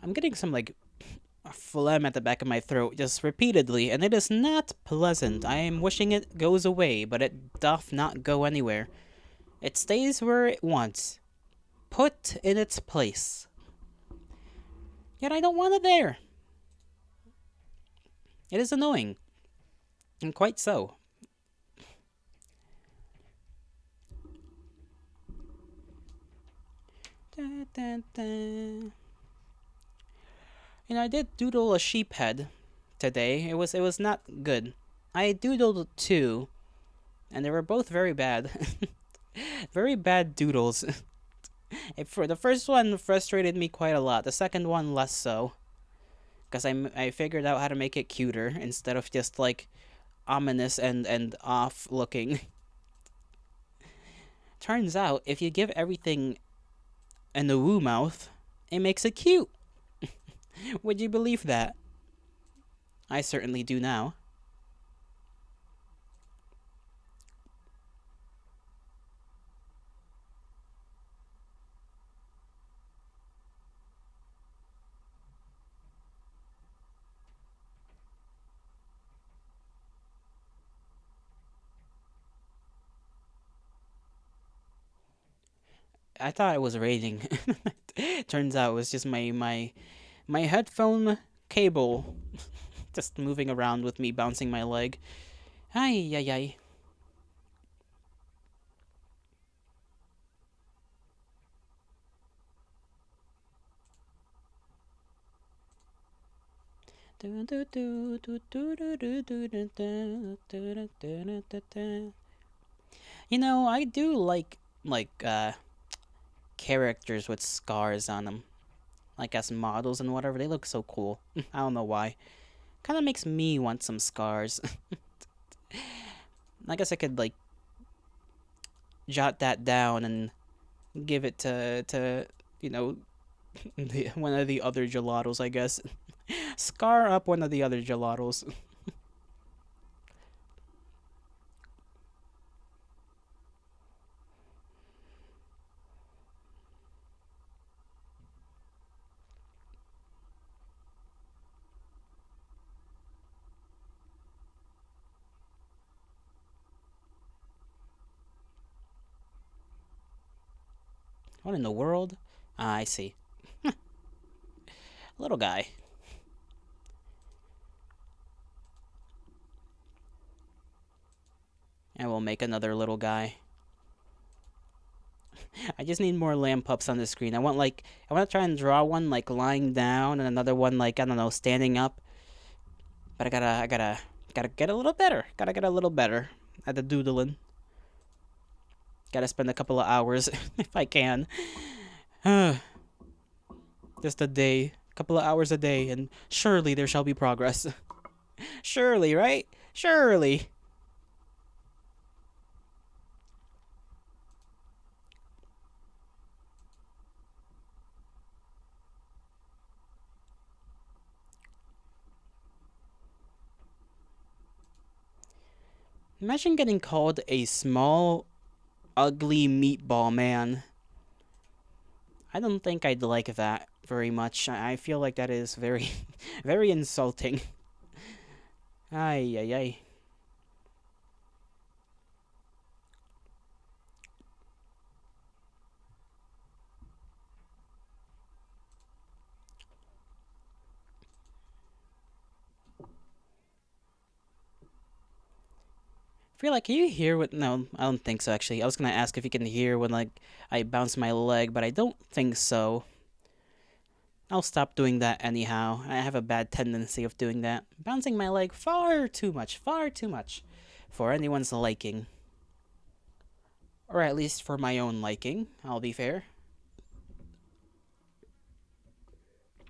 I'm getting some like phlegm at the back of my throat just repeatedly, and it is not pleasant. I am wishing it goes away, but it doth not go anywhere. It stays where it wants, put in its place. Yet I don't want it there. It is annoying, and quite so. Da, da, da. I did doodle a sheep head today. It was not good. I doodled two, and they were both very bad. Very bad doodles. For the first one frustrated me quite a lot. The second one less so, because I figured out how to make it cuter instead of just like ominous and off looking. Turns out if you give everything an woo mouth, it makes it cute. Would you believe that? I certainly do now. I thought it was raining. Turns out it was just my headphone cable just moving around with me bouncing my leg. Ay ay ay. I do like characters with scars on them, like as models and whatever. They look so cool. I don't know why. Kind of makes me want some scars. I guess I could like jot that down and give it to one of the other gelatos. I guess scar up one of the other gelatos. What in the world? Ah, I see. Little guy. I will make another little guy. I just need more lamb pups on the screen. I want to try and draw one like lying down and another one like I don't know standing up. But I gotta get a little better. Gotta get a little better at the doodling. Gotta spend a couple of hours if I can. Just a day, couple of hours a day, and surely there shall be progress. Surely, right? Surely. Imagine getting called a small, ugly meatball man. I don't think I'd like that very much. I feel like that is very, very insulting. Ay, ay, ay. I feel like, can you hear what? No, I don't think so. Actually, I was gonna ask if you can hear when like I bounce my leg, but I don't think so. I'll stop doing that anyhow. I have a bad tendency of doing that. Bouncing my leg far too much, far too much, for anyone's liking, or at least for my own liking. I'll be fair.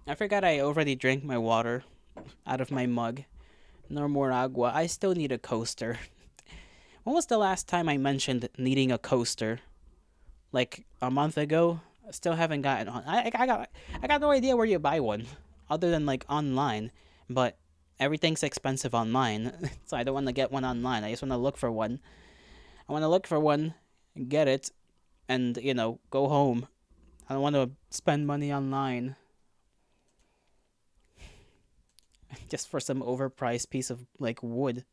I forgot I already drank my water out of my mug. No more agua. I still need a coaster. When was the last time I mentioned needing a coaster? Like a month ago? Still haven't gotten on. I got no idea where you buy one, other than like online. But everything's expensive online, so I don't want to get one online. I just want to look for one. I want to look for one, get it, and go home. I don't want to spend money online just for some overpriced piece of like wood.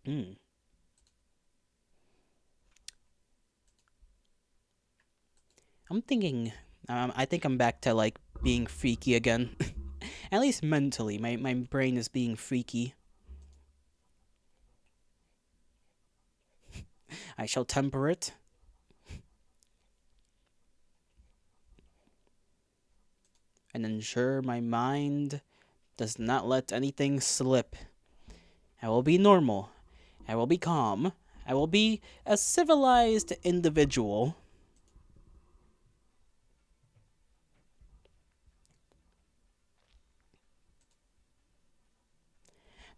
Mm. I'm thinking. I think I'm back to like being freaky again. At least mentally, my brain is being freaky. I shall temper it and ensure my mind does not let anything slip. I will be normal. I will be calm. I will be a civilized individual.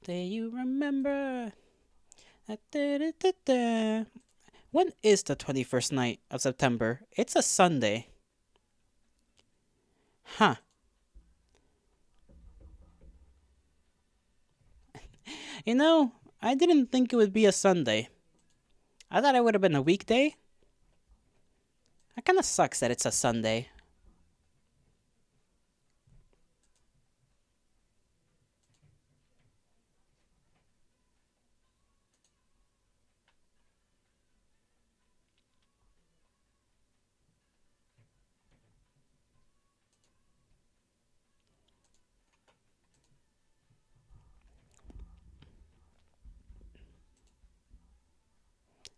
Do you remember? Da-da-da-da-da. When is the 21st night of September? It's a Sunday. Huh. I didn't think it would be a Sunday. I thought it would have been a weekday. It kind of sucks that it's a Sunday.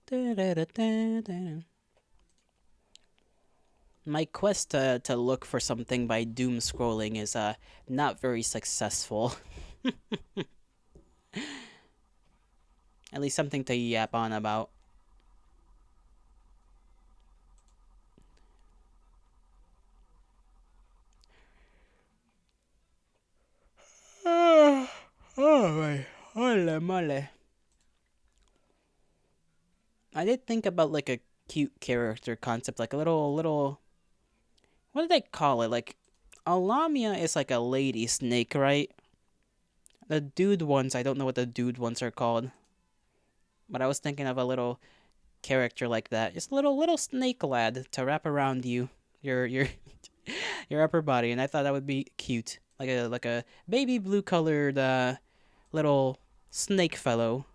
Da-da-da-da-da. My quest to look for something by doom scrolling is not very successful. At least something to yap on about. Oh my, holy moly! I did think about like a cute character concept, like a little. What do they call it? Like, a lamia is like a lady snake, right? The dude ones, I don't know what the dude ones are called, but I was thinking of a little character like that, just a little snake lad to wrap around you, your your upper body, and I thought that would be cute, like a baby blue colored little snake fellow.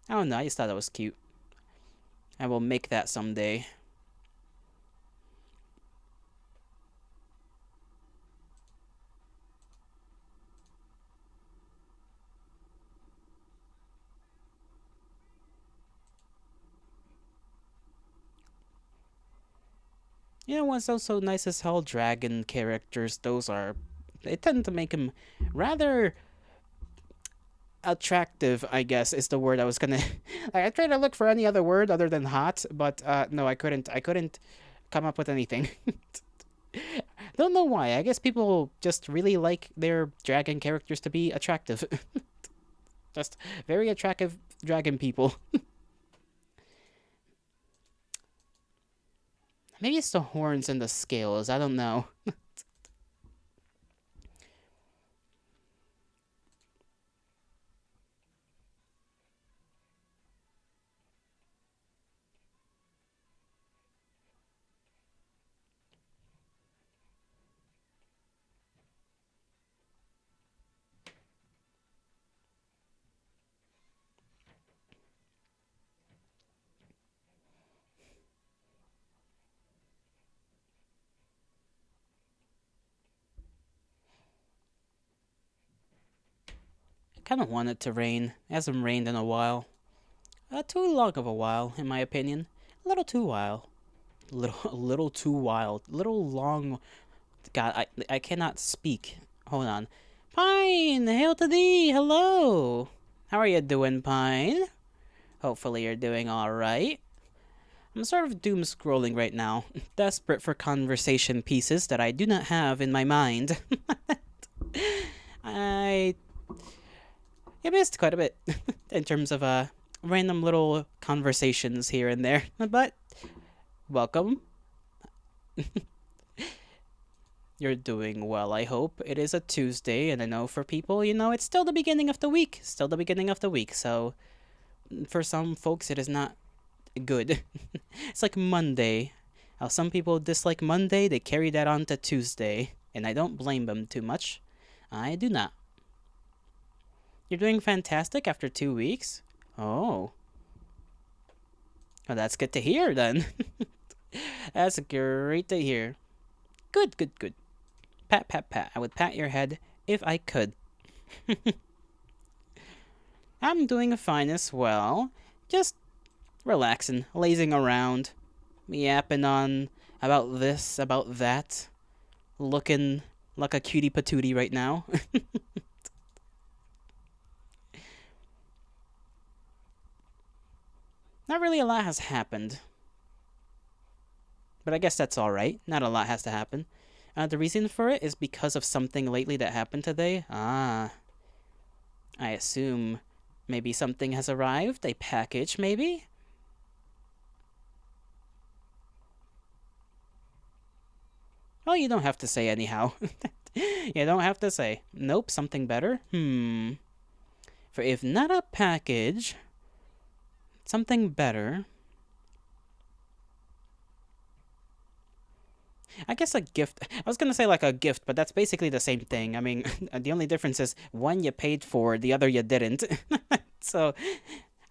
I don't know. I just thought that was cute. I will make that someday. You know what's also nice as hell? Dragon characters. Those are. They tend to make them rather attractive, I guess, is the word I was gonna. Like, I tried to look for any other word other than hot, but no, I couldn't. I couldn't come up with anything. Don't know why. I guess people just really like their dragon characters to be attractive. Just very attractive dragon people. Maybe it's the horns and the scales. I don't know. kind of want it to rain. It hasn't rained in a while. Too long of a while, in my opinion. A little too while. A little too wild. Little long. God, I cannot speak. Hold on. Pine, hail to thee. Hello. How are you doing, Pine? Hopefully you're doing alright. I'm sort of doom scrolling right now, desperate for conversation pieces that I do not have in my mind. I missed quite a bit in terms of random little conversations here and there, but welcome. You're doing well, I hope. It is a Tuesday, and I know for people, it's still the beginning of the week. Still the beginning of the week, so for some folks, it is not good. It's like Monday. How some people dislike Monday, they carry that on to Tuesday, and I don't blame them too much. I do not. You're doing fantastic after 2 weeks? Oh. Well, that's good to hear then. That's great to hear. Good, good, good. Pat, pat, pat. I would pat your head if I could. I'm doing fine as well. Just relaxing, lazing around, yapping on about this, about that, looking like a cutie patootie right now. Not really a lot has happened, but I guess that's alright. Not a lot has to happen. The reason for it is because of something lately that happened today. I assume maybe something has arrived, a package maybe? Well, you don't have to say anyhow. You don't have to say. Nope, something better? For if not a package, something better. I guess a gift. I was gonna say like a gift, but that's basically the same thing. I mean, the only difference is one you paid for, the other you didn't. So,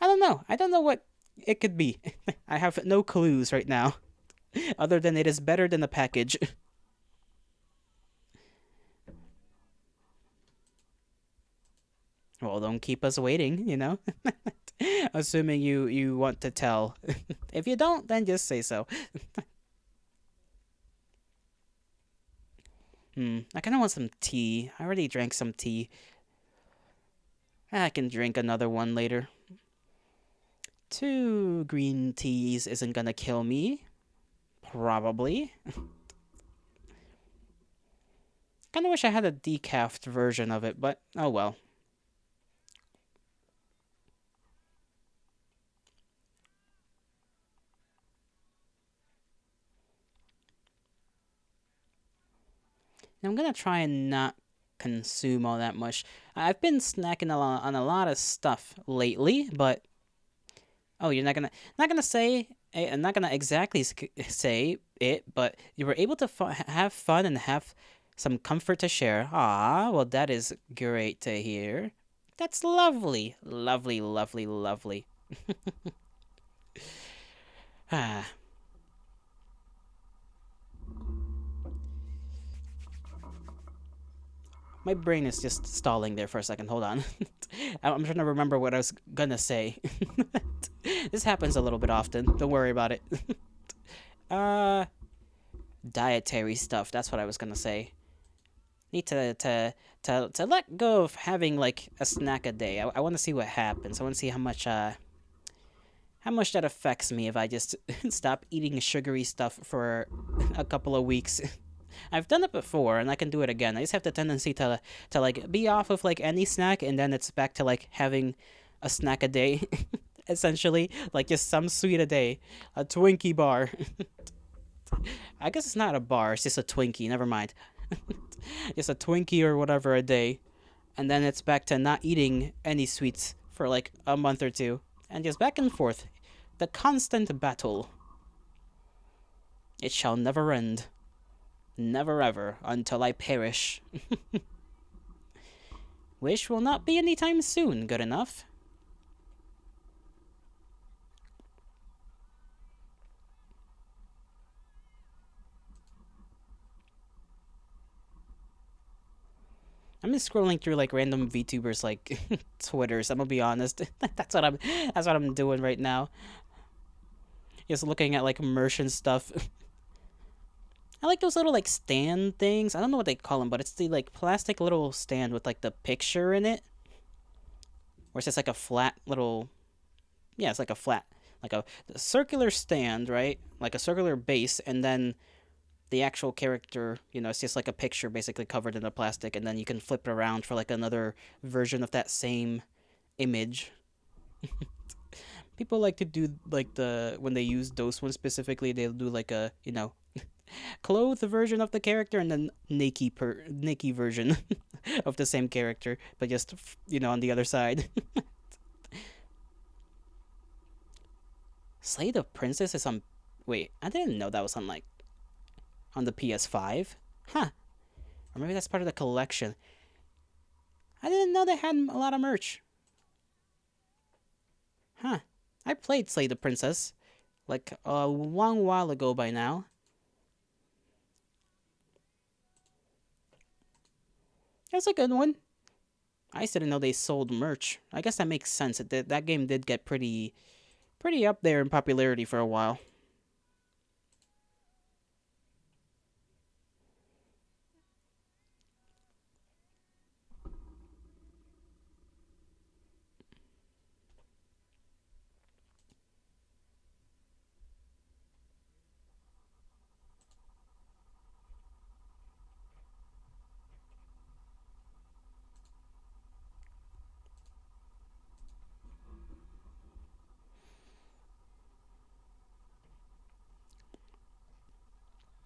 I don't know. I don't know what it could be. I have no clues right now, other than it is better than the package. Well, don't keep us waiting. Assuming you want to tell. If you don't, then just say so. I kind of want some tea. I already drank some tea. I can drink another one later. 2 green teas isn't gonna kill me. Probably. Kinda wish I had a decaf version of it, but oh well. I'm gonna try and not consume all that much. I've been snacking on a lot of stuff lately, but oh, you're not gonna say. I'm not gonna exactly say it, but you were able to have fun and have some comfort to share. Ah, well, that is great to hear. That's lovely, lovely, lovely, lovely. Ah, my brain is just stalling there for a second. Hold on. I'm trying to remember what I was gonna say. This happens a little bit often. Don't worry about it. uh, Dietary stuff. That's what I was gonna say. Need to let go of having like a snack a day. I want to see what happens. I want to see how much that affects me if I just stop eating sugary stuff for a couple of weeks. I've done it before and I can do it again. I just have the tendency to like be off of like any snack and then it's back to like having a snack a day. Essentially, like just some sweet a day, a Twinkie bar. I guess it's not a bar, it's just a Twinkie. Never mind. Just a Twinkie or whatever a day, and then it's back to not eating any sweets for like a month or two, and just back and forth. The constant battle. It shall never end. Never ever until I perish. Wish will not be anytime soon good enough. I'm just scrolling through like random VTubers like Twitters. I'm gonna be honest. That's what I'm doing right now. Just looking at like merchant stuff. I like those little like stand things. I don't know what they call them, but it's the like plastic little stand with like the picture in it, where it's just like a flat little. Yeah, it's like a flat, like a circular stand, right? Like a circular base, and then the actual character, it's just like a picture basically covered in the plastic, and then you can flip it around for like another version of that same image. People like to do like when they use those ones specifically, they'll do like a clothed version of the character and then naked version of the same character, but just on the other side. Slay the Princess is on. Wait, I didn't know that was on like on the PS5. Huh? Or maybe that's part of the collection. I didn't know they had a lot of merch. Huh? I played Slay the Princess like a long while ago by now. That's a good one. I just didn't know they sold merch. I guess that makes sense. That game did get pretty up there in popularity for a while.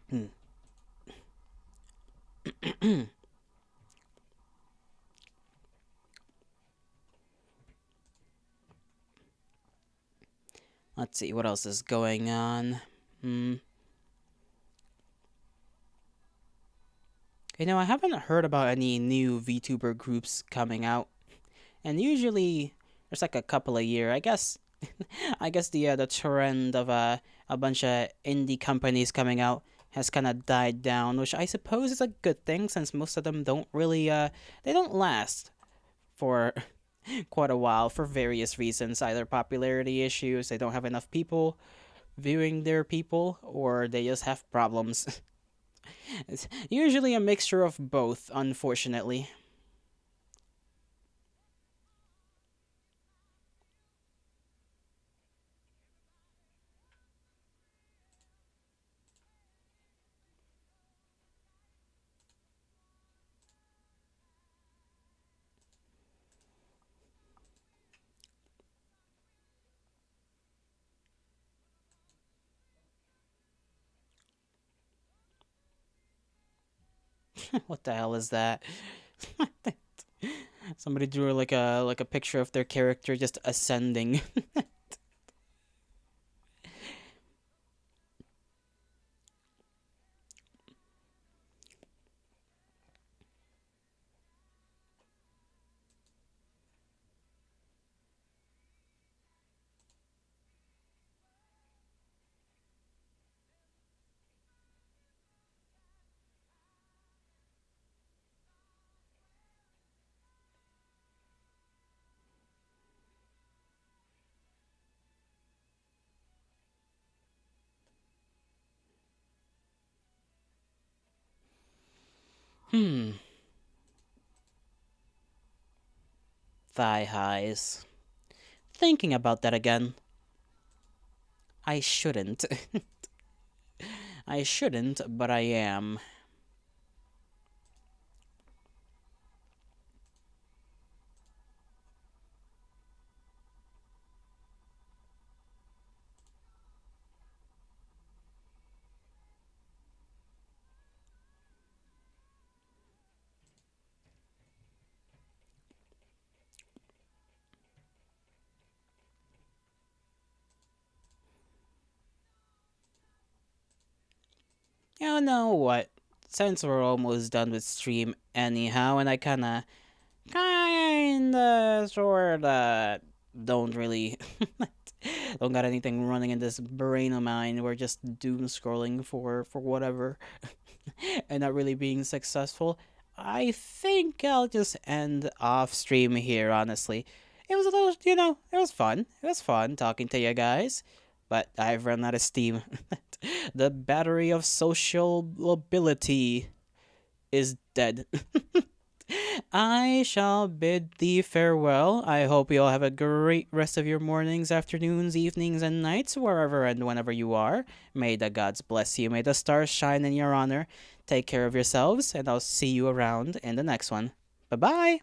Hmm. Let's see what else is going on. Hmm. I haven't heard about any new VTuber groups coming out, and usually there's like a couple a year. I guess. I guess the trend of a bunch of indie companies coming out has kind of died down, which I suppose is a good thing since most of them don't really they don't last for quite a while for various reasons, either popularity issues, they don't have enough people viewing their people, or they just have problems. It's usually a mixture of both, unfortunately. What the hell is that? Somebody drew like a picture of their character just ascending. Hmm. Thigh highs. Thinking about that again. I shouldn't. I shouldn't, but I am. You know what? Since we're almost done with stream anyhow, and I sorta don't really don't got anything running in this brain of mine. We're just doom scrolling for whatever, and not really being successful. I think I'll just end off stream here, honestly. It was a little, you know, it was fun. It was fun talking to you guys. But I've run out of steam. The battery of social ability is dead. I shall bid thee farewell. I hope you all have a great rest of your mornings, afternoons, evenings, and nights, wherever and whenever you are. May the gods bless you. May the stars shine in your honor. Take care of yourselves, and I'll see you around in the next one. Bye bye.